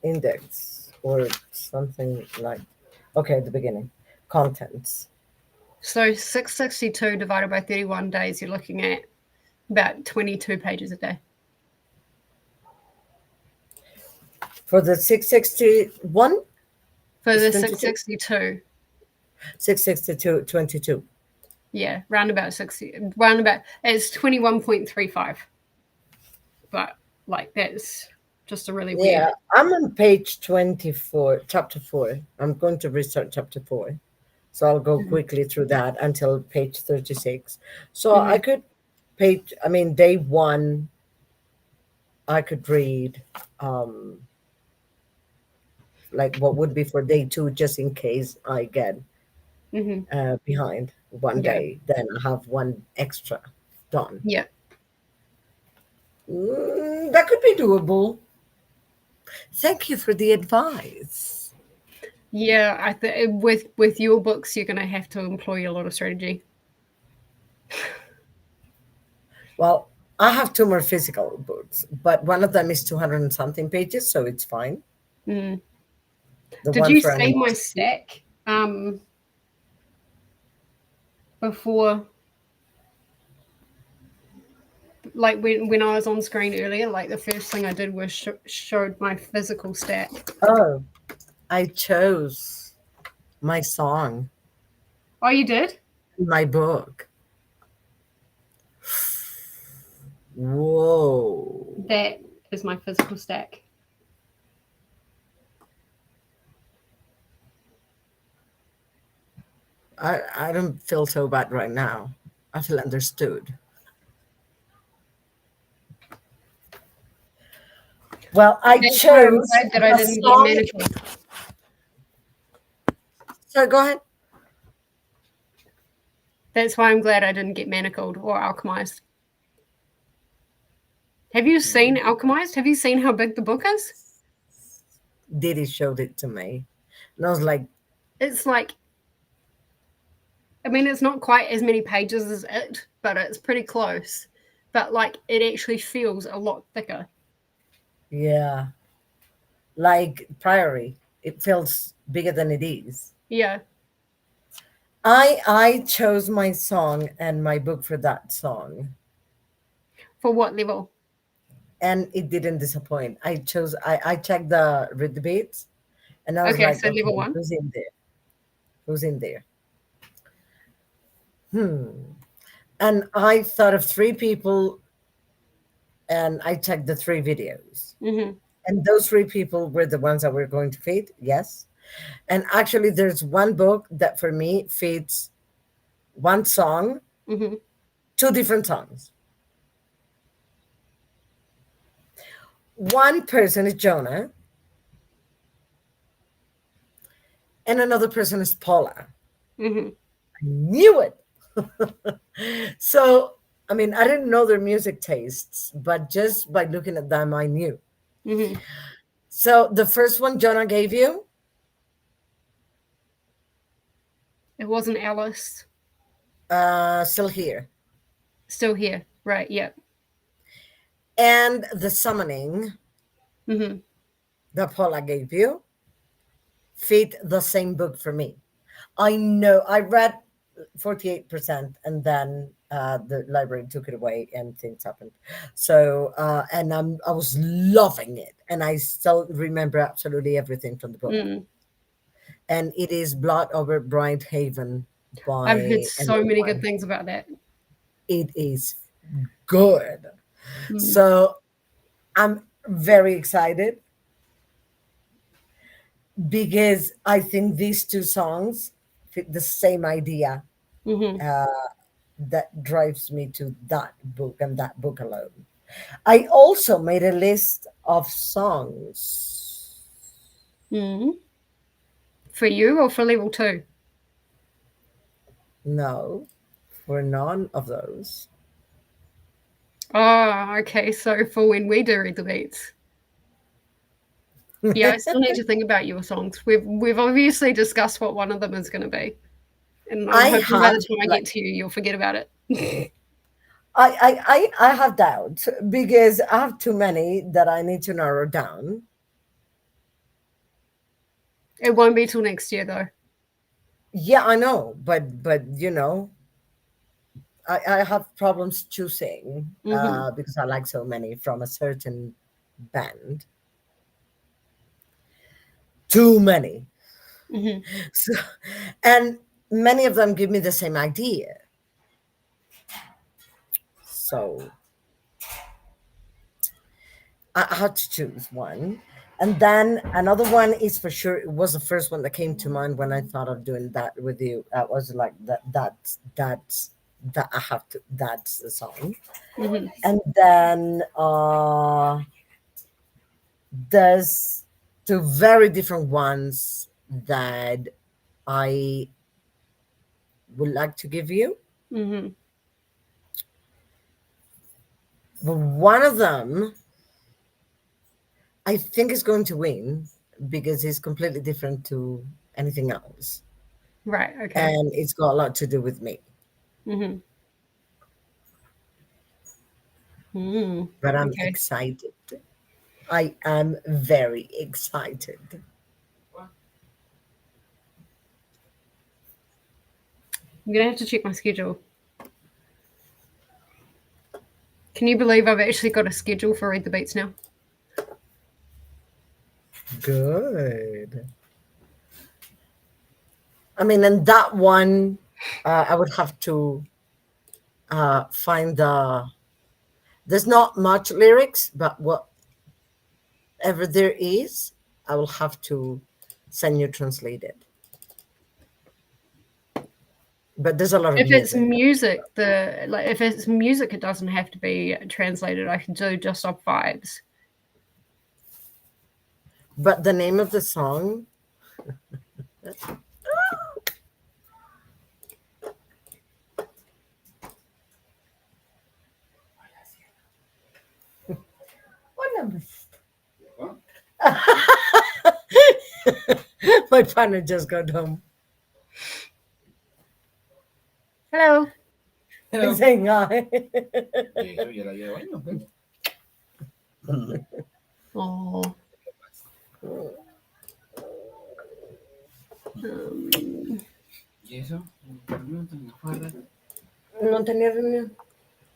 index or something like? Okay, at the beginning, contents. So 662 divided by 31 days, you're looking at about 22 pages a day. For the 661? For the 22? 662. 662, 22. Yeah, round about 60. Round about, it's 21.35. But like that's just a really weird. Yeah, I'm on page 24, chapter 4. I'm going to restart chapter 4. So I'll go quickly through that until page 36. So I could day 1, I could read like what would be for day 2, just in case I get behind one day, then I have one extra done. Yeah. That could be doable. Thank you for the advice. Yeah, I think with your books, you're going to have to employ a lot of strategy. Well, I have 2 more physical books, but one of them is 200 and something pages, so it's fine. Did you see my stack before? Like when I was on screen earlier, like the first thing I did was showed my physical stack. Oh, I chose my song. Oh, you did? My book. Whoa. That is my physical stack. I don't feel so bad right now. I feel understood. Well, That's why I'm glad that I didn't get manacled. So go ahead. That's why I'm glad I didn't get manacled or alchemized. Have you seen alchemized? Have you seen how big the book is? Diddy showed it to me. And I was like, it's like, I mean, it's not quite as many pages as it, but it's pretty close. But like, it actually feels a lot thicker. Yeah. Like Priory. It feels bigger than it is. Yeah. I chose my song and my book for that song. For what level? And it didn't disappoint. I checked the read the beats, and I was okay, like, so level 1. Who's in there? who's in there. And I thought of three people, and I checked the three videos. Mm-hmm. And those three people were the ones that we're going to feed, yes. And actually, there's one book that for me feeds one song, Mm-hmm. two different songs. One person is Jonah, and another person is Paula. Mm-hmm. I knew it. So, I mean, I didn't know their music tastes, but just by looking at them, I knew. Mm-hmm. So, the first one Jonah gave you, It wasn't Alice. Still Here. Still here. Right. Yep. And the Summoning Mm-hmm. that Paula gave you fit the same book for me. I know I read 48%, and then the library took it away and things happened. So, and I was loving it. And I still remember absolutely everything from the book. Mm. And it is Blood Over Bright Haven by I've heard so many good anyone. things about that. It is good. Mm. So I'm very excited because I think these two songs fit the same idea Mm-hmm. that drives me to that book and that book alone. I also made a list of songs. Mm. For you or for level 2? No, for none of those. Oh, okay. So for when we do Read the Beats. Yeah, I still need to think about your songs. We've obviously discussed what one of them is going to be. And I'm hoping by the time I get to you, you'll forget about it. I have doubts because I have too many that I need to narrow down. It won't be till next year, though. Yeah, I know, but you know, I have problems choosing because I like so many from a certain band. Too many. Mm-hmm. So, and many of them give me the same idea. So I had to choose one. And then another one is for sure. It was the first one that came to mind when I thought of doing that with you. I was like, that I have to. That's the song. Mm-hmm. And then there's two very different ones that I would like to give you. Mm-hmm. But one of them, I think, is going to win because it's completely different to anything else. Right. Okay. And it's got a lot to do with me. Mm-hmm. Mm, But I'm okay. excited. I am very excited. I'm going to have to check my schedule. Can you believe I've actually got a schedule for Read the Beats now? Good. I mean, and that one, I would have to find the. There's not much lyrics, but whatever there is, I will have to send you translated. But there's a lot of If it's music. if it's music, it doesn't have to be translated. I can do just off vibes. But the name of the song. What number? My partner just got home. Hello. He's saying hi. Eso ya la llevo años, pues. Oh. ¿Y eso? ¿No tenía farra? No tenía reunión.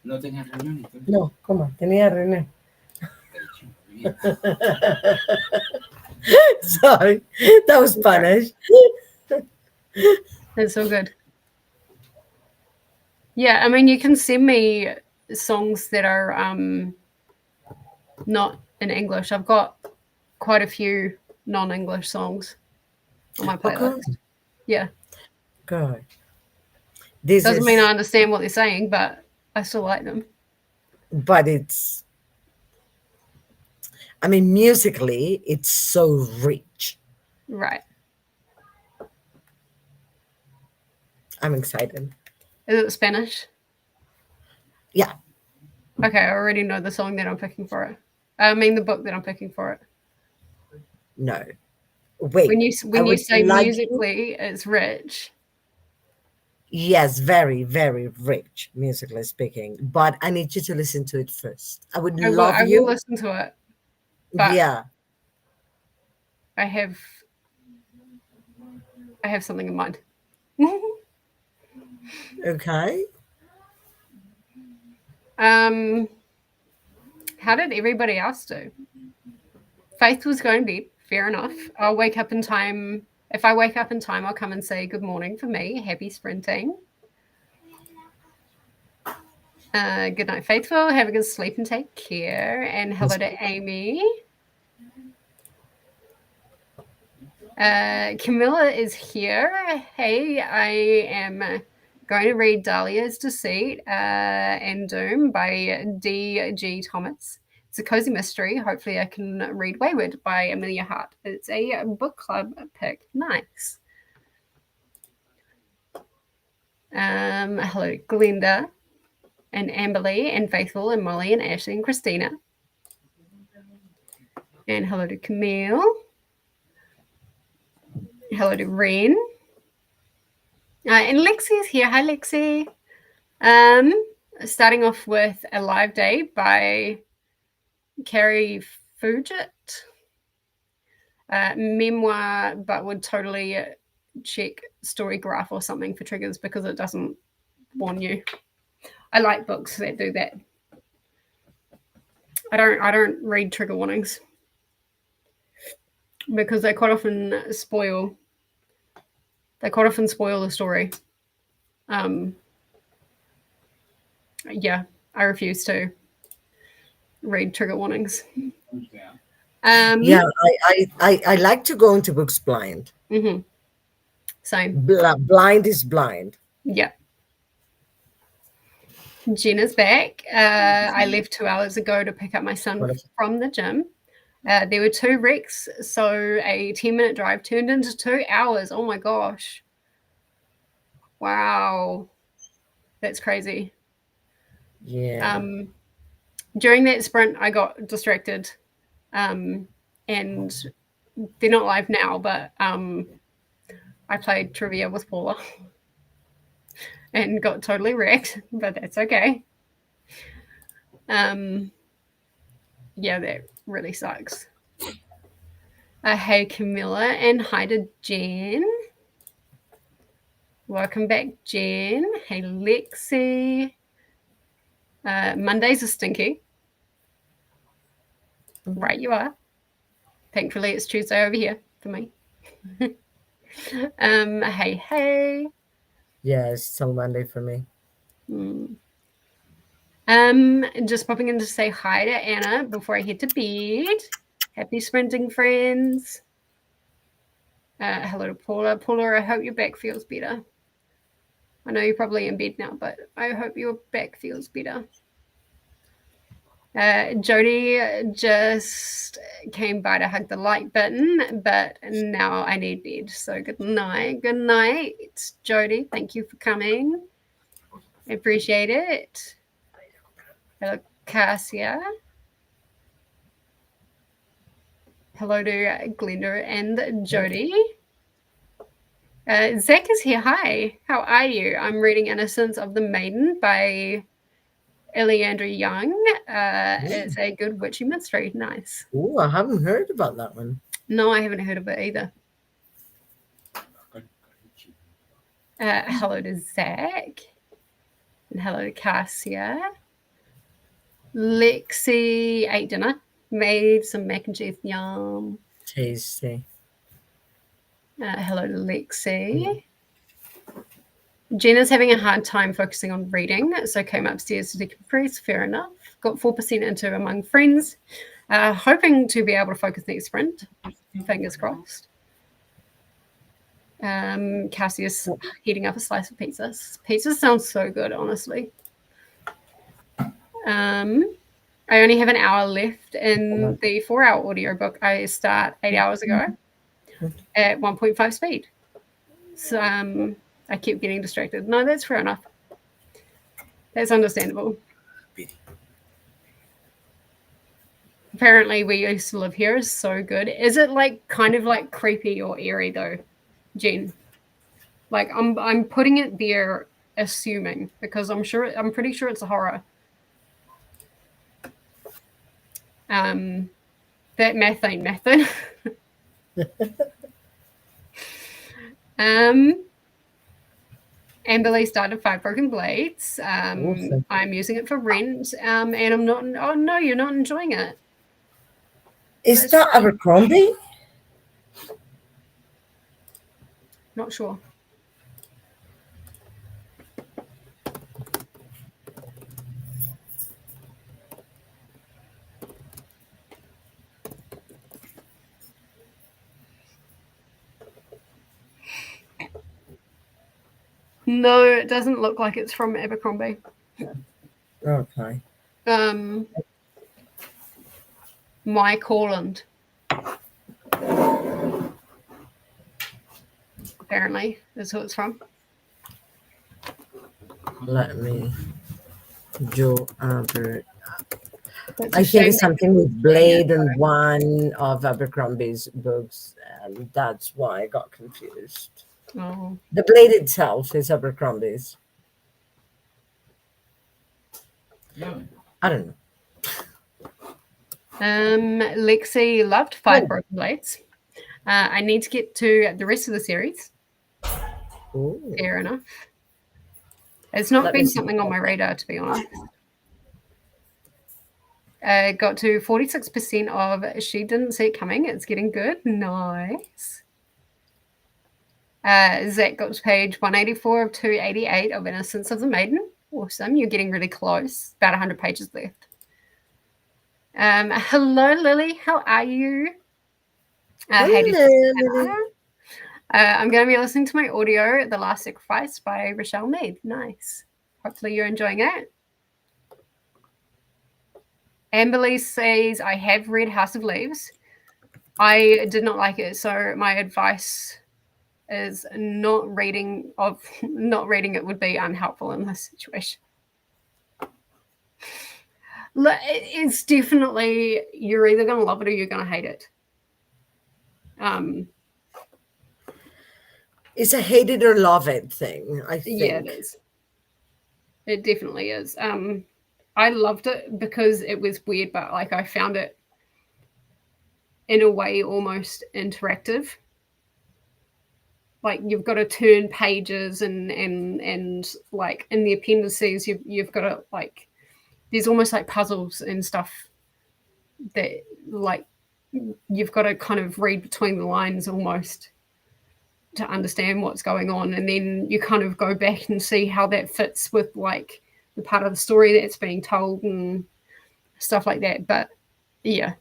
No tenía reunión, entonces. No, ¿cómo? Tenía reunión. Bien. Sorry, that was Spanish. It's so good. Yeah, I mean, you can send me songs that are not in English. I've got quite a few non-English songs on my playlist. Okay, Yeah, good. This doesn't mean I is, understand what they're saying, but I still like them. but it's, I mean, musically, it's so rich. Right. I'm excited. Is it Spanish? Yeah, Okay, I already know the song that I'm picking for it. I mean, the book that I'm picking for it. no. Wait, I When you would say like you. musically, it's rich. Yes, very, very rich, musically speaking. But I need you to listen to it first. I would love I will you. listen to it, but Yeah. I have something in mind. Okay. How did everybody else do? Faith was going to bed. Fair enough. I'll wake up in time. If I wake up in time, I'll come and say good morning for me. Happy sprinting. Good night, Faithful. Have a good sleep and take care. And hello to Amy. Camilla is here. Hey, I am going to read Dahlia's Deceit and Doom by D.G. Thomas. It's a cozy mystery. Hopefully, I can read Wayward by Amelia Hart. It's a book club pick. Nice. Hello, Glenda and Amberly and Faithful and Molly and Ashley and Christina. And hello to Camille. Hello to Ren. And Lexi is here. Hi, Lexi. Starting off with A Live Day by Carrie Fugit. Memoir, but would totally check Storygraph or something for triggers because it doesn't warn you. I like books that do that. I don't read trigger warnings because they quite often spoil the story. Yeah, I refuse to read trigger warnings. Yeah, I like to go into books blind. Mm-hmm. Same. Blind is blind. Yeah. Jenna's back. I left 2 hours ago to pick up my son from the gym. There were 2 wrecks, so a 10-minute drive turned into 2 hours. Oh my gosh. Wow. That's crazy. Yeah. During that sprint, I got distracted. And they're not live now, but I played trivia with Paula and got totally wrecked, but that's okay. Yeah, that really sucks. Hey, Camilla, and hi to Jen. Welcome back, Jen. Hey, Lexi. Mondays are stinky. Right, you are. Thankfully, it's Tuesday over here for me. Hey. Yeah, it's still Monday for me. Just popping in to say hi to Anna before I head to bed. Happy sprinting, friends. Hello to Paula. Paula, I hope your back feels better. I know you're probably in bed now, but I hope your back feels better. Jody just came by to hug the like button, but now I need bed. So good night. Good night, Jody. Thank you for coming. I appreciate it. Hello, Cassia. Hello to Glenda and Jody. Zach is here. Hi. How are you? I'm reading Innocence of the Maiden by Eleandra Young. It's a good witchy mystery. Nice. Oh, I haven't heard about that one. No, I haven't heard of it either. Hello to Zach. And hello to Cassia. Lexi ate dinner. Made some mac and cheese. Yum. Tasty. Hello to Lexi. Jenna's having a hard time focusing on reading, so came upstairs to decompress. Fair enough. Got 4% into Among Friends. Hoping to be able to focus next sprint. Fingers crossed. Cassius heating up a slice of pizzas. Pizza sounds so good, honestly. I only have an hour left in the 4-hour audiobook I start 8 hours ago at 1.5 speed. So I keep getting distracted. No, that's fair enough. That's understandable. Apparently, We Used to Live Here is so good. Is it like kind of like creepy or eerie though, Jen? Like I'm putting it there, assuming, because I'm pretty sure it's a horror. That math ain't mathin'. Amberly started 5 Broken Blades. Awesome. I'm using it for rent, and I'm not. Oh no, you're not enjoying it. Is That's that fine. Abercrombie? Not sure. No, it doesn't look like it's from Abercrombie. Okay. Mike Holland. Apparently, that's who it's from. Let me. Joe Aber. That's a I think shame it's something with Blade and one of Abercrombie's books, and that's why I got confused. Oh. The Blade itself is Abercrombie's. Yeah. I don't know. Lexi loved 5 Broken Blades. I need to get to the rest of the series. Ooh. Fair enough. It's not Let me been see. something on my radar, to be honest. Got to 46% of She Didn't See It Coming. It's getting good. Nice. Zach got to page 184 of 288 of Innocence of the Maiden. Awesome. You're getting really close. About 100 pages left. Hello, Lily. How are you? Hello. I'm going to be listening to my audio, The Last Sacrifice by Rochelle Mead. Nice. Hopefully you're enjoying it. Amberly says, I have read House of Leaves. I did not like it, so my advice is not reading it would be unhelpful in this situation. It's definitely, you're either going to love it or you're going to hate it. It's a hate it or love it thing, I think. Yeah, it is. It definitely is. I loved it because it was weird, but like I found it in a way almost interactive. Like you've got to turn pages and like in the appendices you've got to like there's almost like puzzles and stuff that like you've got to kind of read between the lines almost to understand what's going on, and then you kind of go back and see how that fits with like the part of the story that's being told and stuff like that. But yeah,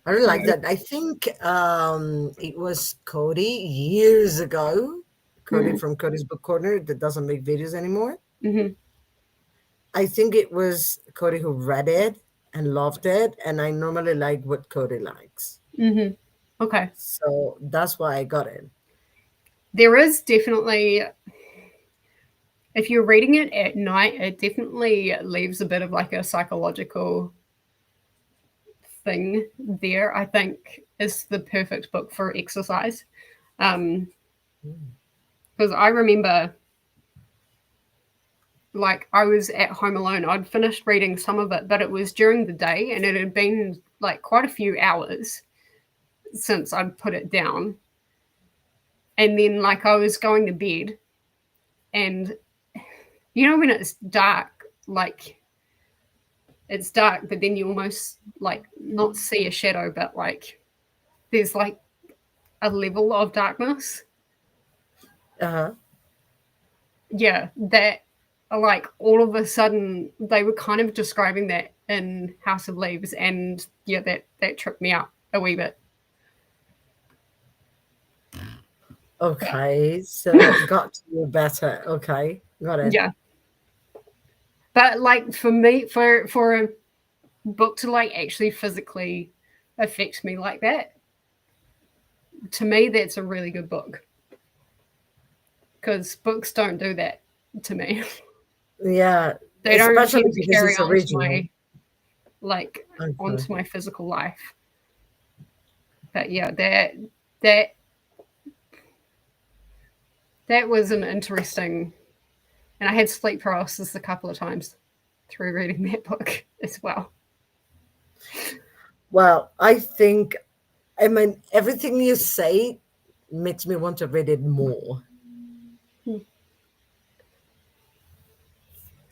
I really like that. I think it was Cody years ago. Cody from Cody's Book Corner that doesn't make videos anymore. Mm-hmm. I think it was Cody who read it and loved it, and I normally like what Cody likes. Mm-hmm. Okay. So that's why I got it. There is definitely, if you're reading it at night, it definitely leaves a bit of like a psychological thing there. I think is the perfect book for exercise. Because I remember like I was at home alone. I'd finished reading some of it, but it was during the day and it had been like quite a few hours since I'd put it down. And then like I was going to bed and you know when it's dark, like it's dark, but then you almost like not see a shadow, but like there's like a level of darkness. Uh-huh. yeah, that like all of a sudden they were kind of describing that in House of Leaves, and yeah, that tripped me out a wee bit. Okay, so got to you better. Okay, got it. Yeah, but like for me, for a book to like actually physically affect me like that, to me that's a really good book, because books don't do that to me. Yeah, They don't especially tend to because carry it's on to original. my like Okay. onto my physical life. But yeah, that that was an interesting, and I had sleep paralysis a couple of times through reading that book as well. Well, I mean, everything you say makes me want to read it more.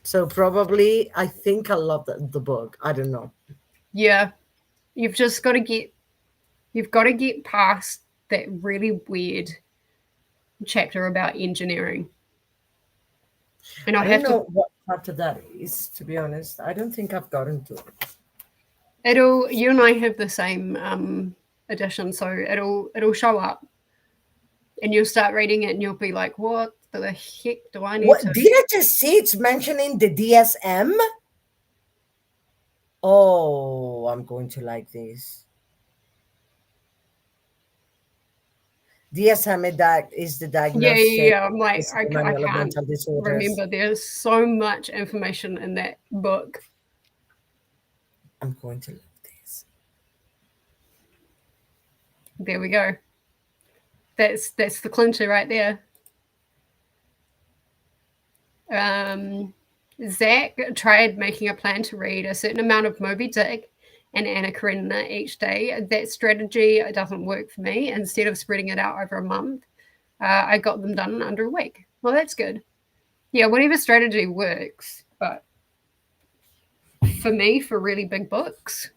So probably, I think I love the book. I don't know. Yeah, you've just got to get past that really weird chapter about engineering. And I I don't have to know what chapter that is, to be honest. I don't think I've gotten to it. it'll you and I have the same edition, so it'll show up and you'll start reading it and you'll be like, what the heck do I need What to. did I just see? It's mentioning the DSM. Oh, I'm going to like this. DSM is the Yeah, diagnostic I'm like, I manual of can't mental disorders. remember. There's so much information in that book. I'm going to love this. There we go. That's the clincher right there. Zach tried making a plan to read a certain amount of Moby Dick and Anna Karenina each day. That strategy doesn't work for me. Instead of spreading it out over a month, I got them done in under a week. Well, that's good. Yeah, whatever strategy works. But for me, for really big books,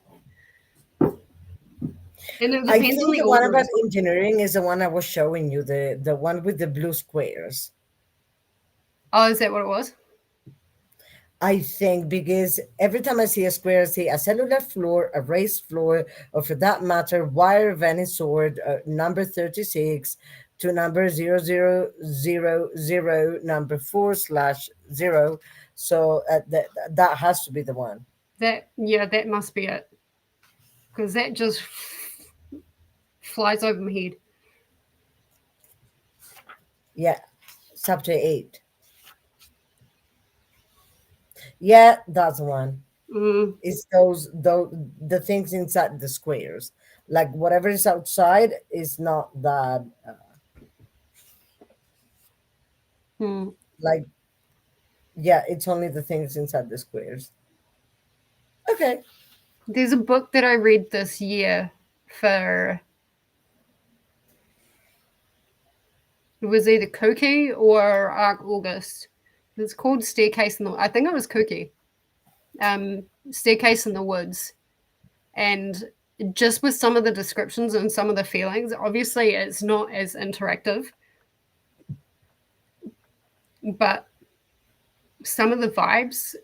and it I depends on think the the one author about as well. engineering is the one I was showing you, the one with the blue squares. Oh, is that what it was? I think because every time I see a square, I see a cellular floor, a raised floor, or for that matter, wire of any sort, number 36 to number 0000, number 4/0. So that has to be the one. That must be it. Because that just flies over my head. Yeah, chapter 8. Yeah, that's the one. Mm, It's those the things inside the squares. Like whatever is outside is not that mm. like yeah, it's only the things inside the squares. Okay. There's a book that I read this year for, it was either Cookie or August. It's called Staircase in the, I think it was Cookie. Staircase in the Woods. And just with some of the descriptions and some of the feelings, obviously it's not as interactive, but some of the vibes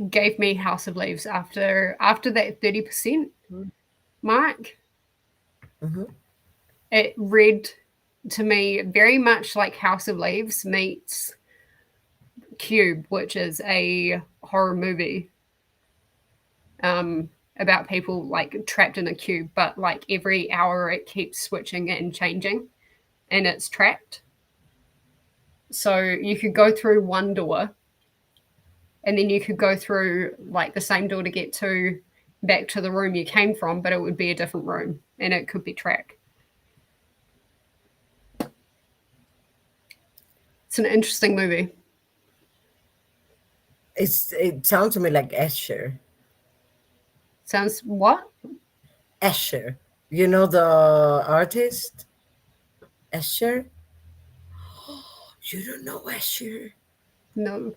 gave me House of Leaves after that 30% mark. Mm-hmm. It read to me very much like House of Leaves meets Cube, which is a horror movie about people like trapped in a cube, but like every hour it keeps switching and changing and it's trapped. So you could go through one door and then you could go through like the same door to get to back to the room you came from, but it would be a different room and it could be trapped. It's an interesting movie. It sounds to me like Escher. Sounds what? Escher. You know the artist? Escher? You don't know Escher? No.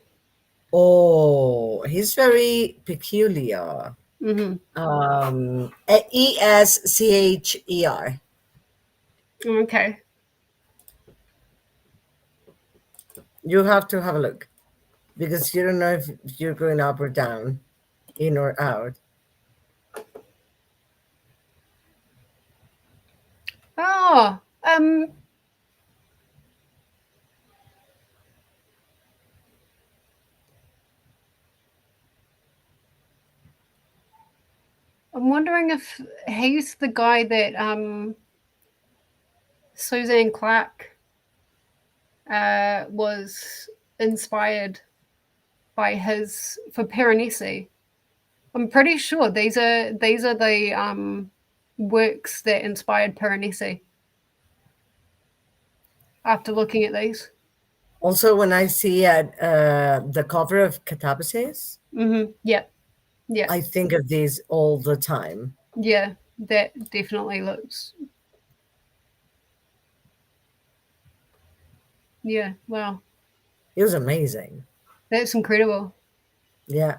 Oh, he's very peculiar. Mm-hmm. Escher. Okay. You have to have a look because you don't know if you're going up or down, in or out. Oh, I'm wondering if he's the guy that Suzanne Clark was inspired by his for Piranesi. I'm pretty sure these are the works that inspired Piranesi. After looking at these, Also, when I see the cover of Catabasis, yeah, I think of these all the time. yeah, that definitely looks. Yeah, wow, It was amazing. that's incredible. Yeah.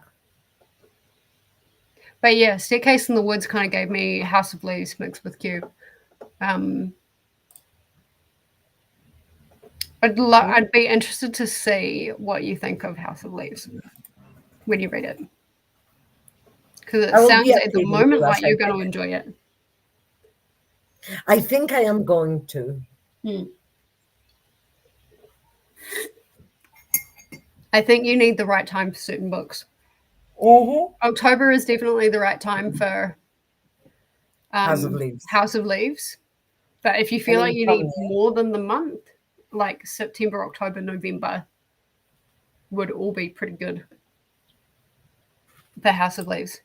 But yeah, Staircase in the Woods kind of gave me House of Leaves mixed with Cube. I'd be interested to see what you think of House of Leaves when you read it, because it I will be sounds at at the reading moment class, like you're I going to think. enjoy it. I think I am going to. I think you need the right time for certain books. October is definitely the right time for House of Leaves. House of Leaves. But if you feel like you need more than the month, like September, October, November would all be pretty good for House of Leaves.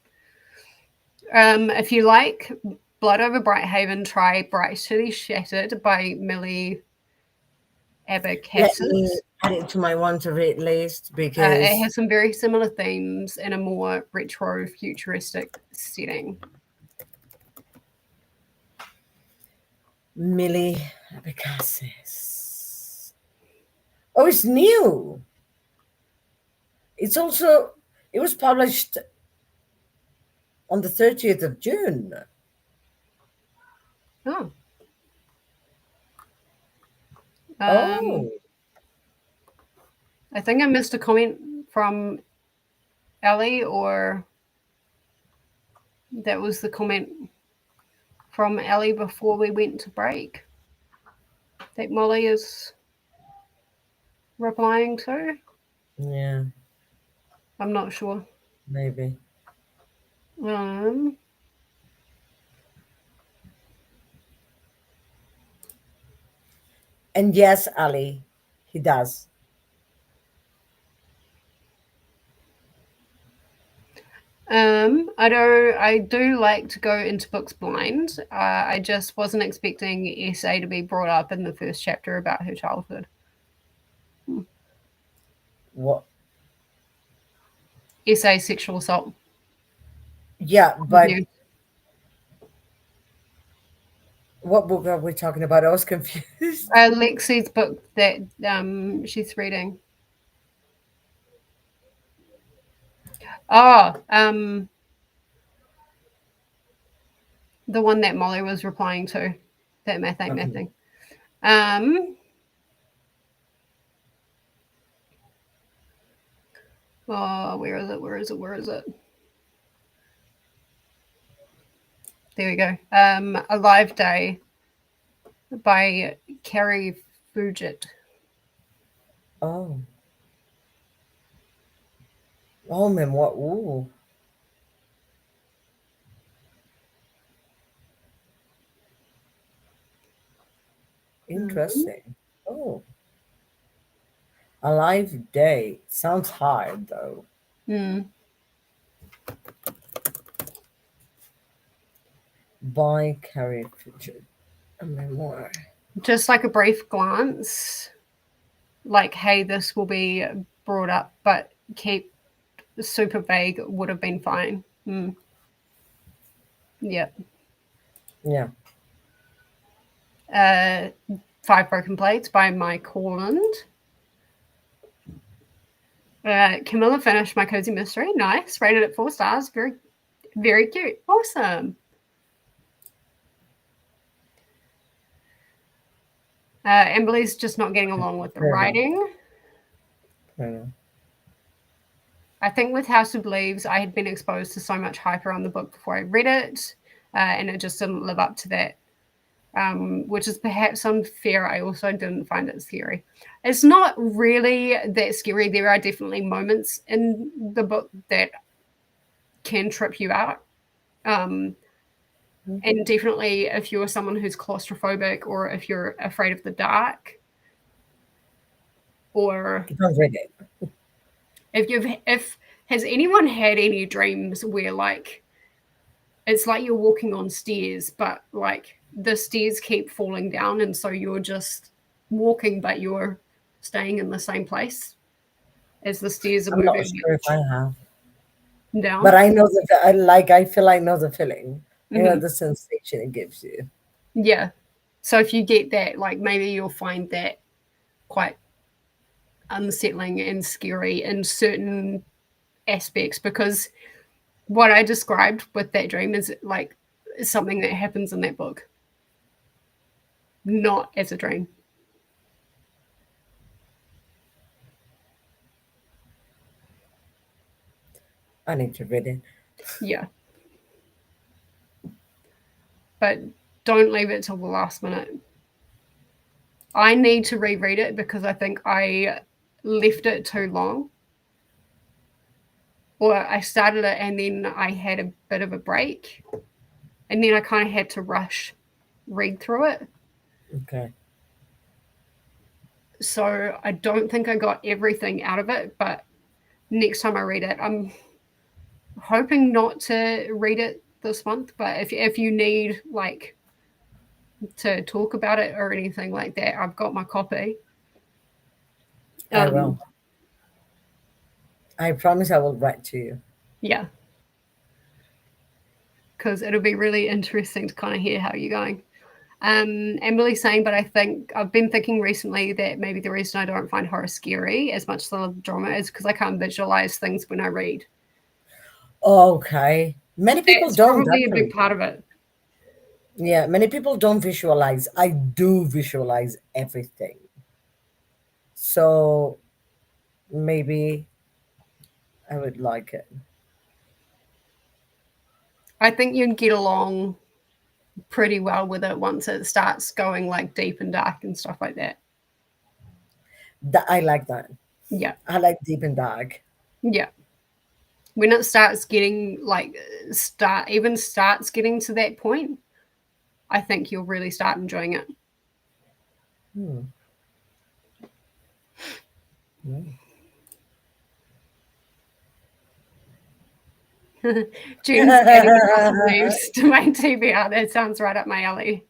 If you like Blood Over Brighthaven, try Bright City Shattered by Millie Let me Abacassis. add it to my want to read list It because has some very similar themes in a more retro futuristic setting. Millie Abacassis. Oh, it's new. It was published on the 30th of June. Oh. Oh. I think I missed a comment from Ellie, or that was the comment from Ellie before we went to break that Molly is replying to. Yeah, I'm not sure. maybe. And yes, Ali, he does. I do like to go into books blind. I just wasn't expecting SA to be brought up in the first chapter about her childhood. What? SA sexual assault. Yeah, but Yeah. what book are we talking about? I was confused. Lexi's book that she's reading. Oh, the one that Molly was replying to, that math ain't mathing. Oh, where is it? Where is it? Where is it? There we go. A Live Day by Carrie Fugit. Oh. Oh, memoir. Ooh. Interesting. Oh. A live day. Sounds hard, though. By Carrie Pritchard. A memoir. Just like a brief glance, like, hey, this will be brought up, but keep super vague would have been fine. Yeah. Yeah. 5 Broken Plates by Mike Holland. Camilla finished My Cozy Mystery. Nice. Rated at 4 stars. Very, very cute. Awesome. Emberly's just not getting along with the writing. I know. I think with House of Leaves, I had been exposed to so much hype around the book before I read it, and it just didn't live up to that, which is perhaps unfair. I also didn't find it scary. It's not really that scary. There are definitely moments in the book that can trip you out. And definitely if you're someone who's claustrophobic or if you're afraid of the dark, or Don't read it. if has anyone had any dreams where like it's like you're walking on stairs, but like the stairs keep falling down, and so you're just walking, but you're staying in the same place as the stairs are I'm not moving sure if I have, down. but I know that I feel I know the feeling. You know Mhm. the sensation it gives you. Yeah. So if you get that, like maybe you'll find that quite unsettling and scary in certain aspects, because what I described with that dream is like something that happens in that book, not as a dream. I need to read it. Yeah. But don't leave it till the last minute. I need to reread it because I think I left it too long. Or I started it and then I had a bit of a break. And then I kind of had to rush read through it. Okay. So I don't think I got everything out of it, but next time I read it, I'm hoping not to read it this month. But if you need like to talk about it or anything like that, I've got my copy. I will. I promise I will write to you. Yeah. Because it'll be really interesting to kind of hear how you're going. Emily's saying, but I think I've been thinking recently that maybe the reason I don't find horror scary as much as I love drama is because I can't visualize things when I read. Okay. Many people That's don't. probably a Actually. big part of it. Yeah, many people don't visualize. I do visualize everything. So maybe I would like it. I think you'd get along pretty well with it once it starts going like deep and dark and stuff like that. I like that. Yeah. I like deep and dark. Yeah. When it starts getting like starts getting to that point, I think you'll really start enjoying it. June's adding House of Leaves to my TBR. That sounds right up my alley.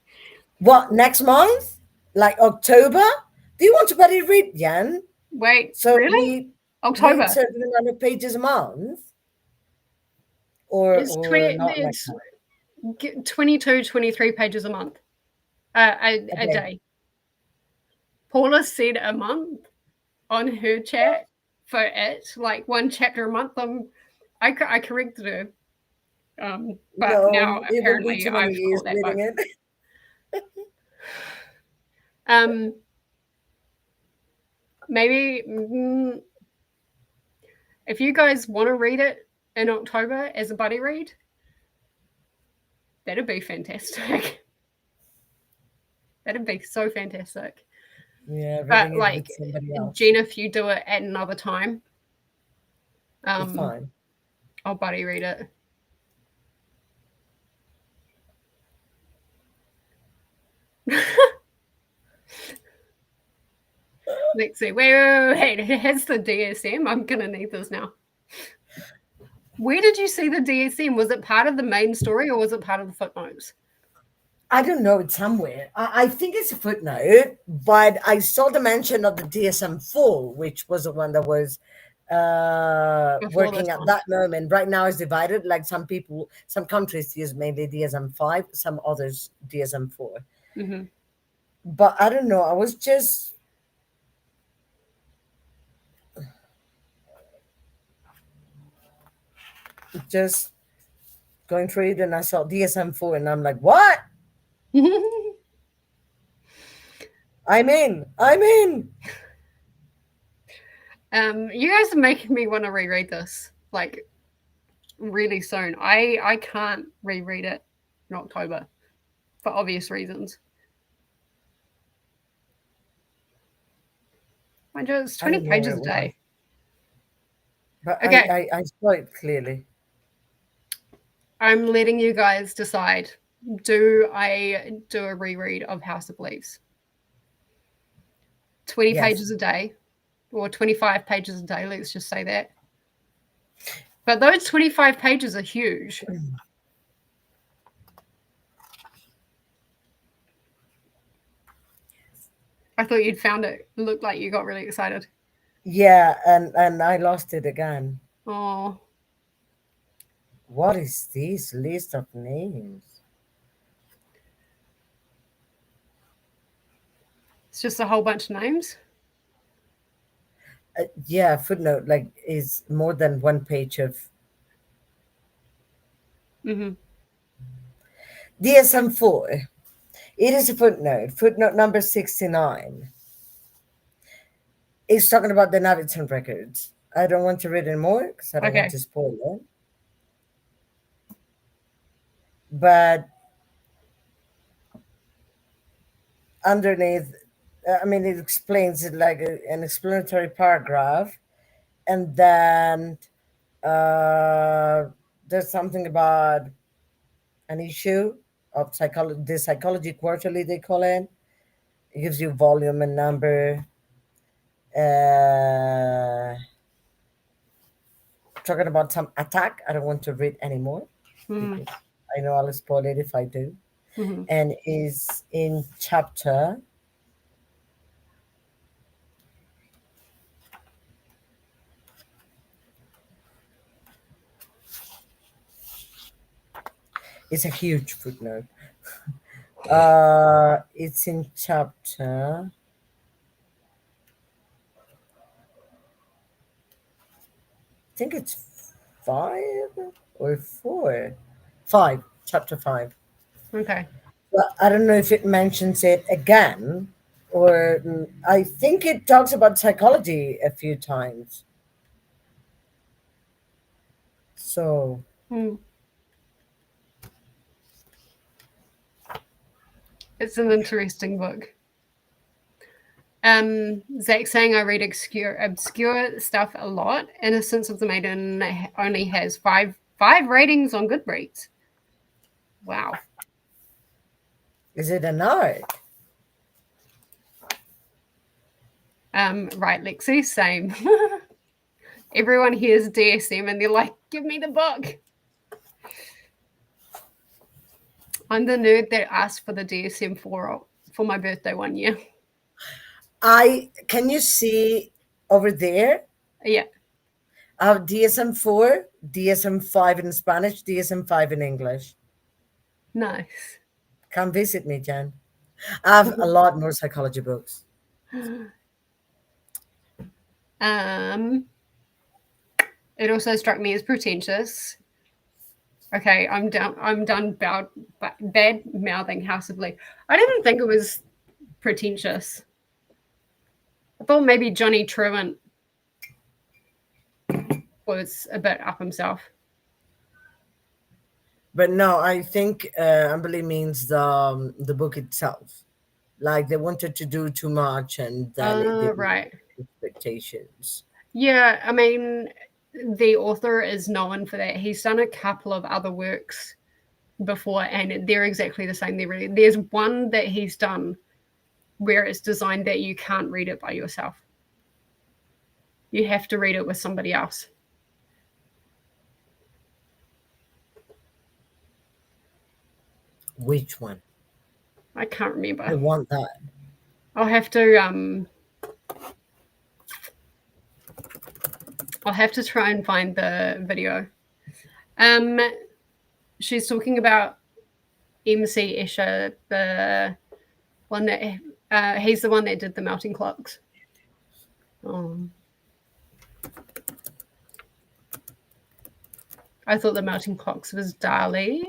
What, next month? Like October? Do you want to buddy read, Jan? Wait, So really? we October. read certain amount of pages a month? Or not like that? 22, 23 pages a month. A day. Paula said a month on her chat for it, like one chapter a month. I corrected her. But No, now it will be apparently too many I've years caught that reading bug. it. Maybe if you guys want to read it in October as a buddy read, that'd be fantastic. That'd be so fantastic. Yeah, But reading it like, with somebody else. Jen, if you do it at another time, It's fine. I'll buddy read it. Let's see. Wait. It has the DSM. I'm gonna need this now. Where did you see the DSM? Was it part of the main story or was it part of the footnotes? I don't know. It's somewhere. I think it's a footnote, but I saw the mention of the DSM-4, which was the one that was working at that moment. Right now it's divided. Like some people, some countries use mainly DSM-5, some others DSM-4. Mm-hmm. But I don't know. I was just going through it, and I saw DSM-4, and I'm like, what? I'm in. You guys are making me want to reread this like really soon. I can't reread it in October for obvious reasons. Mind you, it's I 20 don't know what pages it a was, day. but Okay, I saw it clearly. I'm letting you guys decide. Do I do a reread of House of Leaves? 20 Yes. pages a day, or 25 pages a day, let's just say that. But those 25 pages are huge. I thought you'd found it. It looked like you got really excited. Yeah, and I lost it again. Oh, What is this list of names? it's just a whole bunch of names. Yeah, footnote like is more than one page of Mm-hmm. DSM-4. It is a footnote. Footnote number 69. It's talking about the Naviton records. I don't want to read anymore because I don't want Okay. to spoil it. But underneath, I mean, it explains it like an explanatory paragraph, and then uh, there's something about an issue of psychology, the psychology quarterly they call it. It gives you volume and number. Uh, Talking about some attack. I don't want to read anymore Mm-hmm. because I know I'll spoil it if I do. Mm-hmm. And is in chapter. It's a huge footnote. It's in chapter. I think it's 5 or 4. 5, chapter 5. Okay. Well, I don't know if it mentions it again, or I think it talks about psychology a few times. So, Mm. It's an interesting book. Zach saying I read obscure stuff a lot. Innocence of the Maiden only has five ratings on Goodreads. Wow. is it an art? Right, Lexi, same. Everyone hears DSM and they're like, give me the book. I'm the nerd that asked for the DSM for my birthday one year. Can you see over there? Yeah. I have DSM-4, DSM-5 in Spanish, DSM-5 in English. Nice. Come visit me, Jen. I have a lot more psychology books. It also struck me as pretentious. Okay, I'm done bad mouthing House of Leaf. I didn't think it was pretentious. I thought maybe Johnny Truant was a bit up himself. But no, I think Amberley means the book itself. Like they wanted to do too much, and then it didn't Right. meet expectations. Yeah, I mean, the author is known for that. He's done a couple of other works before, and they're exactly the same. There's one that he's done where it's designed that you can't read it by yourself. You have to read it with somebody else. Which one? I can't remember. I want that. I'll have to try and find the video. She's talking about MC Escher, the one that he's the one that did the melting clocks. I thought the melting clocks was Dali.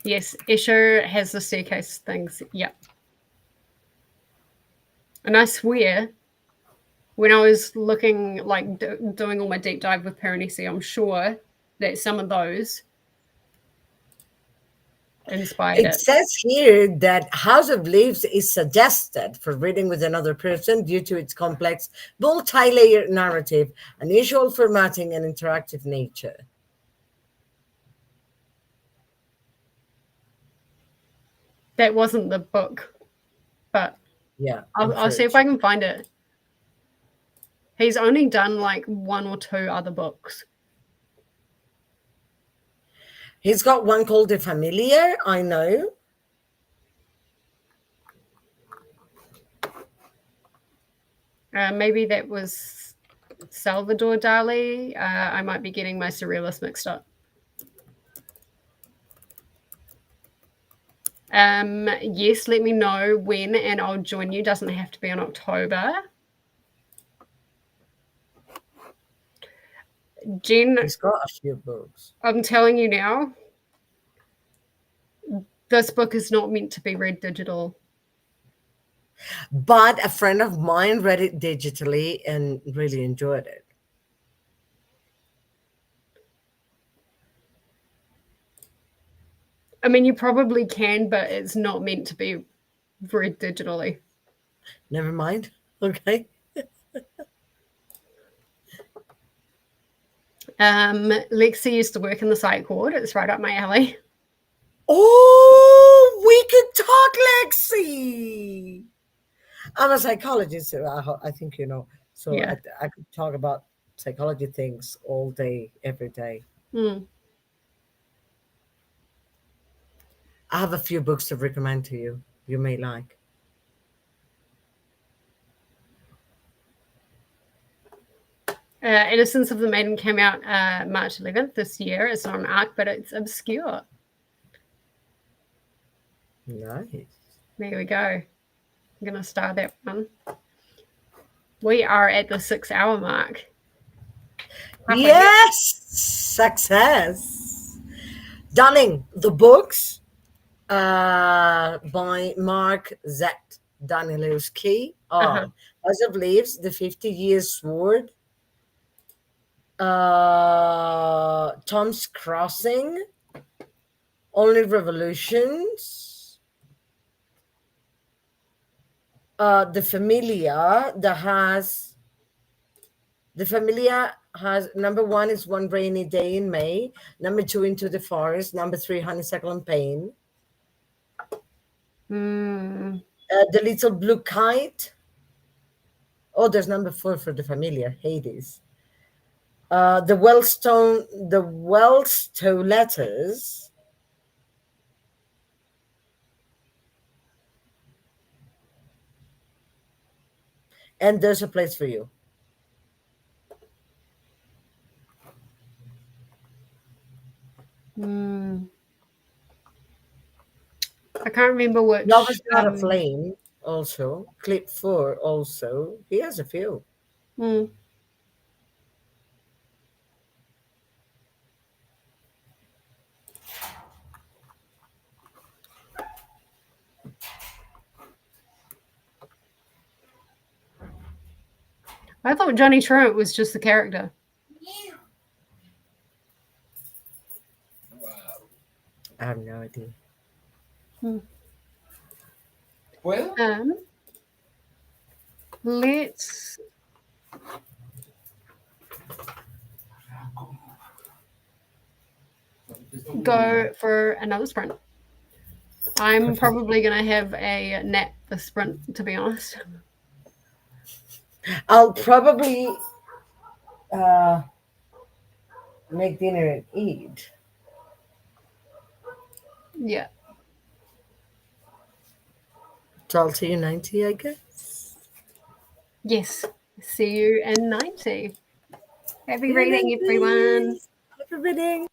Yes, Escher has the staircase things. Yep. And I swear, when I was looking, like doing all my deep dive with Piranesi, I'm sure that some of those inspired It it. says here that House of Leaves is suggested for reading with another person due to its complex, multi-layered narrative, unusual formatting, and interactive nature. That wasn't the book, but Yeah, I'll see if I can find it. He's only done like 1 or 2 other books. He's got one called The Familiar, I know. Maybe that was Salvador Dali. I might be getting my surrealists mixed up. Yes, let me know when and I'll join you. Doesn't have to be in October. Jen, He's got a few books. I'm telling you now, this book is not meant to be read digital. But a friend of mine read it digitally and really enjoyed it. I mean, you probably can, but it's not meant to be read digitally. Never mind. Okay. Lexi used to work in the psych ward. It's right up my alley. Oh, we could talk, Lexi. I'm a psychologist, so I think you know. So Yeah. I could talk about psychology things all day, every day. Mm. I have a few books to recommend to you. You may like. Innocence of the Maiden came out March 11th this year. It's not an arc, but it's obscure. Nice. There we go. I'm going to start that one. We are at the 6-hour mark. Yes, success. Darling, the books by Mark Z. Danilowski are House of Leaves, The 50 Years Sword, Tom's Crossing, Only Revolutions, The Familia has number 1 is One Rainy Day in May, number 2 Into the Forest, number 3 Honeysuckle and Pain, The Little Blue Kite. Oh, there's number 4 for The Familia, Hades. The Wellstowe Letters, and There's a Place for You. I can't remember which. Love is Not a Flame, also. Clip 4, also. He has a few. I thought Johnny Truant was just the character. I have no idea. ¿Puedo? Let's go for another sprint. I'm probably going to have a nap this sprint, to be honest. I'll probably make dinner and eat. Yeah. So I'll see you 90, I guess. Yes. See you in 90. Happy See you reading, 90. everyone. Happy reading.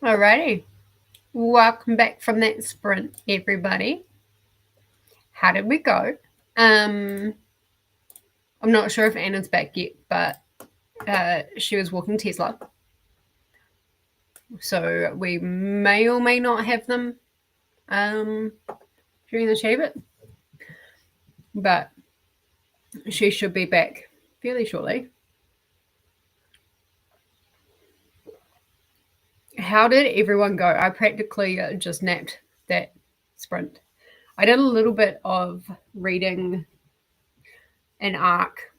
Alrighty. Welcome back from that sprint, everybody. How did we go? I'm not sure if Anna's back yet, but she was walking Tesla. So we may or may not have them during the Shabbat. But she should be back fairly shortly. How did everyone go? I practically just napped that sprint. I did a little bit of reading an arc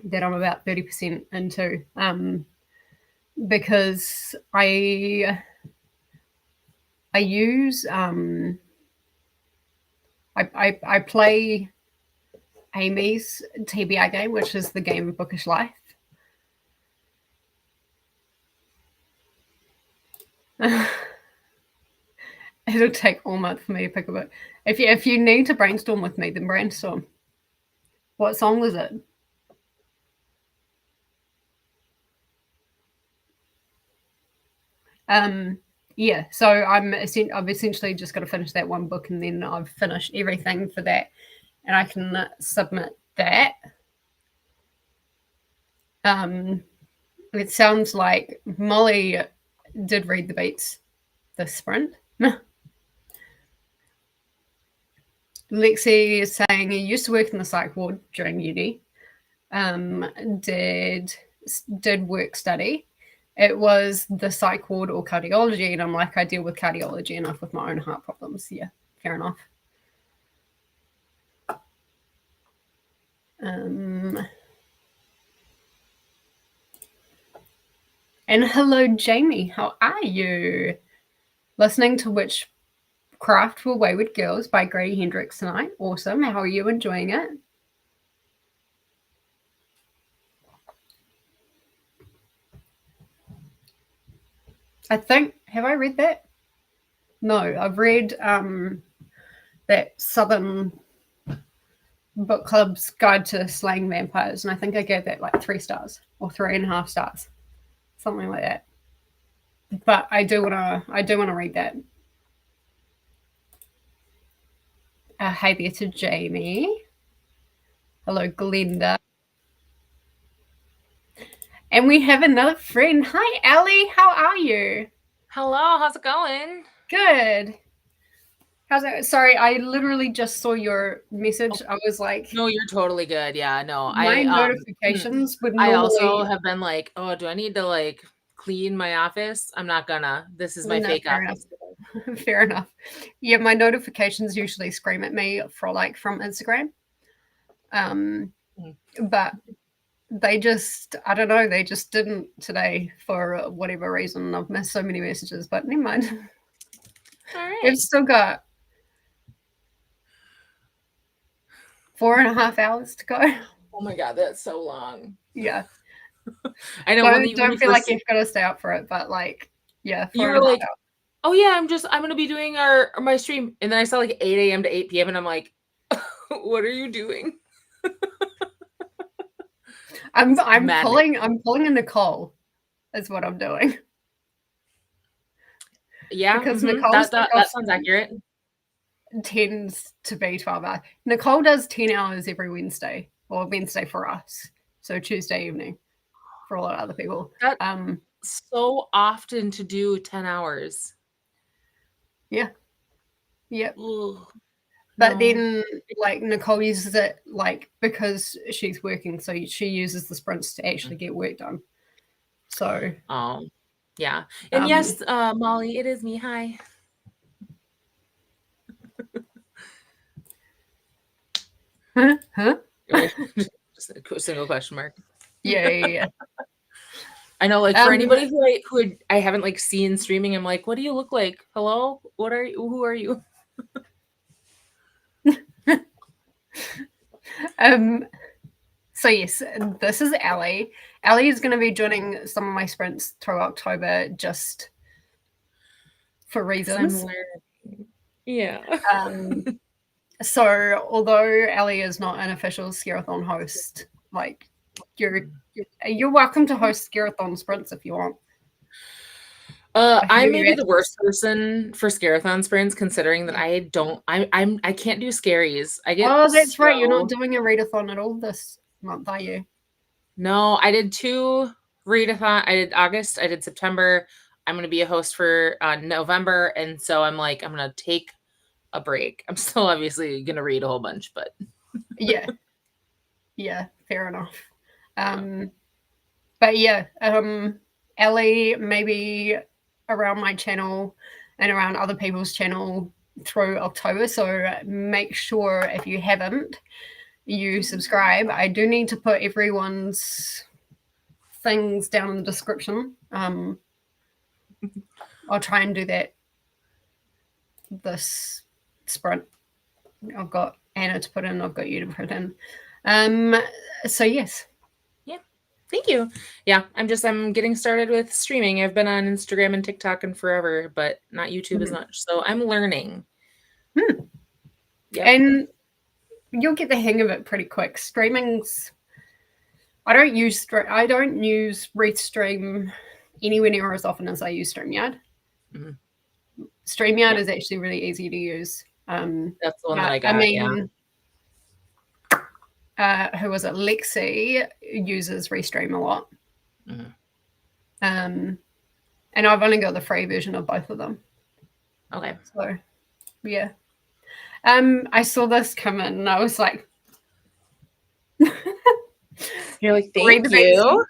that I'm about 30% into because I use I play Amy's TBR game, which is the game of Bookish Life. It'll take all month for me to pick a book. If you need to brainstorm with me, then brainstorm. What song was it? Yeah, so I've essentially just got to finish that one book, and then I've finished everything for that, and I can submit that. It sounds like Molly did read the beats this sprint. Lexi is saying he used to work in the psych ward during uni. Did work study. It was the psych ward or cardiology, and I'm like, I deal with cardiology enough with my own heart problems. Yeah, fair enough. And hello, Jamie. How are you? Listening to Witchcraft for Wayward Girls by Grady Hendrix tonight. Awesome. How are you enjoying it? I think, have I read that? No, I've read that Southern Book Club's Guide to Slaying Vampires, and I think I gave that like 3 stars or 3.5 stars, something like that. But I do want to read that. Hey there to Jamie. Hello, Glenda. And we have another friend. Hi, Ellie. How are you? Hello. How's it going? Good. How's it? Sorry, I literally just saw your message. I was like, no, you're totally good. Yeah, no. My notifications would normally... I also have been like, oh, do I need to like clean my office? I'm not gonna. This is my fake office. Fair enough. Yeah, my notifications usually scream at me from Instagram. But they just, I don't know, they just didn't today for whatever reason. I've missed so many messages, but never mind. All right. We've still got 4.5 hours to go. Oh my God, that's so long. Yeah. I know. Don't feel like you've got to stay up for it, but like, yeah. You were like, oh yeah, I'm going to be doing my stream. And then I saw like 8 a.m. to 8 p.m. and I'm like, what are you doing? I'm pulling a Nicole is what I'm doing. Yeah. Because that sounds accurate. Tends to be 12 hours. Nicole does 10 hours every Wednesday, or Wednesday for us. So Tuesday evening for a lot of other people. That's so often to do 10 hours. Yeah. Yep. Ugh, but then like Nicole uses it like because she's working, so she uses the sprints to actually get work done. So yeah. And yes, Molly, it is me. Hi. Huh? Just a single question mark. Yeah. I know, like for anybody who I haven't like seen streaming, I'm like, what do you look like? Hello? What are you? Who are you? So yes, this is Ellie. Ellie is going to be joining some of my sprints through October just for reasons. Yeah. So although Ellie is not an official SCAREathon host, like you're welcome to host SCAREathon sprints if you want. I may be the worst person for SCAREathon sprints, considering that I can't do scaries. I get that's right. You're not doing a readathon at all this month, are you? No, I did 2 readathon. I did August. I did September. I'm going to be a host for November, and so I'm like, I'm going to take a break. I'm still obviously going to read a whole bunch, but yeah, fair enough. But yeah, Ellie maybe around my channel and around other people's channel through October. So make sure if you haven't, you subscribe. I do need to put everyone's things down in the description. I'll try and do that this sprint. I've got Anna to put in, I've got you to put in. So yes. Thank you. Yeah, I'm getting started with streaming. I've been on Instagram and TikTok and forever, but not YouTube as much. So I'm learning. Yep. And you'll get the hang of it pretty quick. Streaming's I don't use Restream anywhere near as often as I use StreamYard. StreamYard is actually really easy to use. That's the one that I got. Who was it? Lexi uses Restream a lot. And I've only got the free version of both of them. Okay. So, yeah. I saw this come in and I was like, you're like, thank you.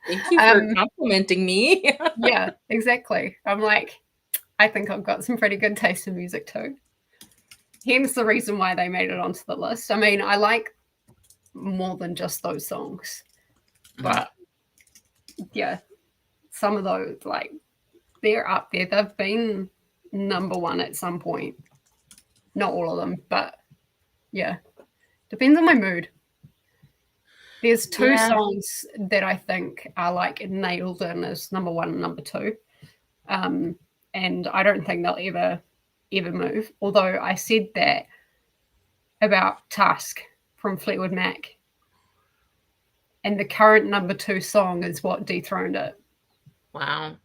Thank you for complimenting me. Yeah, exactly. I'm like, I think I've got some pretty good taste in music too. Hence the reason why they made it onto the list. I mean, I like more than just those songs. But yeah, some of those, like, they're up there. They've been number one at some point. Not all of them, but yeah. Depends on my mood. There's 2 songs that I think are like nailed in as number 1 and number 2. And I don't think they'll ever move. Although I said that about Tusk from Fleetwood Mac. And the current number 2 song is what dethroned it. Wow.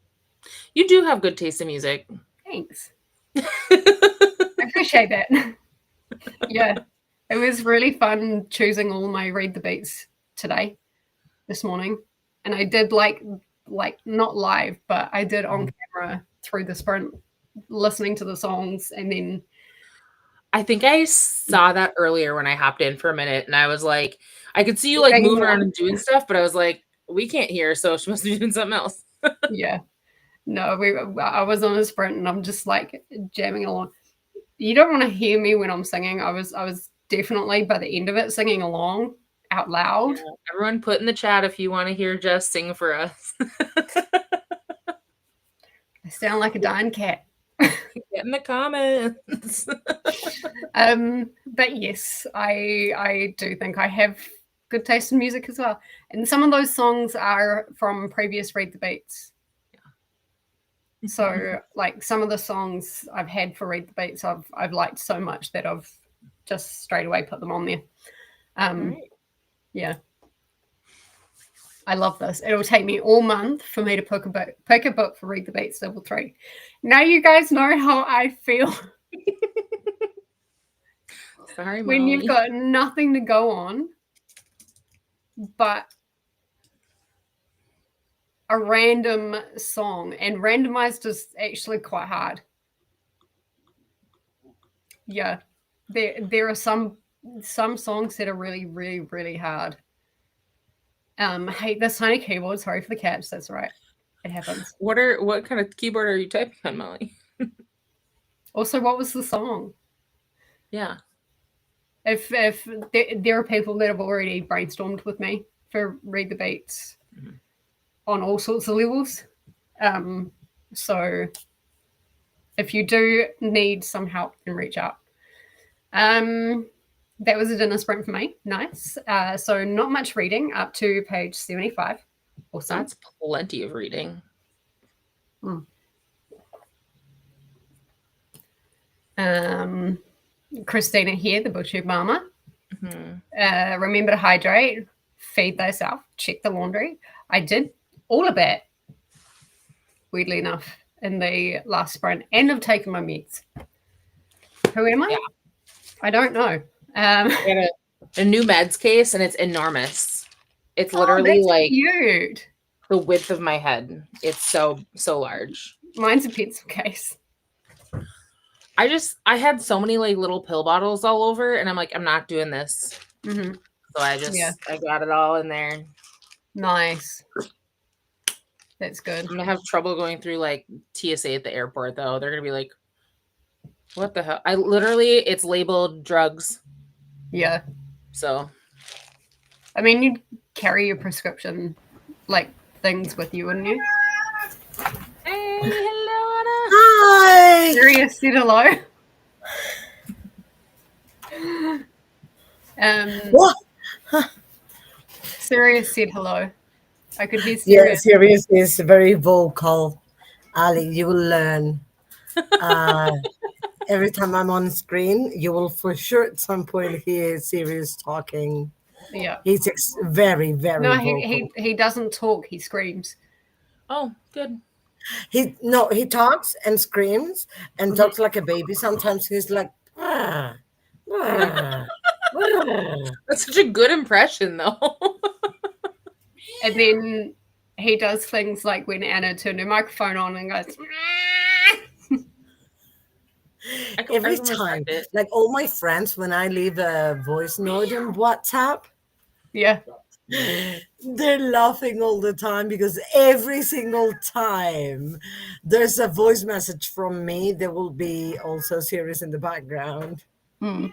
You do have good taste in music. Thanks. I appreciate that. Yeah. It was really fun choosing all my Read the Beats this morning. And I did like not live, but I did on camera through the sprint, listening to the songs. And then I think I saw that earlier when I hopped in for a minute, and I was like, I could see you like moving around and doing stuff, but I was like, we can't hear, so she must be doing something else. Yeah. No, I was on a sprint and I'm just like jamming along. You don't want to hear me when I'm singing. I was definitely by the end of it singing along out loud. Yeah. Everyone put in the chat if you want to hear Jess sing for us. I sound like a dying cat. Get in the comments. But yes, I do think I have good taste in music as well. And some of those songs are from previous Read the Beats. So like some of the songs I've had for Read the Beats I've liked so much that I've just straight away put them on there. Yeah. I love this. It'll take me all month for me to pick a book for Read the Beats Level 3. Now you guys know how I feel. Sorry, when Molly. You've got nothing to go on but a random song, and randomized is actually quite hard. Yeah, there are some songs that are really, really, really hard. Hate this tiny keyboard. Sorry for the cats. That's right. It happens. What kind of keyboard are you typing on, Molly? Also, what was the song? Yeah. If there are people that have already brainstormed with me for Read the Beats on all sorts of levels. So if you do need some help, then reach out. that was a dinner sprint for me. Nice. So not much reading up to page 75. Awesome. That's plenty of reading. Christina here, the butcher mama. Mm-hmm. Remember to hydrate, feed thyself, check the laundry. I did all of that, weirdly enough, in the last sprint, and have taken my meds. Who am I? Yeah. I don't know. I got a new meds case, and it's enormous. It's literally like cute. The width of my head. It's so large. Mine's a pencil case. I had so many like little pill bottles all over, and I'm like, I'm not doing this. Mm-hmm. So I got it all in there. Nice. That's good. I'm gonna have trouble going through like TSA at the airport though. They're gonna be like, what the hell? It's labeled drugs. Yeah. So I mean, you'd carry your prescription like things with you, wouldn't you? Hey, hello, Anna. Hi. Sirius said hello. What? Sirius said hello. I could hear Yeah, Sirius. Sirius is very vocal. Ali, you will learn. Every time I'm on screen, you will for sure at some point hear Sirius talking. Yeah. He's very, very No, vocal. he doesn't talk. He screams. Oh, good. He talks and screams and talks like a baby. Sometimes he's like, "Ah, ah, ah." That's such a good impression, though. And then he does things like when Anna turned her microphone on and goes. Every time, like all my friends, when I leave a voice note on WhatsApp, Yeah. they're laughing all the time because every single time there's a voice message from me, there will be also Sirius in the background. Mm.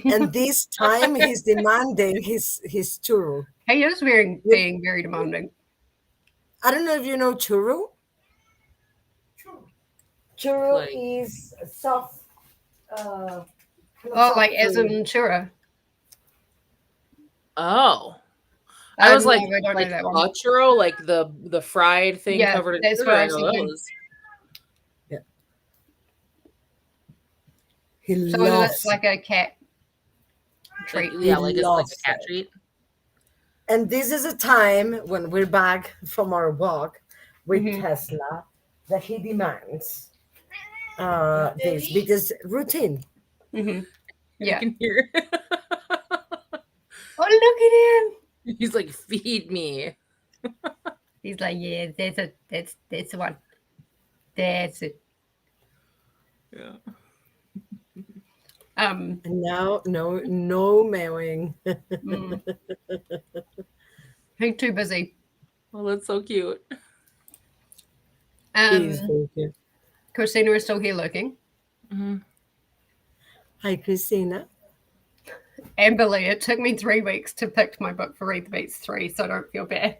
And this time he's demanding his churro. He is being very demanding. I don't know if you know churro. Churro Like- is soft. Oh, like as in churro. Oh. I was No, like, I don't know that one. churro, like the fried thing Yeah, covered in that's sugar. what I was I know thinking. those. Yeah. He So loves it's like a cat treat. Like, yeah, like it's like loves a cat it. treat. And this is a time when we're back from our walk with Mhm. Tesla that he demands this because routine. Mm-hmm. Yeah. You can hear. Oh, look at him. He's like, feed me. He's like, yeah, that's the one. That's it. Yeah. And now no mowing. He's too busy. Well, that's so cute. He's very cute. Christina is still here looking. Mm-hmm. Hi, Christina. And Billy, it took me 3 weeks to pick my book for Read the Beats 3, so don't feel bad.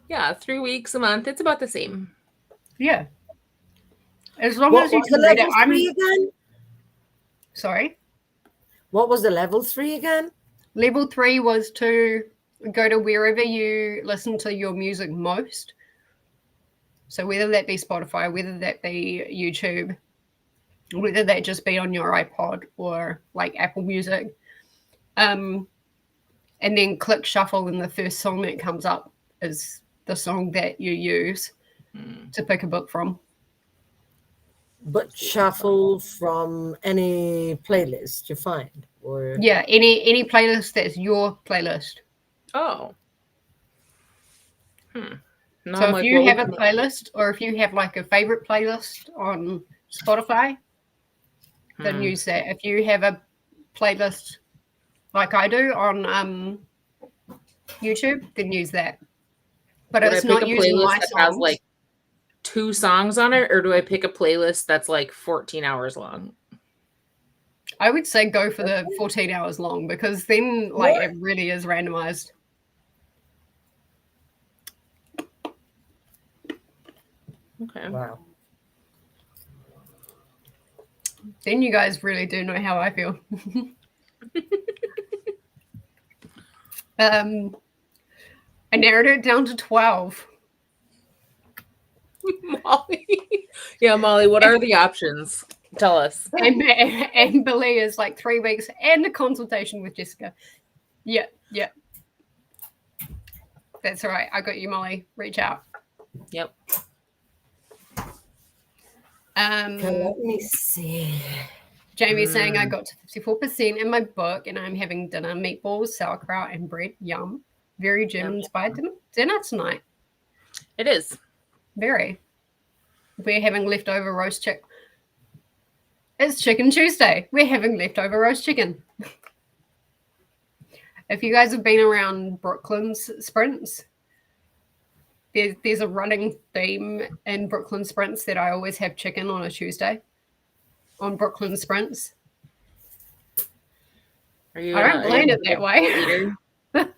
Yeah, 3 weeks a month. It's about the same. Yeah. As long What as you was the can read it. level 3 again? Sorry? What was the level 3 again? Level 3 was to go to wherever you listen to your music most. So whether that be Spotify, whether that be YouTube, whether that just be on your iPod or like Apple Music, and then click shuffle, and the first song that comes up is the song that you use to pick a book from. But shuffle from any playlist you find, or Yeah, any playlist that's your playlist. Oh. No, So I'm if like, you well, have a playlist, or if you have like a favorite playlist on Spotify, then use that. If you have a playlist like I do on YouTube, then use that. But would it's I pick not a using playlist my that songs. has like 2 songs on it, or do I pick a playlist that's like 14 hours long? I would say go for the 14 hours long, because then like it really is randomized. Okay. wow. Then you guys really do know how I feel. I narrowed it down to 12. Molly. Yeah, Molly, what are the options? Tell us. And Billy is like 3 weeks and a consultation with Jessica. Yeah. That's all right. I got you, Molly. Reach out. Yep. Okay, let me see. Jamie's saying I got to 54% in my book and I'm having dinner, meatballs, sauerkraut, and bread. Yum. Very German-inspired dinner tonight. It is. Very. We're having leftover roast chicken. It's Chicken Tuesday. We're having leftover roast chicken. If you guys have been around Brooklyn's sprints, there's a running theme in Brooklyn sprints that I always have chicken on a Tuesday on Brooklyn sprints. Are you? I don't plan it that way. But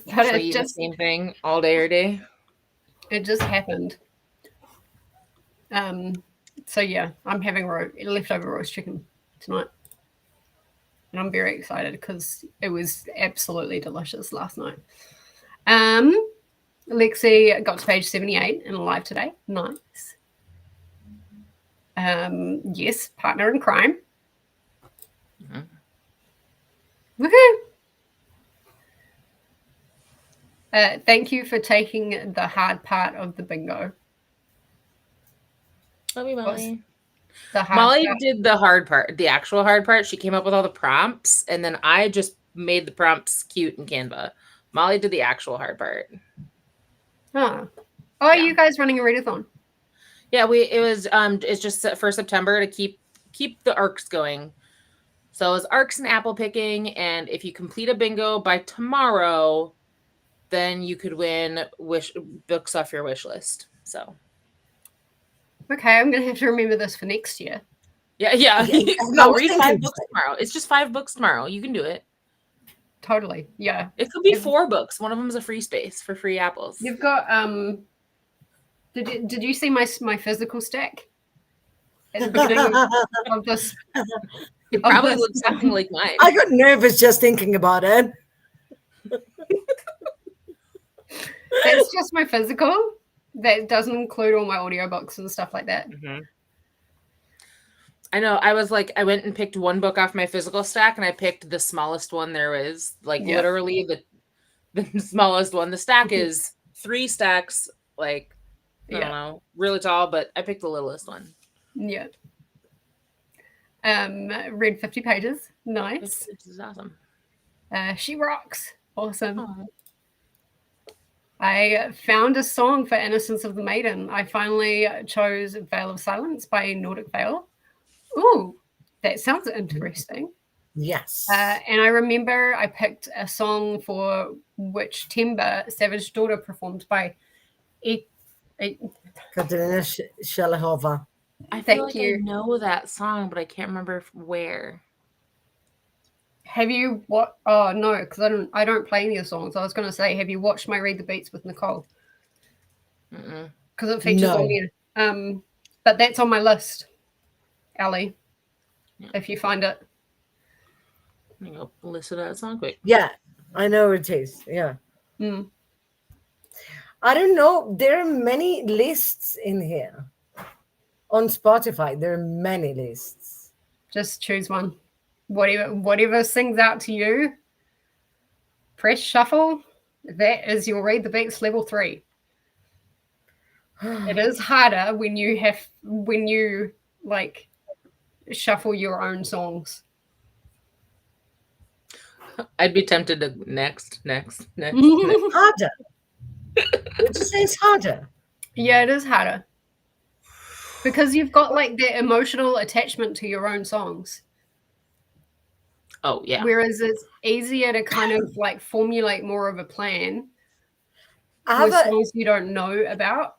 it just the same thing all day or day. It just happened. So yeah, I'm having leftover roast chicken tonight, and I'm very excited because it was absolutely delicious last night. Lexi got to page 78 and alive today. Nice. Yes, partner in crime. Woohoo! Thank you for taking the hard part of the bingo. Love you, Molly. Molly did the hard part, the actual hard part. She came up with all the prompts, and then I just made the prompts cute in Canva. Molly did the actual hard part. Oh, yeah. You guys running a readathon? Yeah, it's just set for September to keep the arcs going. So it's arcs and apple picking, and if you complete a bingo by tomorrow, then you could win books off your wish list. So okay, I'm gonna have to remember this for next year. Yeah. No, read 5 books tomorrow. It's just 5 books tomorrow. You can do it. Totally. Yeah. It could be 4 books. One of them is a free space for free apples. You've got Did you see my physical stack at the beginning of this? It probably looks something like mine. I got nervous just thinking about it. That's just my physical. That doesn't include all my audiobooks and stuff like that. Mm-hmm. I know. I was like, I went and picked one book off my physical stack, and I picked the smallest one there is. Like literally the smallest one. The stack is 3 stacks, like I don't know, really tall, but I picked the littlest one. Yeah. Read 50 pages. Nice. This is awesome. She rocks. Awesome. Aww. I found a song for Innocence of the Maiden. I finally chose Veil of Silence by Nordic Veil. Ooh, that sounds interesting. Yes. And I remember I picked a song for which Timber, Savage Daughter, performed by Katarina Shalahova. I feel like I know that song, but I can't remember where. Have you what? Oh no, because I don't play any of the songs. I was going to say, have you watched my Read the Beats with Nicole? Because it features on here. But that's on my list, Ellie. Yeah. If you find it, I'm gonna listen to that song quick. Yeah, I know it is. Yeah. I don't know. There are many lists in here on Spotify. There are many lists. Just choose one. Whatever sings out to you, press shuffle. That is your Read the Beats level 3. It is harder when you like shuffle your own songs. I'd be tempted to next. Harder. Would you say it's harder? Yeah, it is harder because you've got like the emotional attachment to your own songs. Oh, yeah. Whereas it's easier to kind of like formulate more of a plan with songs you don't know about.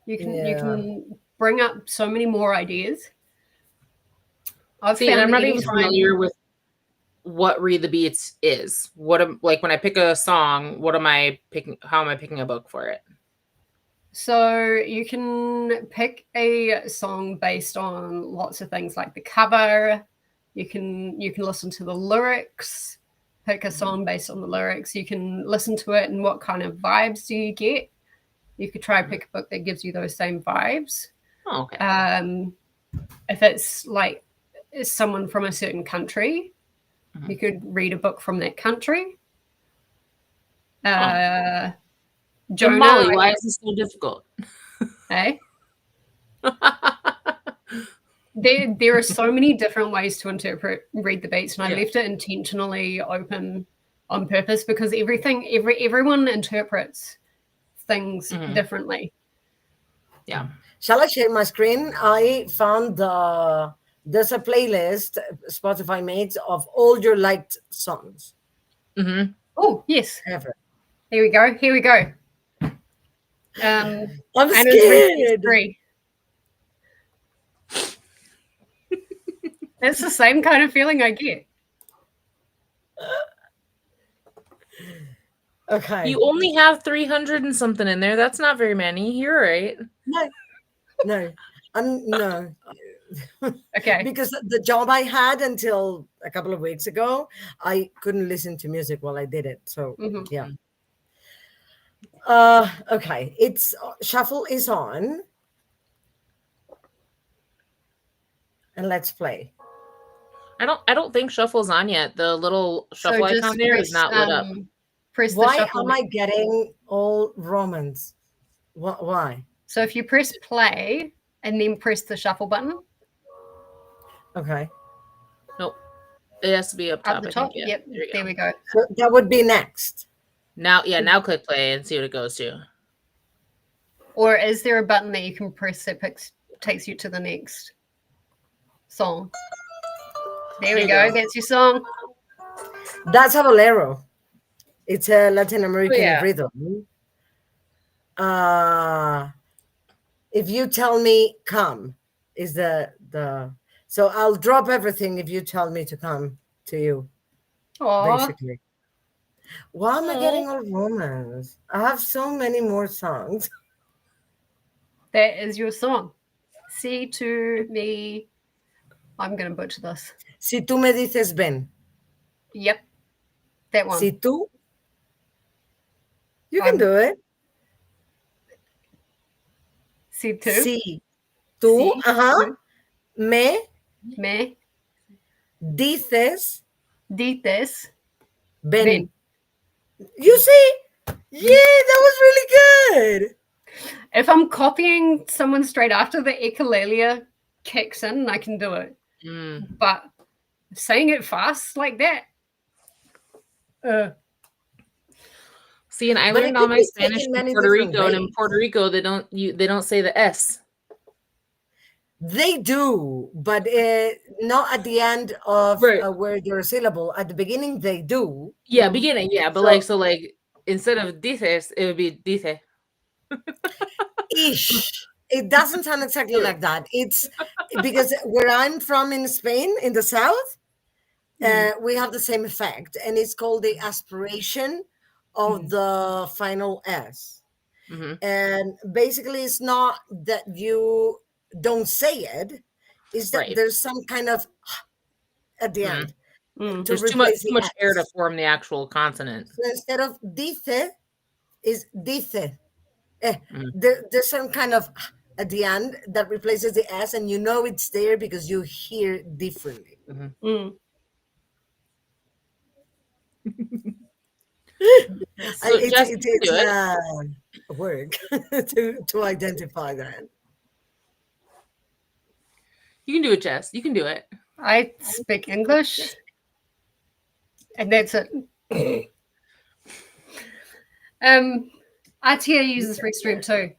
You can bring up so many more ideas. I'm not even familiar with what Read the Beats is. When I pick a song, what am I picking? How am I picking a book for it? So you can pick a song based on lots of things like the cover, You can listen to the lyrics, pick a song based on the lyrics. You can listen to it and what kind of vibes do you get. You could try pick a book that gives you those same vibes. Oh, okay. If it's like someone from a certain country, you could read a book from that country. Jonah, Molly, why is this so difficult? Hey? There are so many different ways to read the beats, and I left it intentionally open on purpose because everyone interprets things differently. Yeah. Shall I share my screen? I found there's a playlist Spotify made of all your liked songs. Oh, yes. Ever. Here we go. I'm scared. It's the same kind of feeling I get. Okay. You only have 300 and something in there. That's not very many. You're right. No. Okay. Because the job I had until a couple of weeks ago, I couldn't listen to music while I did it. So yeah. Okay. It's shuffle is on. And let's play. I don't think shuffle's on yet. The little shuffle icon there is not lit up. Why am I getting all Romans? Why? So if you press play and then press the shuffle button. Okay. Nope. It has to be up top. Up the top. Yeah. Yep. There we go. So that would be next. Now click play and see what it goes to. Or is there a button that you can press that takes you to the next song? There we go. That's your song. That's a bolero. It's a Latin American rhythm. If you tell me come is the so I'll drop everything if you tell me to come to you. Aww. Basically. Why am I getting all Romans? I have so many more songs. That is your song. Si tu me. I'm going to butcher this. Si tú me dices ven. Yep. That one. Si tú. You can do it. Si tú. Si tú. Me. Dices. Ven. You see? Yeah, that was really good. If I'm copying someone straight after, the echolalia kicks in and I can do it. But saying it fast like that. See, and I learned all my Spanish in Puerto Rico, and in Puerto Rico they don't say the S. They do, but not at the end of a word or a syllable. At the beginning, they do. Yeah, beginning, yeah. But so instead of dices, it would be dice. Ish. It doesn't sound exactly like that. It's because where I'm from in Spain, in the south, we have the same effect, and it's called the aspiration of the final S. And basically, it's not that you don't say it, it's that there's some kind of at the end. There's too much air to form the actual consonant. So instead of dice, is dice. There's some kind of at the end that replaces the S, and you know it's there because you hear differently. It's work to identify that. You can do it, Jess. You can do it. I speak English, and that's it. RTA uses Restream too.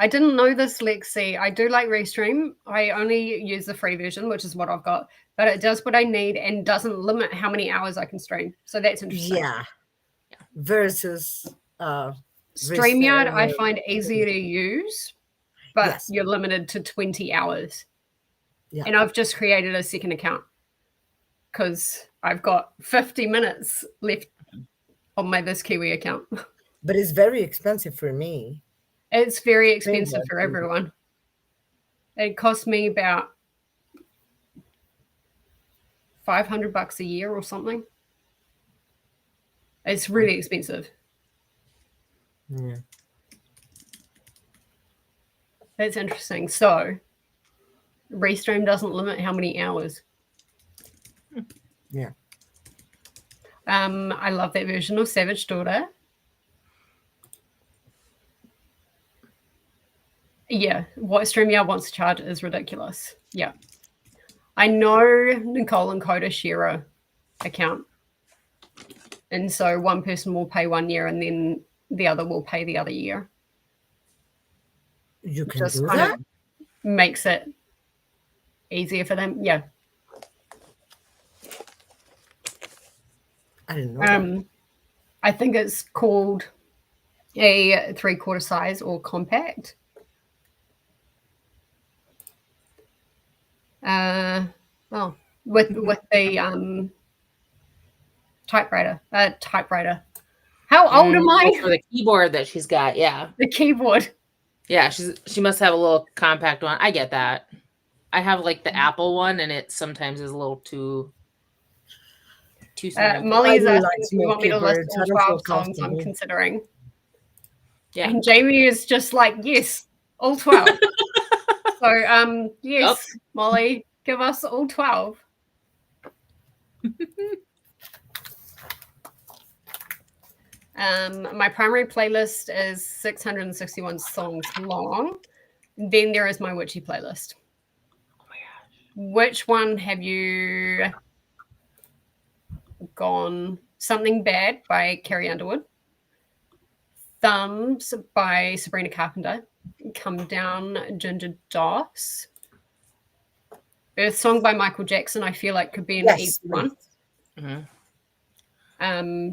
I didn't know this, Lexi. I do like Restream. I only use the free version, which is what I've got, but it does what I need and doesn't limit how many hours I can stream. So that's interesting. Yeah. Versus StreamYard, I find easier to use, but you're limited to 20 hours. Yeah. And I've just created a second account because I've got 50 minutes left on my This Kiwi account. But it's very expensive for me. It's very expensive for everyone. It cost me about $500 a year or something. It's really expensive. Yeah. That's interesting. So, Restream doesn't limit how many hours. Yeah. I love that version of Savage Daughter. Yeah, what StreamYard wants to charge is ridiculous. Yeah. I know Nicole and Coda share a account. And so one person will pay 1 year and then the other will pay the other year. You can Just do kind that? of makes it easier for them. Yeah. I didn't know that. I think it's called a 3/4 size or compact. Well, with the typewriter. How old am I? For the keyboard that she's got, yeah. The keyboard. Yeah, she must have a little compact one. I get that. I have like the Apple one, and it sometimes is a little too small. Molly's I do asking like if you want me to small list keyboards. all I don't 12 feel songs I'm comfortable. considering. Yeah. And Jamie is just like, yes, all 12. So, yes, Molly, give us all 12. My primary playlist is 661 songs long. Then there is my witchy playlist. Oh my gosh. Which one have you gone? Something Bad by Carrie Underwood. Thumbs by Sabrina Carpenter. Come Down, Ginger Doss. Earth Song by Michael Jackson, I feel like could be an easy one. Mm-hmm.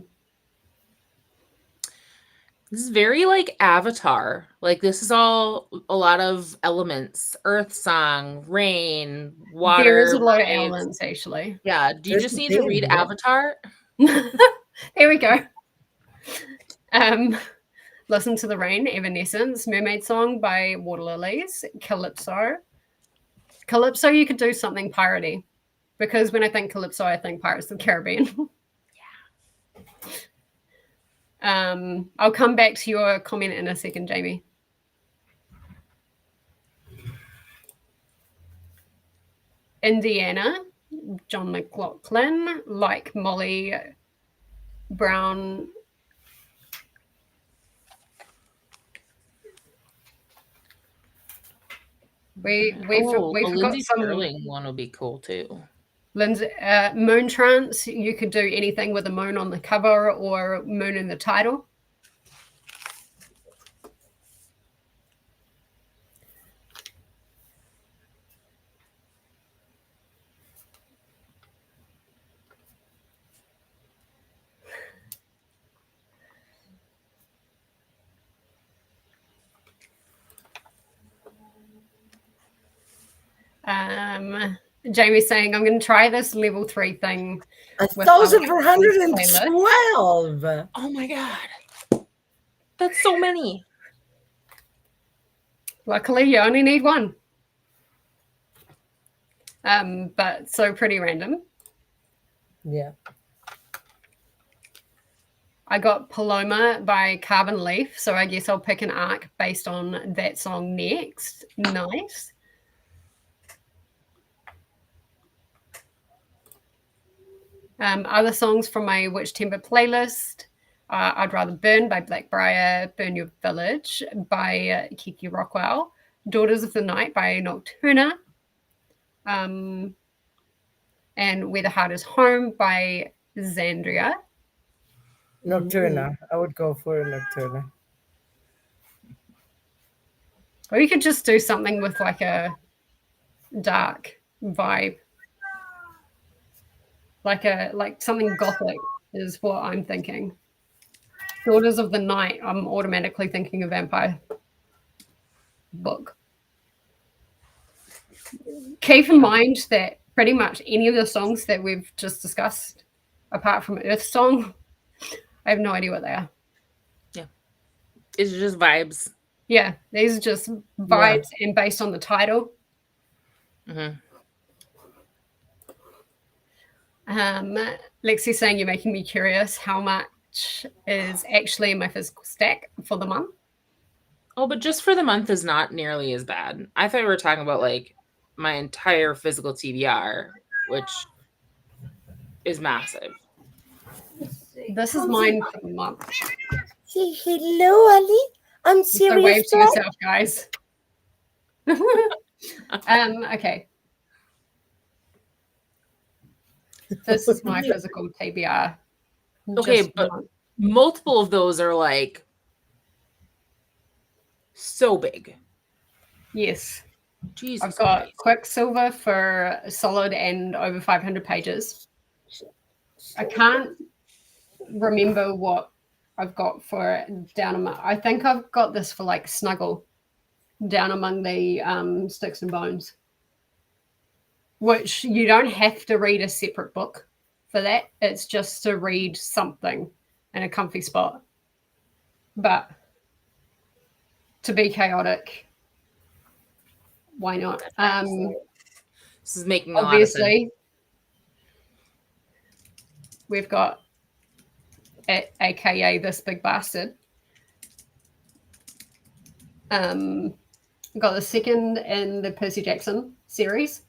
This is very like Avatar. Like this is all a lot of elements: earth song, rain, water. There is a lot of elements, actually. Yeah. Do you just need to read Avatar? Here we go. Listen to the Rain, Evanescence, Mermaid Song by Water Lilies, Calypso. Calypso, you could do something piratey, because when I think Calypso, I think Pirates of the Caribbean. Yeah. I'll come back to your comment in a second, Jamie. Indiana, John McLaughlin, like Molly Brown. We forgot Lindsay some. Sterling one would be cool too. Lindsay, Moon Trance. You could do anything with a moon on the cover or moon in the title. Jamie's saying, I'm going to try this level 3 thing. 1,412. Oh my God. That's so many. Luckily, you only need one. But so pretty random. Yeah. I got Paloma by Carbon Leaf, so I guess I'll pick an arc based on that song next. Nice. Other songs from my Witch Temper playlist. I'd Rather Burn by Blackbriar, Burn Your Village by Kiki Rockwell, Daughters of the Night by Nocturna, and Where the Heart is Home by Xandria. Nocturna. I would go for a Nocturna. Or you could just do something with like a dark vibe. Like something gothic is what I'm thinking. Daughters of the Night, I'm automatically thinking a vampire book. Keep in mind that pretty much any of the songs that we've just discussed, apart from Earth Song, I have no idea what they are. Yeah. It's just vibes. Yeah, these are just vibes and based on the title. Mm-hmm. Lexi's saying you're making me curious. How much is actually in my physical stack for the month? Oh, but just for the month is not nearly as bad. I thought we were talking about like my entire physical TBR, which is massive. This is mine for the month. Say hello, Ali. I'm So serious. wave to yourself, guys. Okay. This is my physical TBR. Okay, just for the but month. multiple of those are like so big. Yes. Jesus I've got Christ. Quicksilver for solid and over 500 pages. I can't remember what I've got for down among. I think I've got this for like Snuggle down among the Sticks and Bones, which you don't have to read a separate book for that. It's just to read something in a comfy spot. But to be chaotic, why not? This is making a lot of sense. Obviously, we've got AKA This Big Bastard. Got the second in the Percy Jackson series.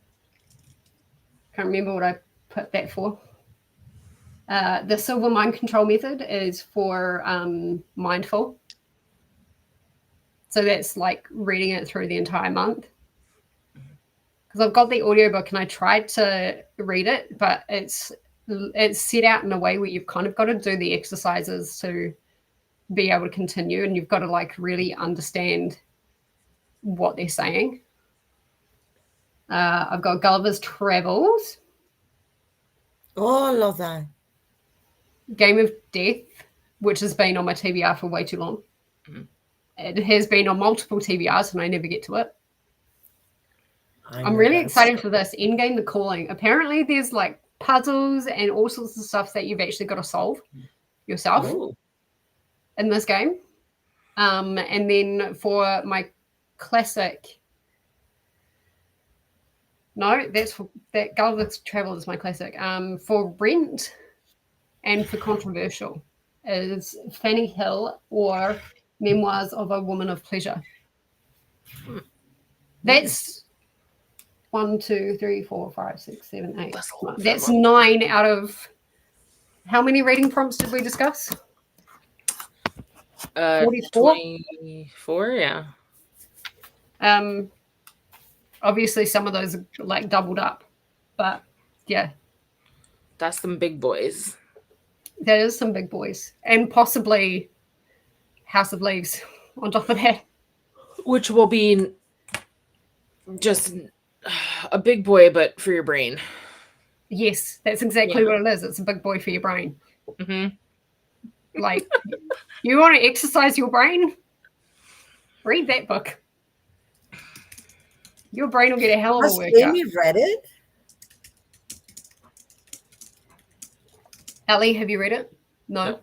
Can't remember what I put that for. The Silver Mind Control Method is for Mindful. So that's like reading it through the entire month. Because I've got the audiobook and I tried to read it, but it's set out in a way where you've kind of got to do the exercises to be able to continue, and you've got to like really understand what they're saying. I've got Gulliver's Travels, Oh, I love that. Game of Death, which has been on my TBR for way too long. It has been on multiple TBRs and I never get to it. I'm really excited for this. Endgame the Calling. Apparently there's like puzzles and all sorts of stuff that you've actually got to solve yourself in this game. And then for my classic, no, that Gulliver's Travel is my classic. For Rent and for controversial is Fanny Hill or Memoirs of a Woman of Pleasure. That's 1, 2, 3, 4, 5, 6, 7, 8. That's 9 out of how many reading prompts did we discuss? 44? 24, yeah. Obviously some of those are like doubled up, but yeah. That's some big boys. That is some big boys. And possibly House of Leaves on top of that. Which will be just a big boy, but for your brain. Yes, that's exactly what it is. It's a big boy for your brain. Mm-hmm. Like, you want to exercise your brain? Read that book. Your brain will get a hell of a Has workout. Amy read it? Ellie, have you read it? No.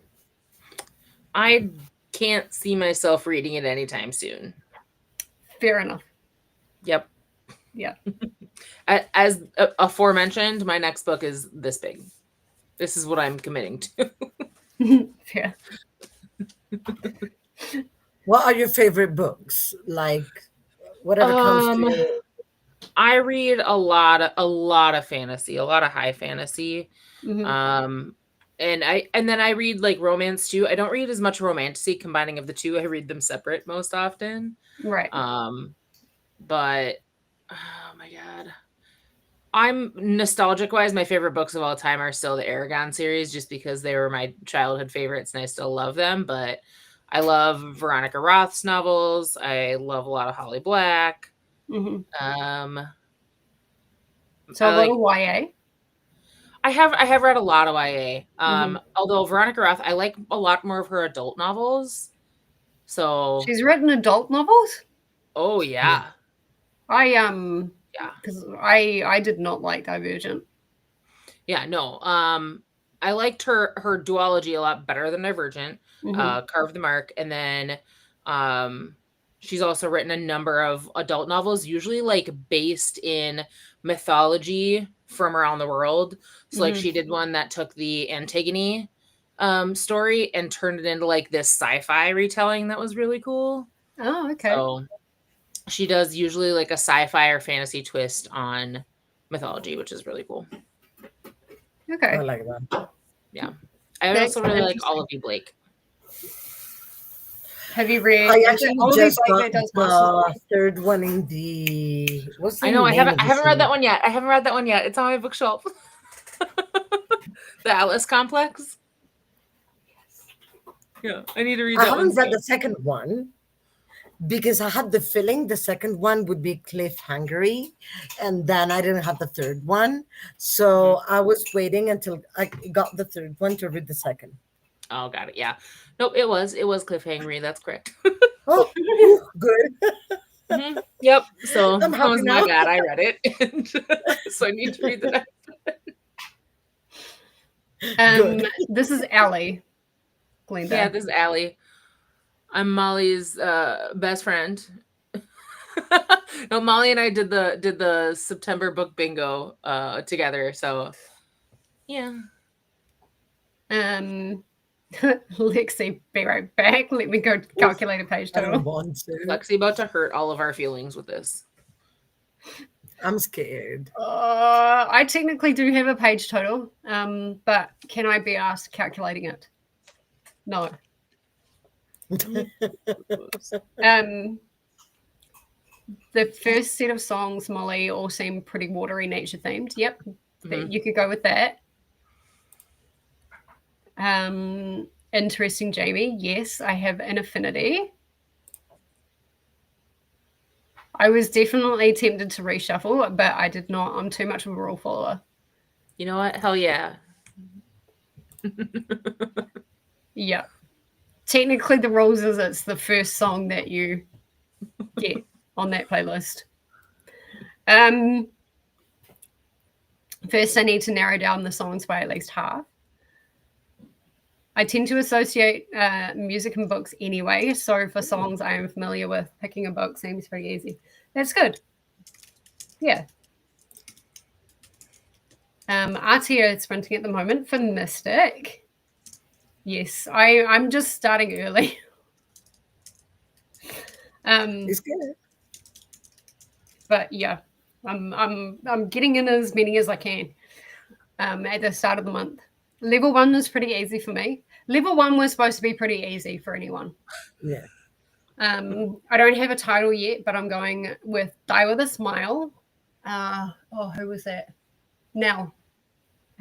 I can't see myself reading it anytime soon. Fair enough. Yep. Yeah. As aforementioned, my next book is this big. This is what I'm committing to. Yeah. What are your favorite books? Like, whatever comes to you. I read a lot of fantasy, a lot of high fantasy. Mm-hmm. And then I read like romance too. I don't read as much romantasy combining of the two. I read them separate most often. Right. But oh my god. I'm nostalgic wise, my favorite books of all time are still the Aragon series, just because they were my childhood favorites and I still love them. But I love Veronica Roth's novels. I love a lot of Holly Black. Mm-hmm. So a little YA. I have read a lot of YA. Although Veronica Roth, I like a lot more of her adult novels. So she's written adult novels? Oh yeah. Because I did not like Divergent. Yeah, no. I liked her duology a lot better than Divergent. Carve the Mark, and then She's also written a number of adult novels, usually like based in mythology from around the world. So like she did one that took the Antigone story and turned it into like this sci-fi retelling that was really cool. Oh, okay. So she does usually like a sci-fi or fantasy twist on mythology, which is really cool. Okay. I like that. Yeah. I That's also really like interesting. Olivia Blake. Have you read? I is it actually Olivia just Blake got that does Master? the third one in the. What's the I know I name of haven't the read that series? one yet. I haven't read that one yet. It's on my bookshelf. The Alice Complex. Yeah, I need to read I that one. haven't read soon. the second one because I had the feeling the second one would be cliffhangery, and then I didn't have the third one, so I was waiting until I got the third one to read the second. Oh, got it. Yeah. Nope, it was cliffhangery. That's correct. Oh, ooh, good. Yep. So I'm that happy was my now. bad. I read it. And so I need to read the next. Good. This is Allie. Glenda. Yeah, this is Allie. I'm Molly's best friend. No, Molly and I did the September book bingo together. So yeah. Lexi, be right back. Let me go calculate a page I don't total. want to. Lexi about to hurt all of our feelings with this. I'm scared. I technically do have a page total, but can I be asked calculating it? No. The first set of songs, Molly, all seem pretty watery, nature themed. Yep, you could go with that. Interesting, Jamie. Yes, I have an affinity. I was definitely tempted to reshuffle, but I did not. I'm too much of a rule follower. You know what? Hell yeah. Yeah. Technically, the rules is it's the first song that you get on that playlist. First, I need to narrow down the songs by at least half. I tend to associate music and books anyway, so for songs I am familiar with, picking a book seems pretty easy. That's good. Yeah. RTO is sprinting at the moment for Mystic. Yes, I'm just starting early. It's good. But yeah, I'm getting in as many as I can at the start of the month. Level 1 is pretty easy for me. Level 1 was supposed to be pretty easy for anyone. Yeah. I don't have a title yet, but I'm going with Die With a Smile. Who was that? Nell,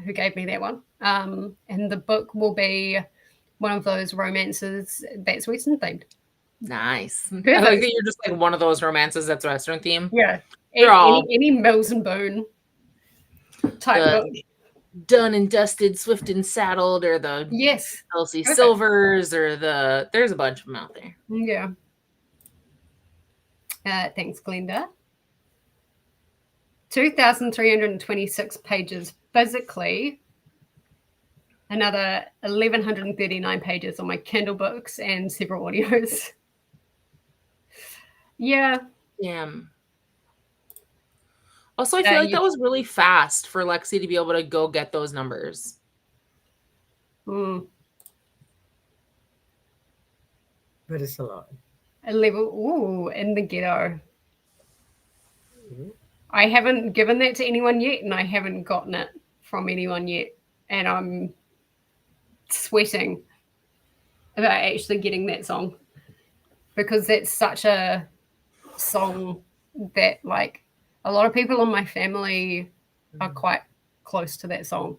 who gave me that one. And the book will be one of those romances that's Western themed. Nice. I like that you're just like one of those romances that's Western theme. Yeah. Any Mills and Boone type book. Done and Dusted, Swift and Saddled, or the Elsie Silvers, or there's a bunch of them out there. Yeah. Thanks, Glenda. 2,326 pages physically. Another 1,139 pages on my Kindle books and several audios. Yeah. Damn. Also, I feel like that was really fast for Lexi to be able to go get those numbers. But it's a lot. A level, in the ghetto. I haven't given that to anyone yet, and I haven't gotten it from anyone yet. And I'm sweating about actually getting that song because that's such a song that, like, a lot of people in my family are quite close to that song.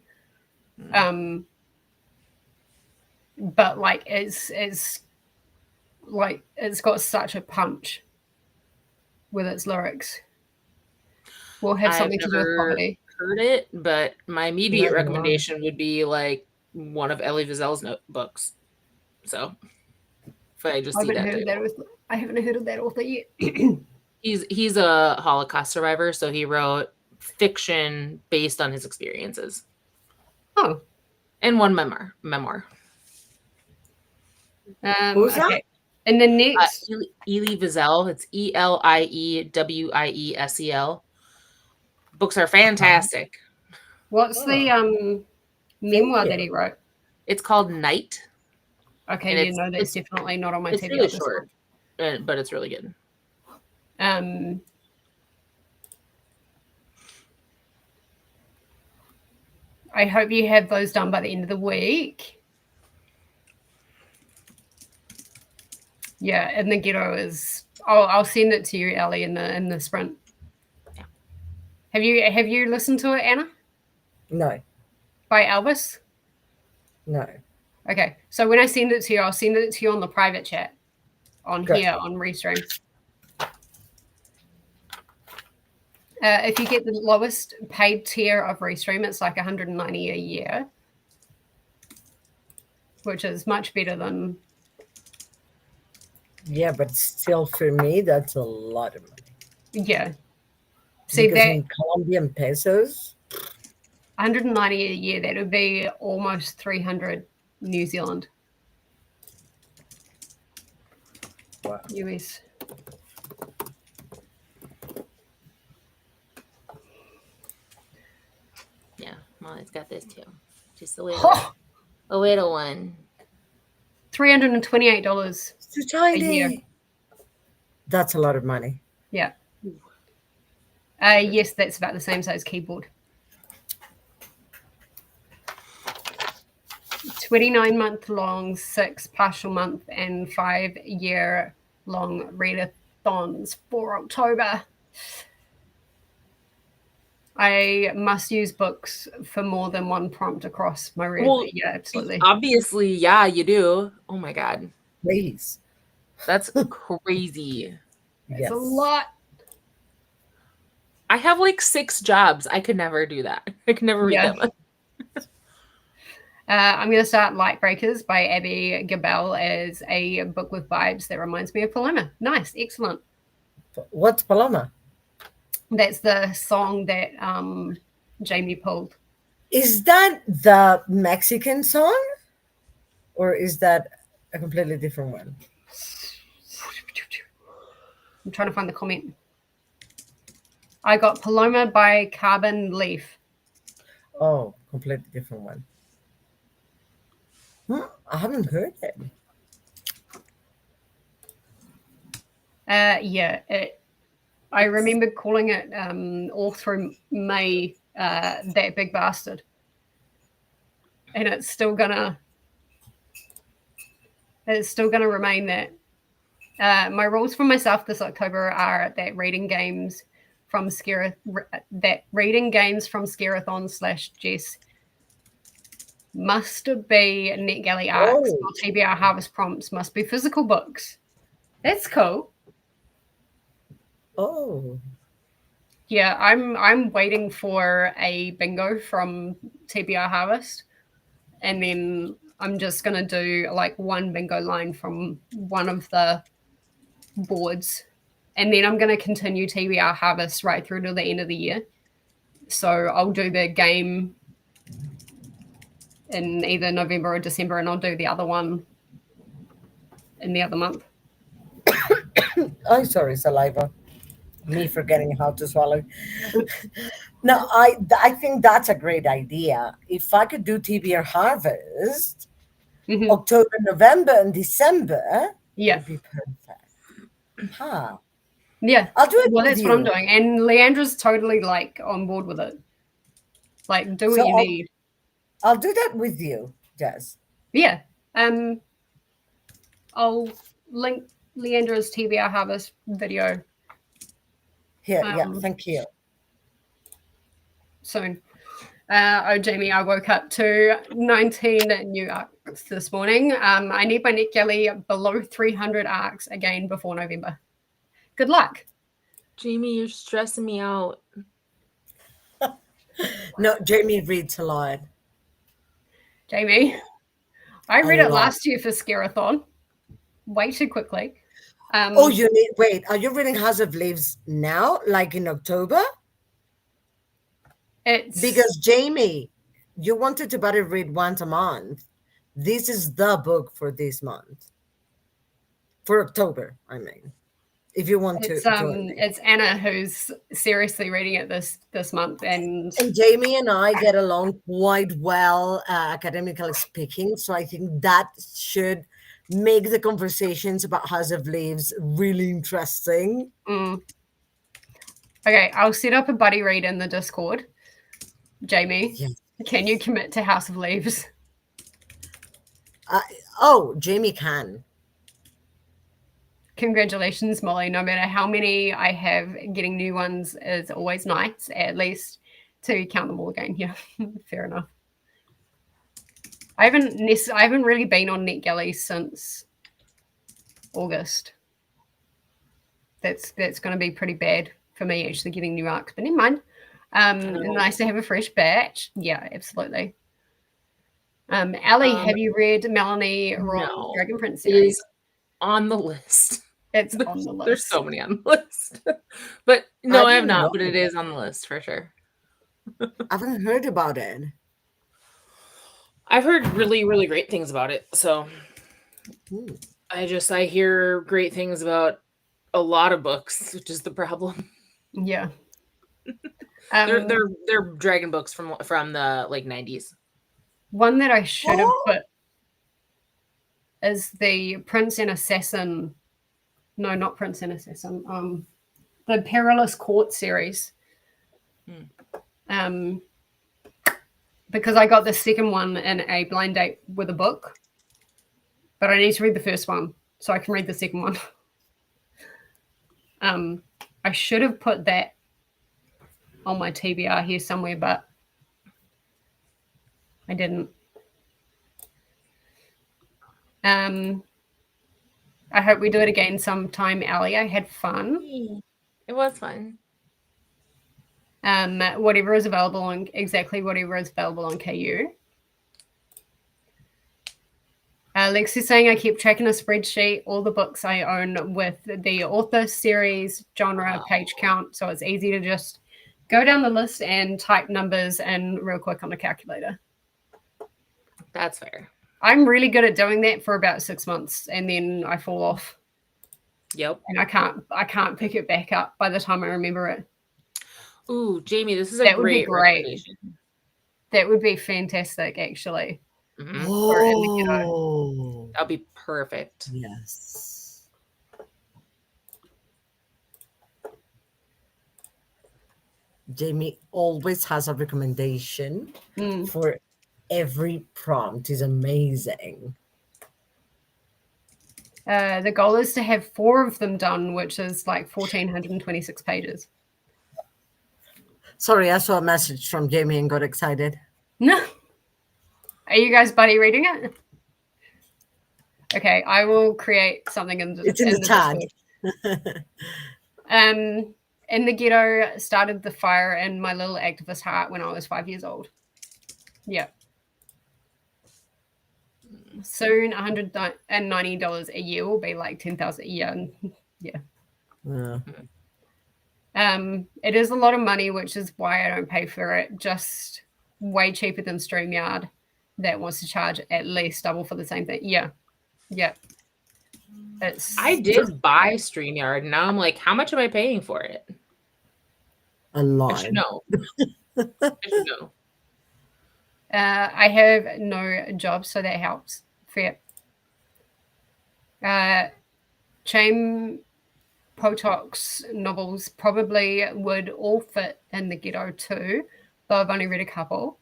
But like it's got such a punch with its lyrics. We'll have something to do with poverty. Heard it, but my immediate recommendation would be like one of Elie Wiesel's books. So if I just see that, I haven't heard of that author yet. He's a Holocaust survivor, so he wrote fiction based on his experiences. Oh, and one memoir. Who's that? And the next, Elie Wiesel. It's Eliewiesel. Books are fantastic. what's the memoir that he wrote? It's called Night. Okay, and that's definitely not on my It's TBR really this short, but it's really good. month. I hope you have those done by the end of the week. Yeah, and the ghetto is. I'll send it to you, Ellie, in the sprint. Yeah. Have you listened to it, Anna? No. By Elvis? No. Okay, so when I send it to you, I'll send it to you on the private chat on Good. here on Restream. If you get the lowest paid tier of Restream, it's like $190 a year, which is much better than. Yeah, but still, for me, that's a lot of money. Yeah. See because that in Colombian pesos, 190 a year, that would be almost 300 New Zealand. wow. US. Yeah, Molly's got this too. Just a little one. $328 It's too a year. tiny. That's a lot of money. Yeah. Yes, that's about the same size keyboard. 29-month long, 6 partial month, and 5-year long readathons for October. I must use books for more than one prompt across my read. Well, yeah, absolutely. Obviously, yeah, you do. Oh my God. Please. That's crazy. It's a lot. I have like 6 jobs. I could never do that. I could never read that much. I'm going to start Light Breakers by Abby Gabel as a book with vibes that reminds me of Paloma. Nice. Excellent. What's Paloma? That's the song that Jamie pulled. Is that the Mexican song? Or is that a completely different one? I'm trying to find the comment. I got Paloma by Carbon Leaf. Oh, completely different one. I haven't heard it. Yeah, I remember calling it all through May, That Big Bastard. And it's still gonna remain that. My rules for myself this October are that reading games from SCAREathon/Jess must be NetGalley arcs or TBR Harvest prompts must be physical books. That's cool. Oh. Yeah, I'm waiting for a bingo from TBR Harvest, and then I'm just gonna do like one bingo line from one of the boards, and then I'm gonna continue TBR Harvest right through to the end of the year. So I'll do the game in either November or December, and I'll do the other one in the other month. Oh, sorry, saliva. Me forgetting how to swallow. No, I think that's a great idea. If I could do TBR Harvest, October, November, and December, would be perfect. Huh. Yeah. I'll do it Well, with that's you. what I'm doing. And Leandra's totally like on board with it. Like, do what you need. I'll do that with you, Jess. Yeah. I'll link Leandra's TBR Harvest video. Here, yeah, thank you. Soon. Oh, Jamie, I woke up to 19 new arcs this morning. I need my NetGalley below 300 arcs again before November. Good luck. Jamie, you're stressing me out. No, Jamie reads a lot. Jamie, I read it last year for SCAREathon. Way too quickly. Wait, are you reading House of Leaves now, like in October? Because Jamie, you wanted to better read once a month. This is the book for this month. for October. I mean, if you want to join me. It's Anna who's seriously reading it this month, and Jamie and I get along quite well, academically speaking. So I think that should make the conversations about House of Leaves really interesting. Okay, I'll set up a buddy read in the Discord. Jamie, Yes. can you commit to House of Leaves? Jamie can. Congratulations, Molly. No matter how many I have, getting new ones is always nice, at least to count them all again. Yeah, fair enough. I haven't really been on NetGalley since August. That's going to be pretty bad for me actually getting new arcs, but never mind. Nice to have a fresh batch. Yeah, absolutely. Ali, have you read Melanie Ron's Dragon Prince series? It is on the list. It's on the list. There's so many on the list. But no, I have not, but it is on the list for sure. I haven't heard about it. I've heard really, really great things about it. So I hear great things about a lot of books, which is the problem. Yeah. They're dragon books from the like 90s. One that I should have put is the Prince and Assassin. No, not Prince and Assassin. The Perilous Court series. Because I got the second one in a blind date with a book, but I need to read the first one so I can read the second one. I should have put that on my TBR here somewhere, but I didn't. I hope we do it again sometime, Ali. I had fun. It was fun. Whatever is available on KU. Lex is saying I keep tracking a spreadsheet, all the books I own with the author, series, genre, page count. So it's easy to just go down the list and type numbers in real quick on the calculator. That's fair. I'm really good at doing that for about 6 months, and then I fall off. Yep. And I can't pick it back up by the time I remember it. Ooh, Jamie, this is a great recommendation. That would be fantastic, actually. Mm-hmm. Oh, that'll be perfect. Yes. Jamie always has a recommendation for every prompt. Is amazing. The goal is to have 4 of them done, which is like 1,426 pages. Sorry, I saw a message from Jamie and got excited. No. Are you guys buddy reading it? Okay, I will create something in the tag. In the ghetto, started the fire in my little activist heart when I was 5 years old. Yeah. Soon, $190 a year will be like $10,000 a year. Yeah. It is a lot of money, which is why I don't pay for it. Just way cheaper than StreamYard that wants to charge at least double for the same thing. Yeah. I did buy StreamYard, and now I'm like, how much am I paying for it? A lot. I should know. I have no job, so that helps. Fair. Chaim Potok's novels probably would all fit in the ghetto too, though I've only read a couple.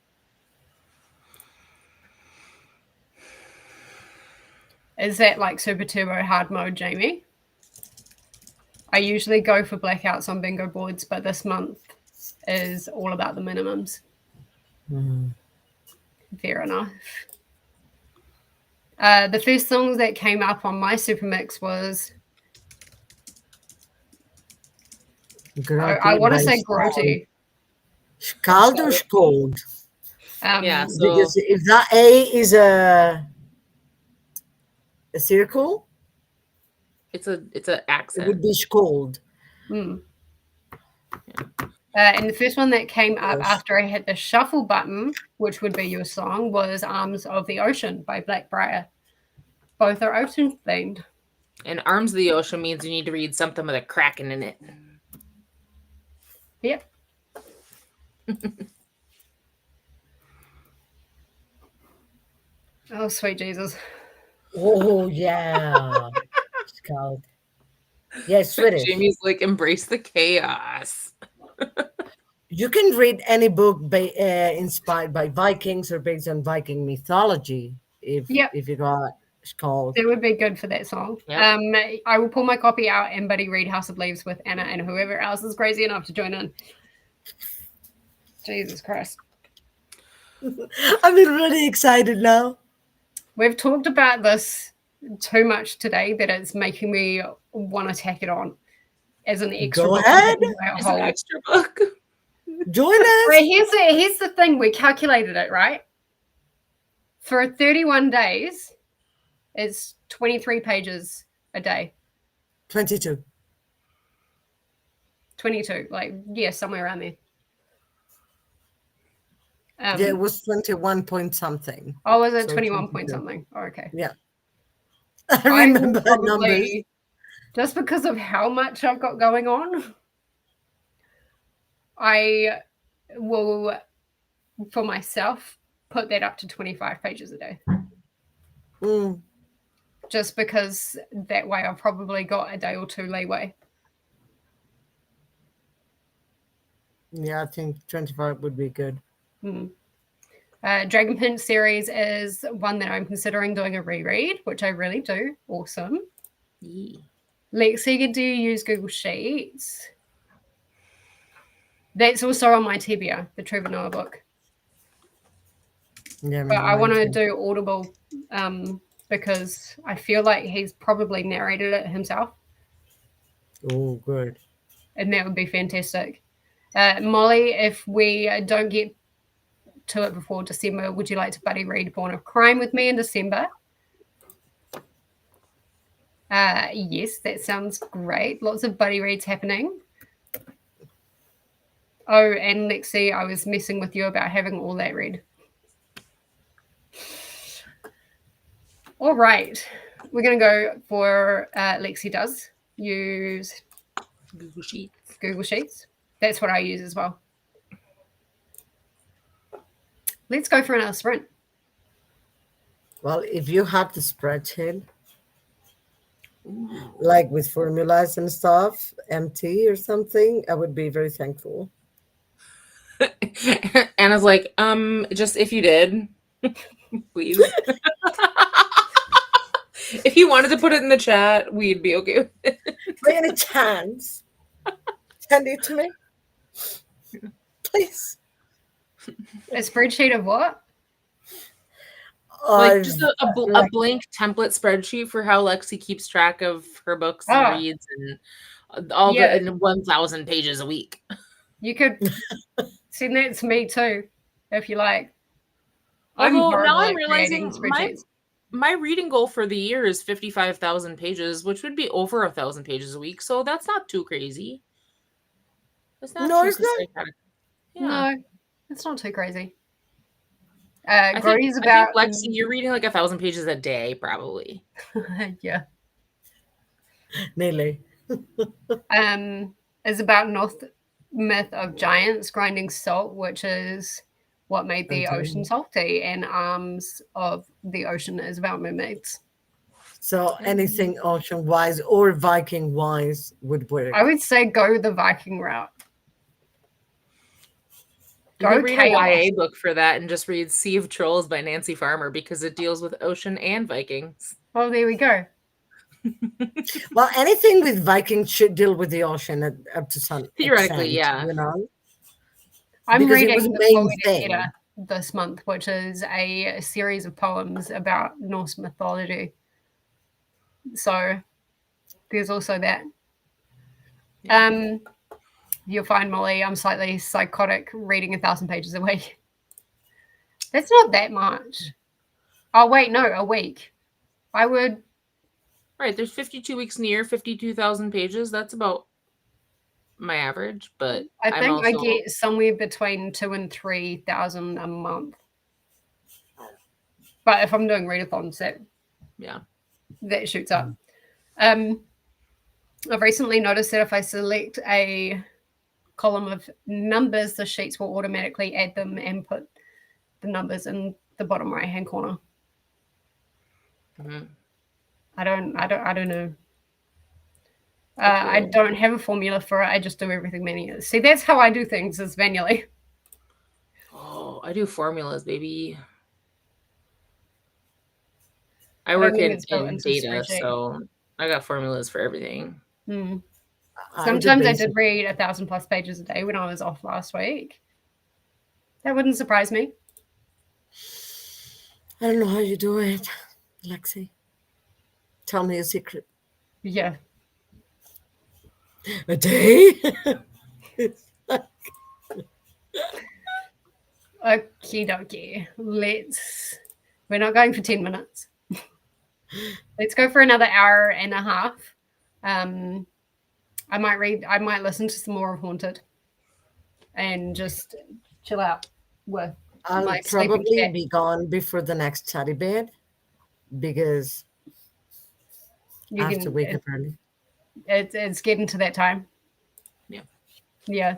Is that like super turbo hard mode, Jamie? I usually go for blackouts on bingo boards, but this month is all about the minimums. Fair enough. The first song that came up on my super mix was I want to say Groti. Skald or Skold? Yeah, so because if that A is a circle, it's an accent. it would be Skold. And the first one that came up after I hit the shuffle button, which would be your song, was Arms of the Ocean by Blackbriar. Both are ocean themed. And Arms of the Ocean means you need to read something with a kraken in it. Yep. Oh, sweet Jesus. Oh yeah, Scout. Yes, Swedish. Jamie's like, embrace the chaos. You can read any book inspired by Vikings or based on Viking mythology if Yep. you got called. It would be good for that song. Yep. I will pull my copy out and buddy read House of Leaves with Anna and whoever else is crazy enough to join in. Jesus Christ. I'm really excited now. We've talked about this too much today that it's making me want to tack it on as an extra Go book. ahead. It's an extra book. Join us. Right, here's the thing. We calculated it, right? For 31 days, it's 23 pages a day. 22. 22, like, yeah, somewhere around there. Yeah, it was 21 point something. Oh, was it So 21 point 22. something? Oh, okay. Yeah. I remember will the numbers. Just because of how much I've got going on, I will, for myself, put that up to 25 pages a day. Mm. Just because that way I've probably got a day or two leeway. Yeah, I think 25 would be good. Dragon Pinch series is one that I'm considering doing a reread, which I really do. Awesome. Yeah. Lexi, do you use Google Sheets? That's also on my TBR, the Trevor Noah book. Yeah, But I want to do Audible because I feel like he's probably narrated it himself. Oh, good. And that would be fantastic. Molly, if we don't get to it before December, would you like to buddy read Born of Crime with me in December? Yes, that sounds great. Lots of buddy reads happening. Oh, and Lexi, I was messing with you about having all that read. All right. We're going to go for Lexi does use Google Sheets. Google Sheets. That's what I use as well. Let's go for another sprint. Well, if you have the spreadsheet, like with formulas and stuff, empty or something, I would be very thankful. Anna's like, just if you did, please. If you wanted to put it in the chat, we'd be okay with it. By any chance, send it to me, please. A spreadsheet of what? Like just a blank template spreadsheet for how Lexi keeps track of her books and reads and all the in 1,000 pages a week. You could send that to me too, if you like. Although now I'm realizing my reading goal for the year is 55,000 pages, which would be over 1,000 pages a week. So that's not too crazy. It's not. No, it's not too crazy. I think Lexi, you're reading like 1,000 pages a day, probably. Yeah. Nearly. Is about North Myth of Giants grinding salt, which is what made the ocean salty, and Arms of the Ocean is about mermaids. So anything ocean wise or Viking wise would work. I would say go the Viking route. You could read a YA book for that and just read Sea of Trolls by Nancy Farmer because it deals with ocean and Vikings. Oh, there we go. Well, anything with Vikings should deal with the ocean up to some theoretically, extent, you know. I'm reading the Poet this month, which is a series of poems about Norse mythology. So there's also that. You'll find, Molly, I'm slightly psychotic reading 1,000 pages a week. That's not that much. Oh, wait, no, a week. I would. Right, there's 52 weeks in a year, 52,000 pages. That's about my average, but I think I get somewhere between 2,000 and 3,000 a month. But if I'm doing readathons, that shoots up. I've recently noticed that if I select a column of numbers, the sheets will automatically add them and put the numbers in the bottom right hand corner. Mhm. I don't know. I don't have a formula for it. I just do everything manually. See, that's how I do things, is manually. Oh, I do formulas, baby. I don't work think in it's built into the data, spreadsheet. so I got formulas for everything. Sometimes I did read 1,000+ pages a day when I was off last week. That wouldn't surprise me. I don't know how you do it, Lexi. Tell me a secret. Yeah. A day? Okie dokie. We're not going for 10 minutes. Let's go for another hour and a half. I might listen to some more of Haunted and just chill out with I'll my sleeping probably cat. be gone before the next study bed because I have to wake up early. It's getting to that time. Yeah. Yeah.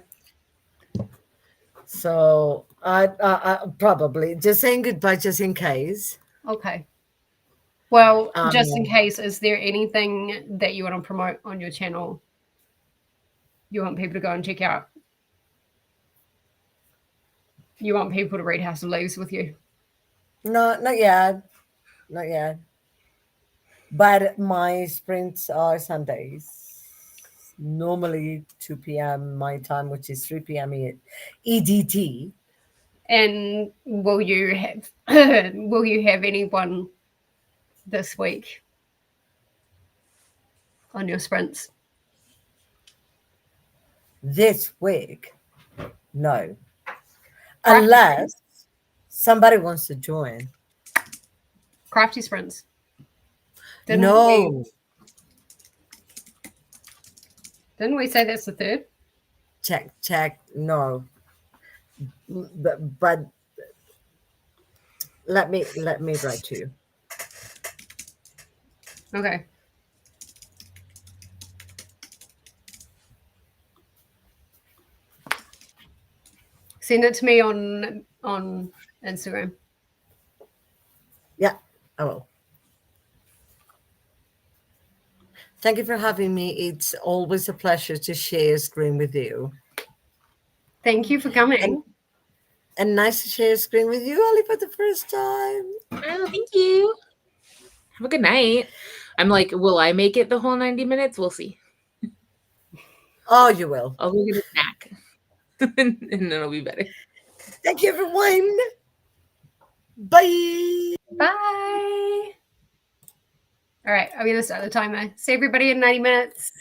So I probably just saying goodbye just in case. Okay. Well, just in case, is there anything that you want to promote on your channel you want people to go and check out? You want people to read House of Leaves with you? No, not yet. Not yet. But my sprints are Sundays. Normally 2 p.m. my time, which is 3 p.m. EDT. And will you have anyone this week on your sprints? This week? No. Crafty Unless somebody wants to join. Crafty sprints. No. Didn't we say that's the third? Check. No. But let me write to you. Okay. Send it to me on Instagram. Yeah, I will. Thank you for having me. It's always a pleasure to share a screen with you. Thank you for coming. And nice to share a screen with you, Ollie, for the first time. Oh, thank you. Have a good night. I'm like, will I make it the whole 90 minutes? We'll see. Oh, you will. I'll go get a snack. And then it'll be better. Thank you, everyone. Bye. Bye. All right, I'm going to start the timer. See everybody in 90 minutes.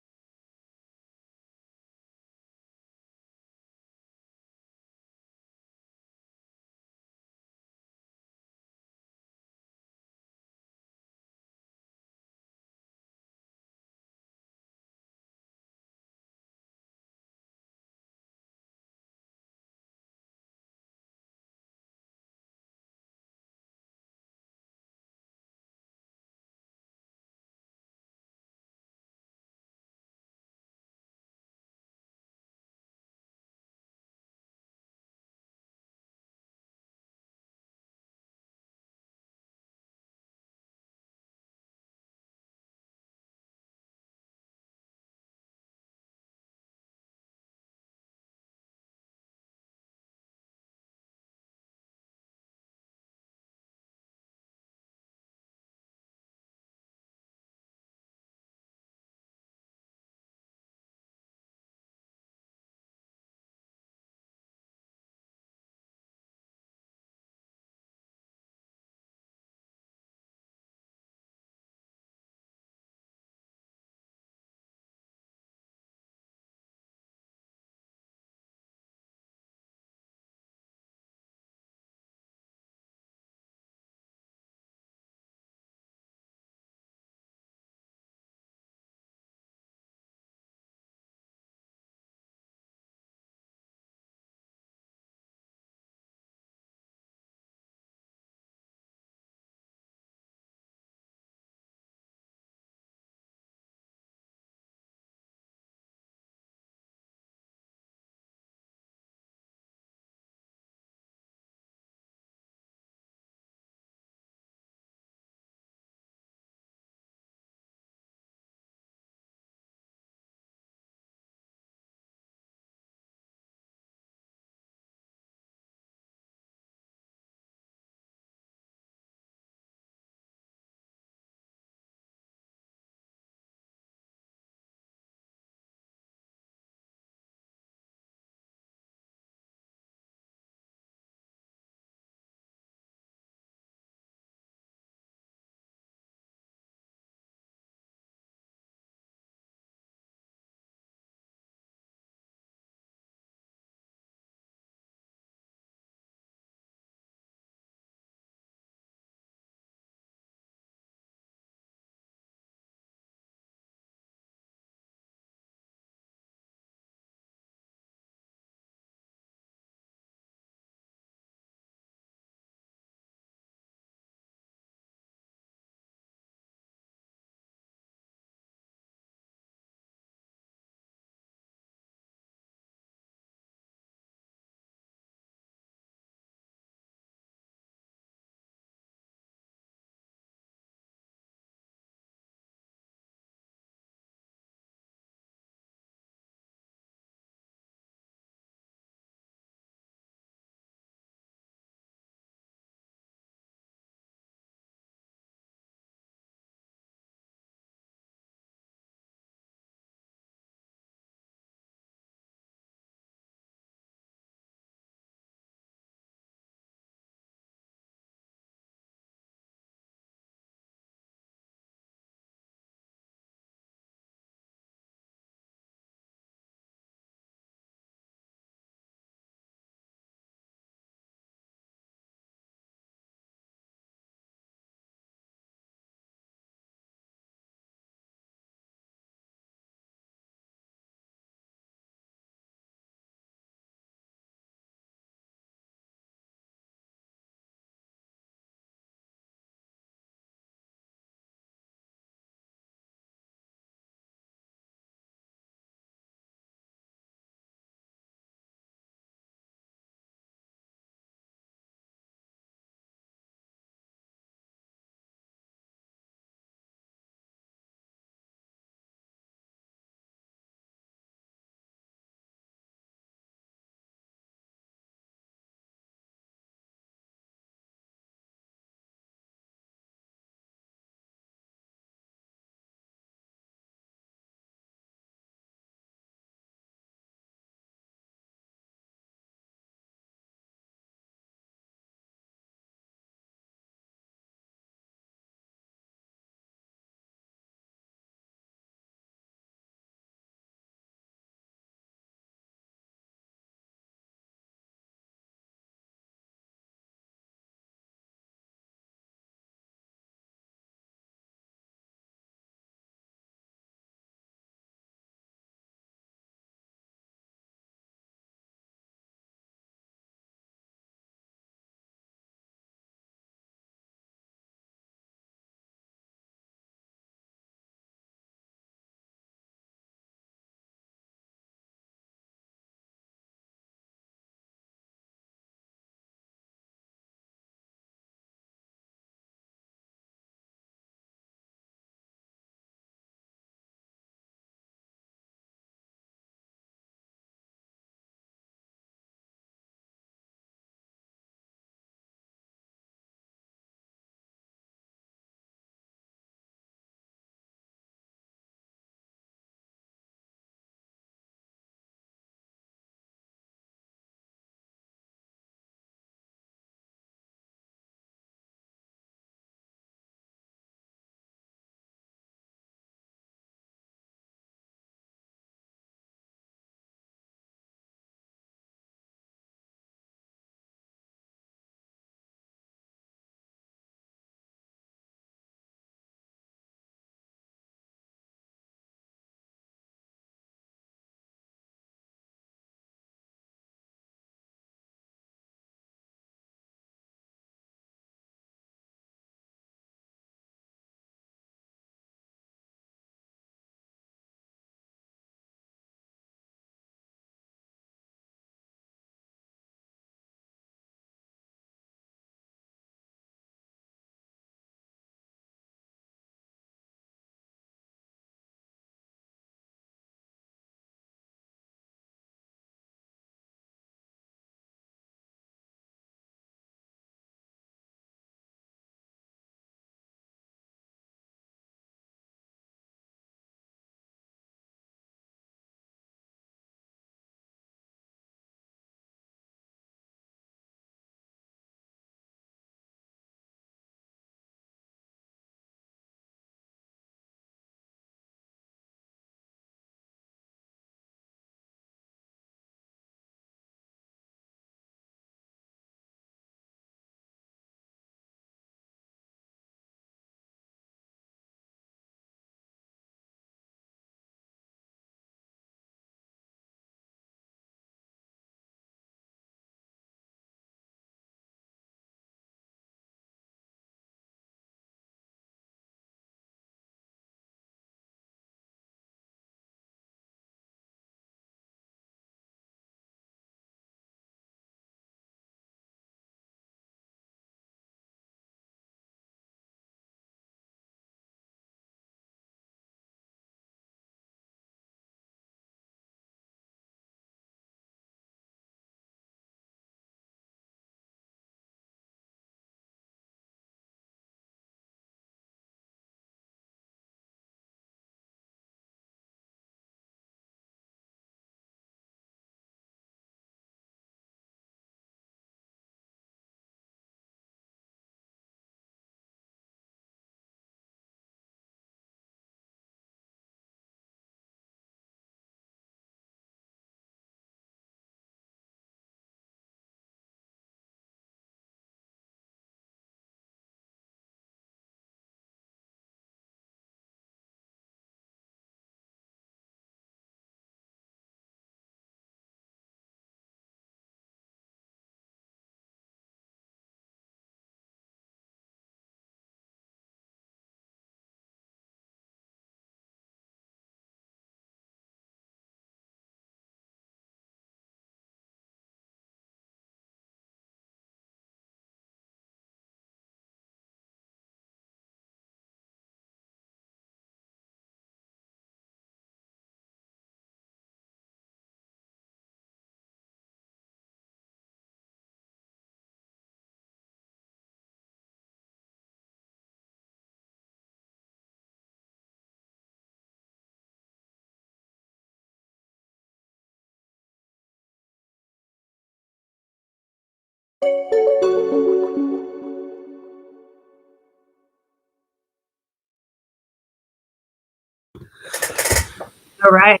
All right.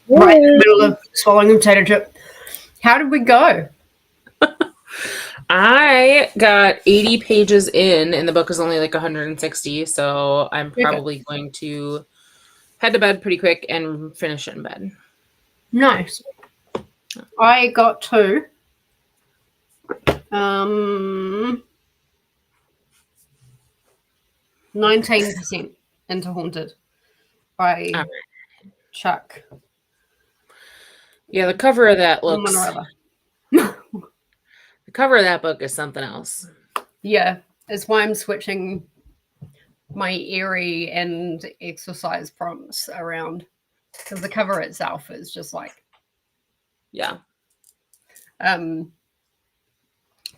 Right in the middle of swallowing a potato chip. How did we go? I got 80 pages in, and the book is only like 160, so I'm Okay. probably going to head to bed pretty quick and finish it in bed. Nice. I got to 19% into Haunted by Chuck. Yeah, the cover of that looks. Someone or other. The cover of that book is something else. Yeah, it's why I'm switching my eerie and exercise prompts around, because the cover itself is just like, Yeah.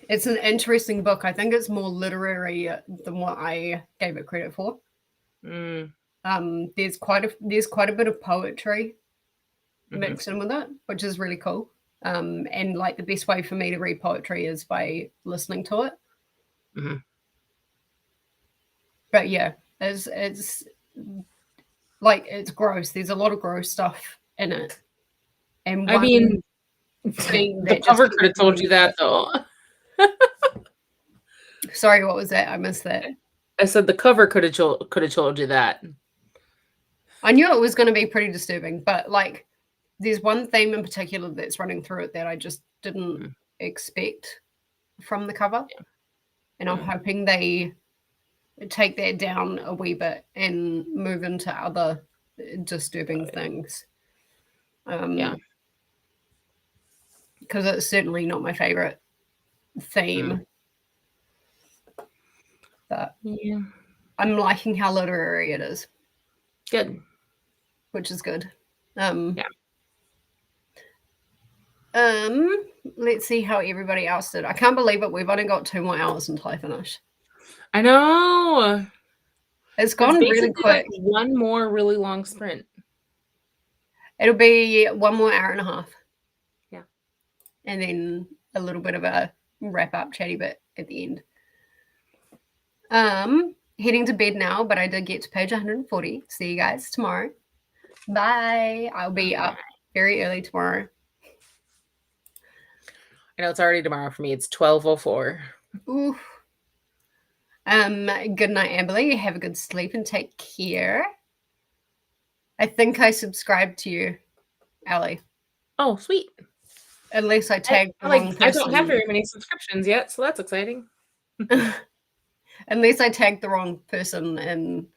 It's an interesting book. I think it's more literary than what I gave it credit for. Mm. There's quite a bit of poetry mixed in with it, which is really cool. And like the best way for me to read poetry is by listening to it. Mm-hmm. But yeah, it's like, it's gross. There's a lot of gross stuff in it. And I mean, thing the that cover just could have told you that, though. Sorry, what was that? I missed that. I said the cover could have told you that. I knew it was going to be pretty disturbing, but like, there's one theme in particular that's running through it that I just didn't expect from the cover. Yeah. And I'm hoping they take that down a wee bit and move into other disturbing things. Yeah. Because it's certainly not my favorite theme. But Yeah. I'm liking how literary it is. Good. Which is good. Yeah. Let's see how everybody else did. I can't believe it. We've only got 2 more hours until I finish. I know. It's gone really quick. Like one more really long sprint. It'll be 1 more hour and a half. Yeah. And then a little bit of a wrap up chatty bit at the end. Heading to bed now, but I did get to page 140. See you guys tomorrow. Bye. I'll be up very early tomorrow. I know it's already tomorrow for me. It's 12:04. Ooh. Good night, Amberly. Have a good sleep and take care. I think I subscribed to you, Allie. Oh, sweet. Unless I tagged the wrong person. I don't have very many subscriptions yet, so that's exciting. Unless I tagged the wrong person, and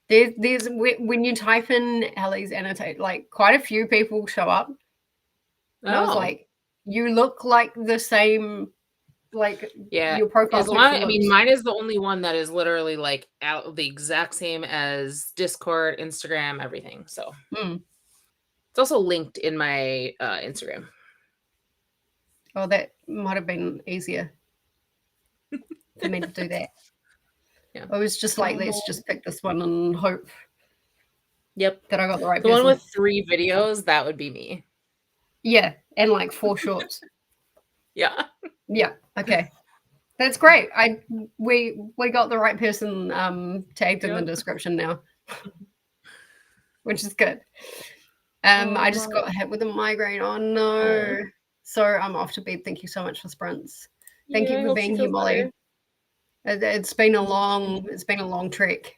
there's when you type in Allie's annotate, like quite a few people show up. And I was like, you look like the same, like, yeah, your profile. I mean, mine is the only one that is literally like out the exact same as Discord, Instagram, everything. So it's also linked in my Instagram. Oh, that might have been easier for me to do that. Yeah, I was just like, let's just pick this one and hope. Yep, that I got the right. The person. One with 3 videos, that would be me. Yeah, and like 4 shorts. Yeah. Yeah. Okay. That's great. We got the right person tagged in the description now, which is good. I just got hit with a migraine. Oh no! So I'm off to bed. Thank you so much for sprints. Thank you for being here, Molly. It's been a long trek.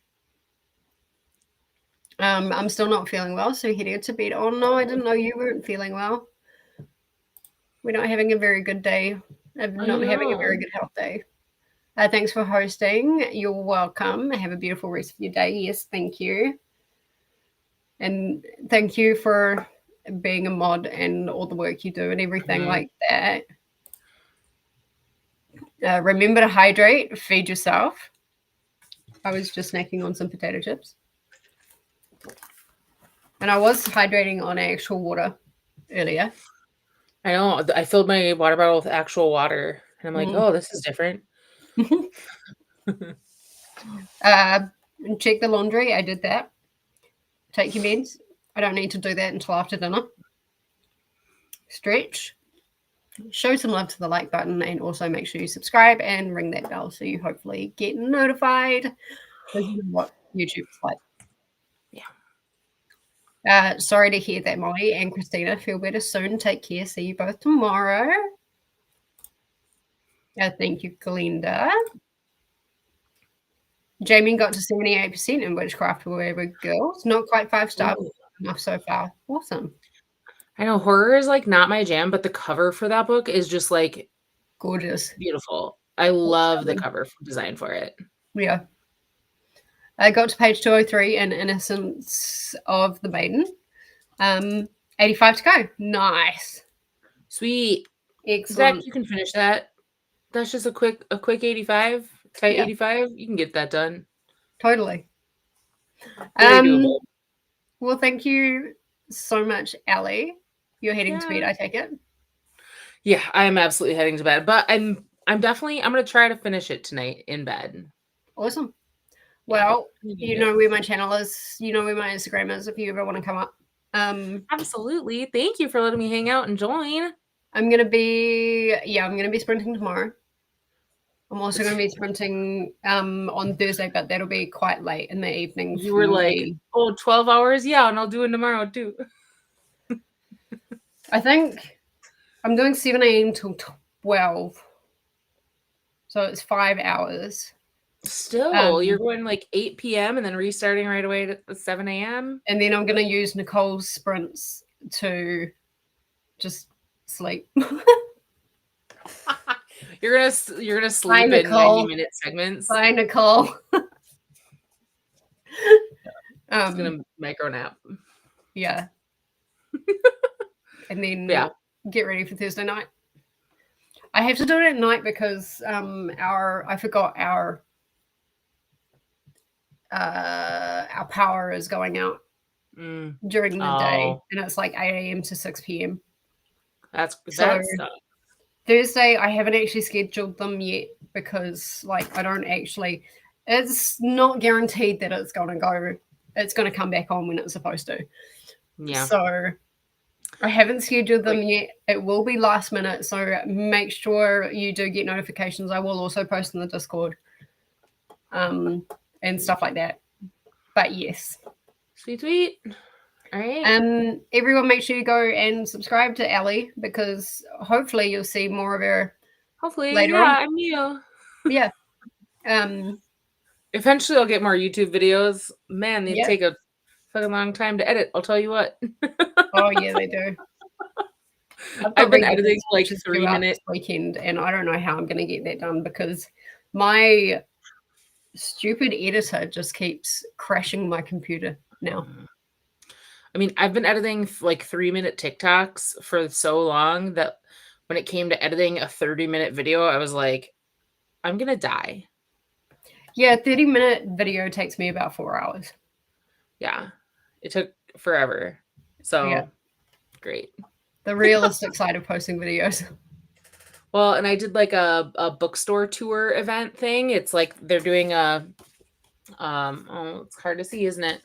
I'm still not feeling well, so heading to bed. Oh no, I didn't know you weren't feeling well. We're not having a very good day. I'm not having a very good health day. Thanks for hosting. You're welcome. Have a beautiful rest of your day. Yes, thank you. And thank you for being a mod and all the work you do and everything like that. Remember to hydrate, feed yourself. I was just snacking on some potato chips. And I was hydrating on actual water earlier. I know. I filled my water bottle with actual water. And I'm like, oh, this is different. Check the laundry. I did that. Take your meds. I don't need to do that until after dinner. Stretch. show some love to the like button, and also make sure you subscribe and ring that bell so you hopefully get notified. This is what YouTube's like. Yeah. Sorry to hear that, Molly and Christina. Feel better soon. Take care. See you both tomorrow. Thank you, Glinda. Jamie got to 78% in Witchcraft Forever Girls. Not quite 5-star, but enough so far. Awesome. I know horror is like not my jam, but the cover for that book is just like gorgeous, beautiful. I love the cover design for it. Yeah. I got to page 203 in Innocence of the Maiden. 85 to go. Nice. Sweet. Excellent. Zach, you can finish that. That's just a quick 85. Tight 85. You can get that done. Totally. Very doable. Well, thank you so much, Allie. You're heading to bed, I take it? Yeah, I am absolutely heading to bed. But I'm gonna try to finish it tonight in bed. Awesome. Well, you know where my channel is. You know where my Instagram is if you ever want to come up. Absolutely. Thank you for letting me hang out and join. I'm gonna be sprinting tomorrow. I'm also going to be sprinting on Thursday, but that'll be quite late in the evening. You were like, 12 hours? Yeah, and I'll do it tomorrow too. I think I'm doing 7 a.m. till 12. So it's 5 hours. Still, you're going like 8 p.m. and then restarting right away at 7 a.m. And then I'm going to use Nicole's sprints to just sleep. You're gonna sleep in 90-minute segments. Bye, Nicole. Just gonna micro nap. Yeah. And then get ready for Thursday night. I have to do it at night because I forgot our power is going out during the day, and it's like 8 a.m. to 6 p.m. That's Thursday, I haven't actually scheduled them yet because, like, I don't actually. It's not guaranteed that it's going to go. It's going to come back on when it's supposed to. Yeah. So I haven't scheduled them yet. It will be last minute, so make sure you do get notifications. I will also post in the Discord, and stuff like that. But yes. Sweet. All right. Everyone, make sure you go and subscribe to Allie because hopefully you'll see more of her. Hopefully, later on. I'm you. Yeah. Eventually, I'll get more YouTube videos. Man, they take a fucking long time to edit. I'll tell you what. Oh yeah, they do. I've been editing like 3 minutes weekend, and I don't know how I'm going to get that done because my stupid editor just keeps crashing my computer now. I mean, I've been editing like 3-minute TikToks for so long that when it came to editing a 30-minute video, I was like, I'm going to die. Yeah, 30-minute video takes me about 4 hours. Yeah, it took forever. So, great. The realistic side of posting videos. Well, and I did like a bookstore tour event thing. It's like they're doing a, it's hard to see, isn't it?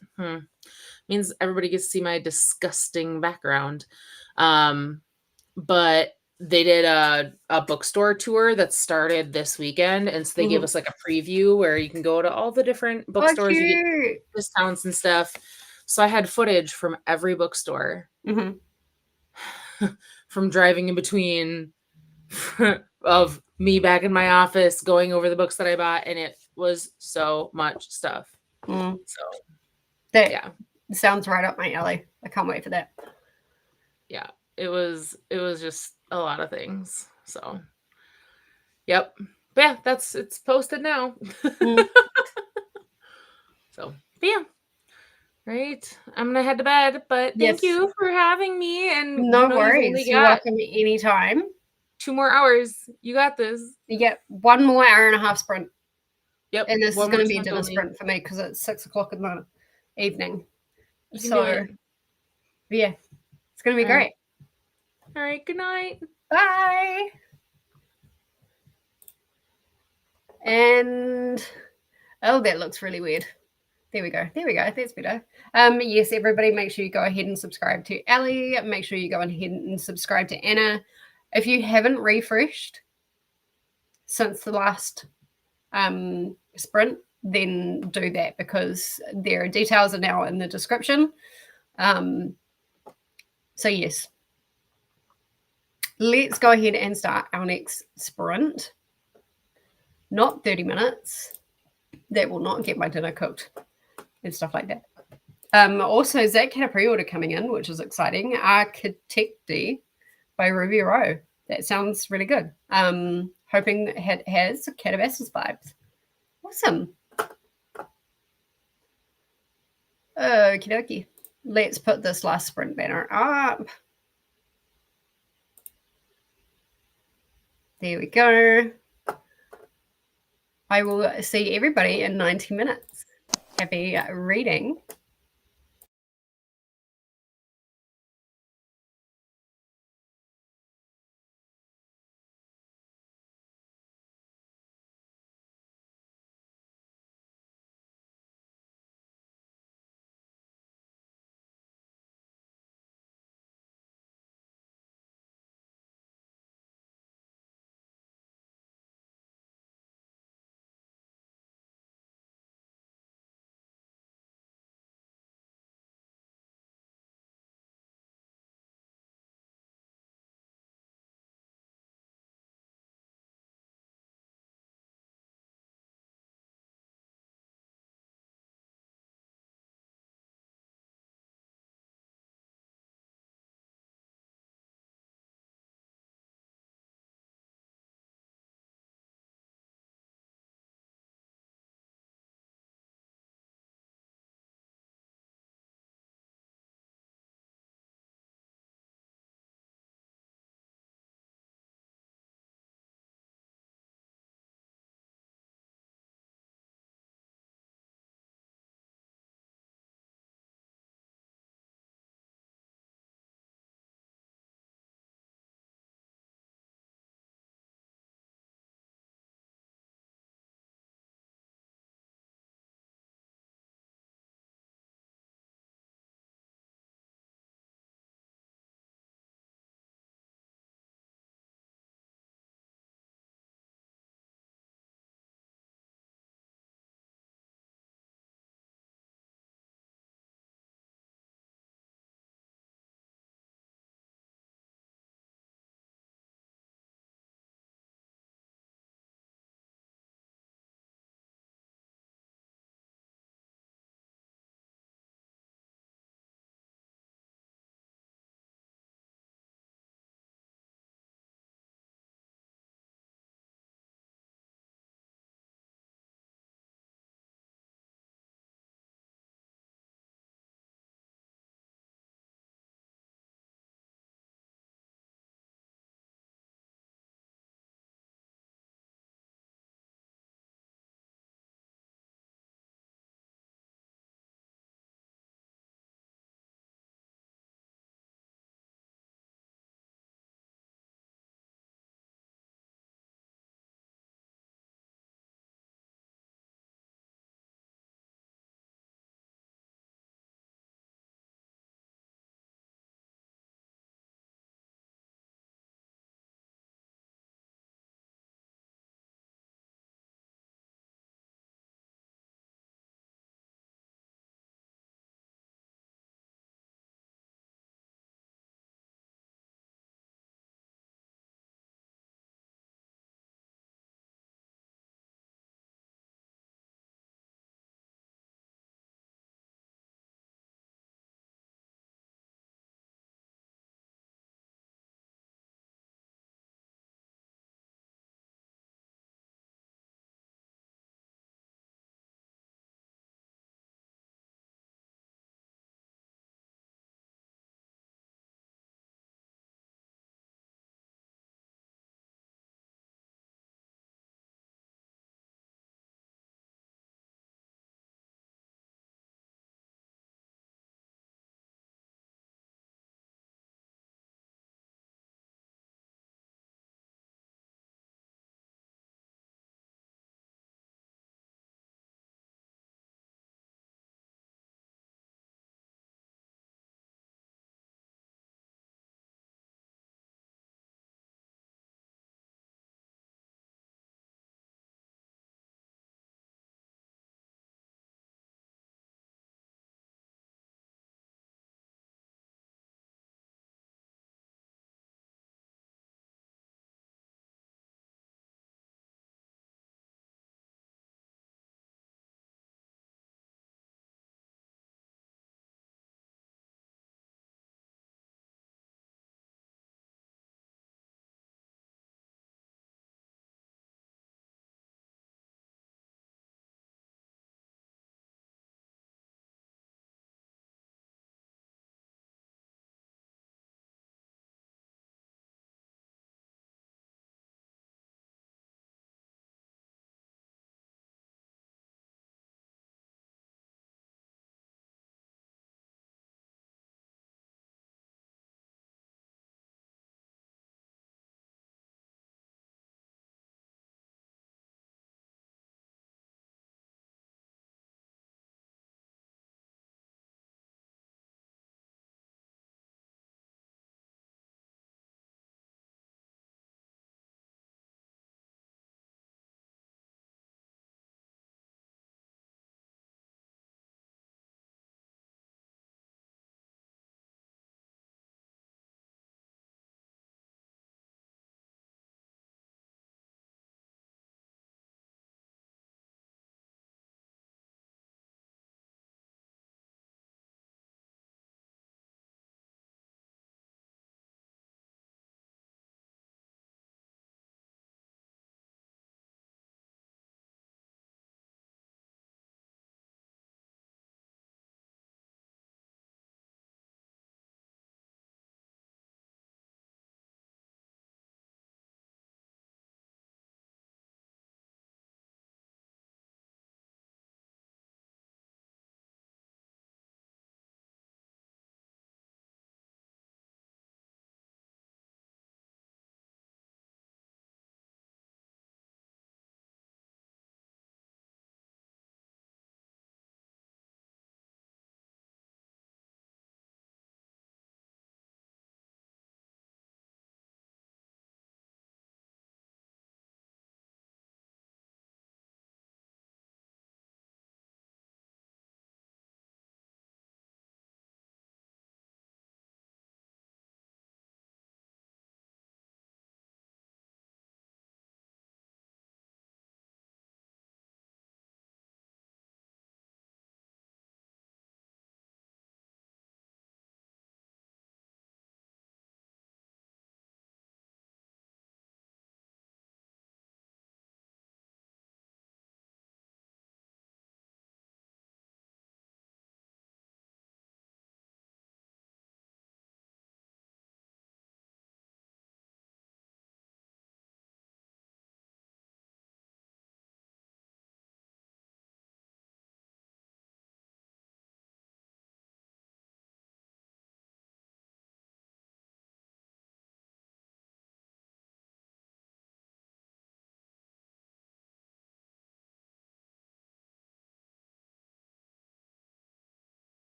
Means everybody gets to see my disgusting background. But they did a bookstore tour that started this weekend. And so they gave us like a preview where you can go to all the different bookstores, you get discounts and stuff. So I had footage from every bookstore from driving in between of me back in my office, going over the books that I bought. And it was so much stuff. So that sounds right up my alley. I can't wait for that. Yeah, it was just a lot of things. So, yep. But yeah, it's posted now. So, but yeah. Right. I'm gonna head to bed, but thank you for having me. And no worries. You're welcome anytime. 2 more hours. You got this. You get 1 more hour and a half sprint. Yep. And this is going to be a dinner sprint for me because it's 6 o'clock in the evening. So, yeah, it's going to be great. All right. Good night. Bye. And, oh, that looks really weird. There we go. That's better. Yes, everybody, make sure you go ahead and subscribe to Allie. Make sure you go ahead and subscribe to Anna. If you haven't refreshed since the last sprint, then do that, because their details are now in the description. So yes, let's go ahead and start our next sprint. Not 30 minutes. That will not get my dinner cooked and stuff like that. Also, Zach had a pre-order coming in, which is exciting. Architecti by Ruby Rowe. That sounds really good. Hoping it has Catabasis vibes. Awesome. Okie dokie. Let's put this last sprint banner up. There we go. I will see everybody in 90 minutes. Happy reading.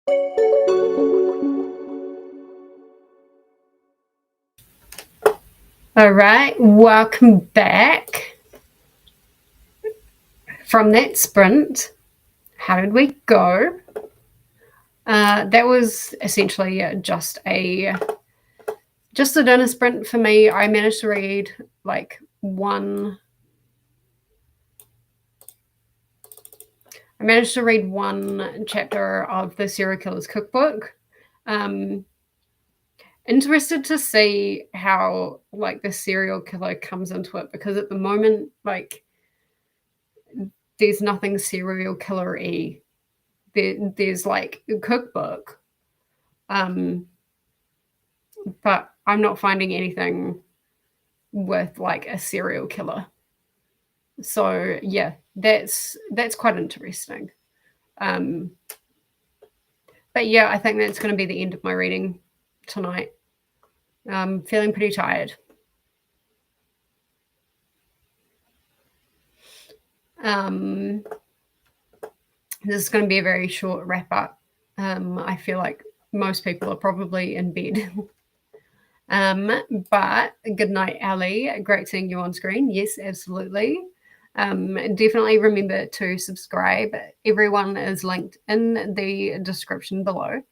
All right, welcome back from that sprint. How did we go? That was essentially just a dinner sprint for me. I managed to read like one chapter of the Serial Killer's Cookbook. Interested to see how like the serial killer comes into it, because at the moment, like, there's nothing serial killer-y. There's like a cookbook, but I'm not finding anything with like a serial killer. So yeah, that's quite interesting. But yeah, I think that's going to be the end of my reading tonight. I'm feeling pretty tired. This is going to be a very short wrap up. I feel like most people are probably in bed. But good night, Ali. Great seeing you on screen. Yes, absolutely. Definitely remember to subscribe. Everyone is linked in the description below.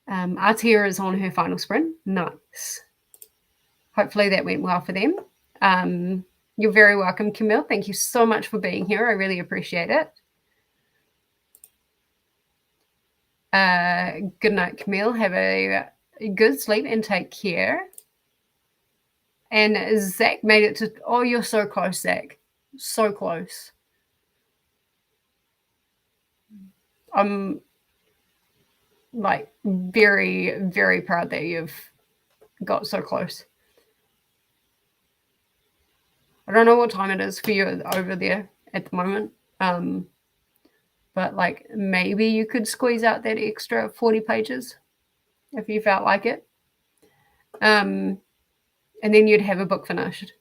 Artia is on her final sprint. Nice. Hopefully that went well for them. You're very welcome, Camille. Thank you so much for being here. I really appreciate it. Good night, Camille. Have a good sleep and take care. And Zach made it to... Oh, you're so close, Zach. So close. I'm like very, very proud that you've got so close. I don't know what time it is for you over there at the moment. But like maybe you could squeeze out that extra 40 pages if you felt like it. And then you'd have a book finished.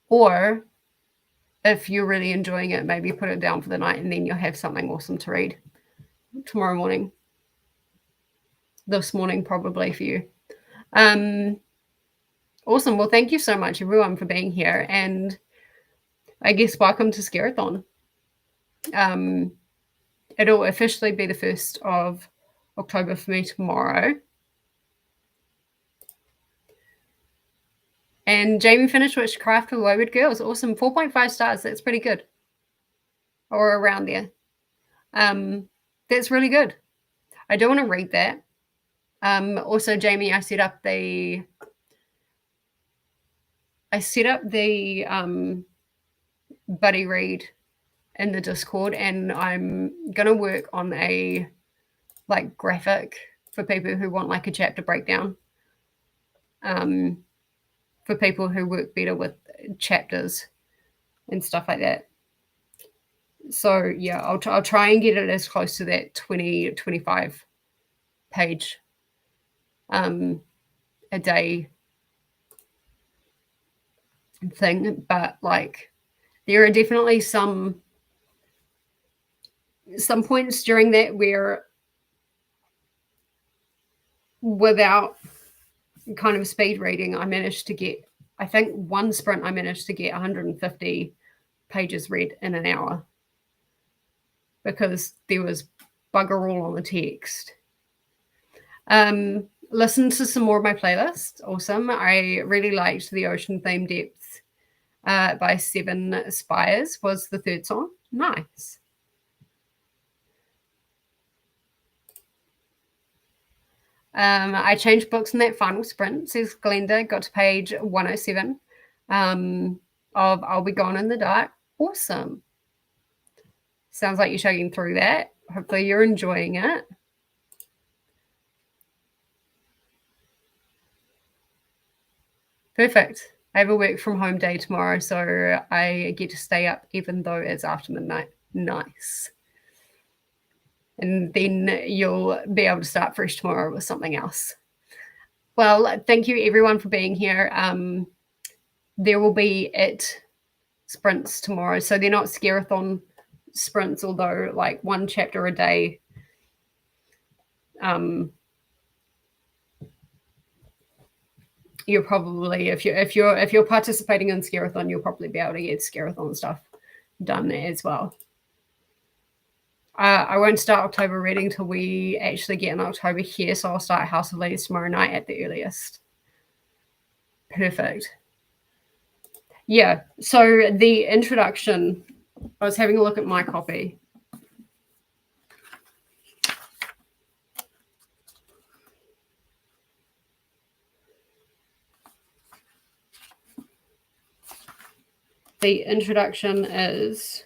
Or if you're really enjoying it, maybe put it down for the night and then you'll have something awesome to read tomorrow morning. This morning probably for you. Awesome. Well, thank you so much, everyone, for being here. And I guess welcome to SCAREathon. It'll officially be the 1st of October for me tomorrow. And Jamie finished Witchcraft with Wayward Girls. Awesome. 4.5 stars. That's pretty good. Or around there. That's really good. I do want to read that. Also, Jamie, I set up the buddy read in the Discord, and I'm gonna work on a like graphic for people who want like a chapter breakdown. For people who work better with chapters and stuff like that. So yeah, I'll try and get it as close to that 20-25 page a day thing. But like there are definitely some points during that where without kind of speed reading, I managed to get, I think one sprint I managed to get 150 pages read in an hour because there was bugger all on the text. Listen to some more of my playlists. Awesome. I really liked the Ocean Theme Depth by Seven Spires was the 3rd song. Nice. I changed books in that final sprint, says Glenda. Got to page 107 of I'll Be Gone in the Dark. Awesome. Sounds like you're chugging through that. Hopefully you're enjoying it. Perfect. I have a work from home day tomorrow, so I get to stay up even though it's after midnight. Nice. And then you'll be able to start fresh tomorrow with something else. Well, thank you everyone for being here. There will be sprints tomorrow. So they're not SCAREathon sprints, although like 1 chapter a day. You're probably, if you're participating in SCAREathon, you'll probably be able to get SCAREathon stuff done as well. I won't start October reading till we actually get in October here, so I'll start House of Leaves tomorrow night at the earliest. Perfect. Yeah, so the introduction, I was having a look at my copy. The introduction is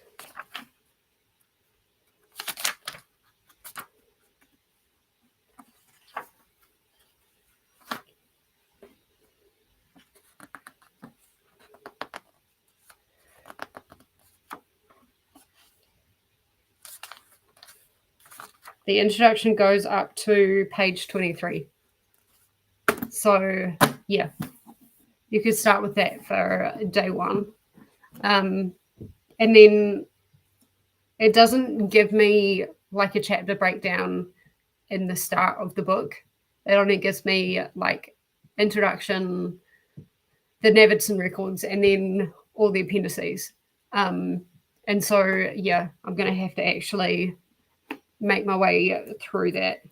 the introduction goes up to page 23. So yeah, you could start with that for day 1. And then it doesn't give me like a chapter breakdown in the start of the book. It only gives me like introduction, the Navidson records, and then all the appendices. And so, yeah, I'm going to have to actually make my way through that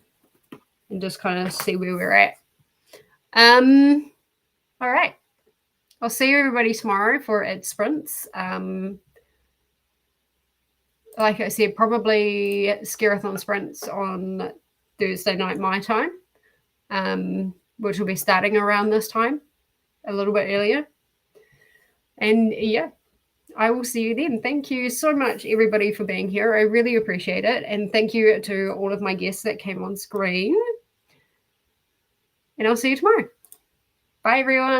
and just kind of see where we're at. All right. I'll see everybody tomorrow for its sprints. Like I said, probably SCAREathon sprints on Thursday night my time, which will be starting around this time, a little bit earlier. And yeah, I will see you then. Thank you so much, everybody, for being here. I really appreciate it. And thank you to all of my guests that came on screen. And I'll see you tomorrow. Bye, everyone.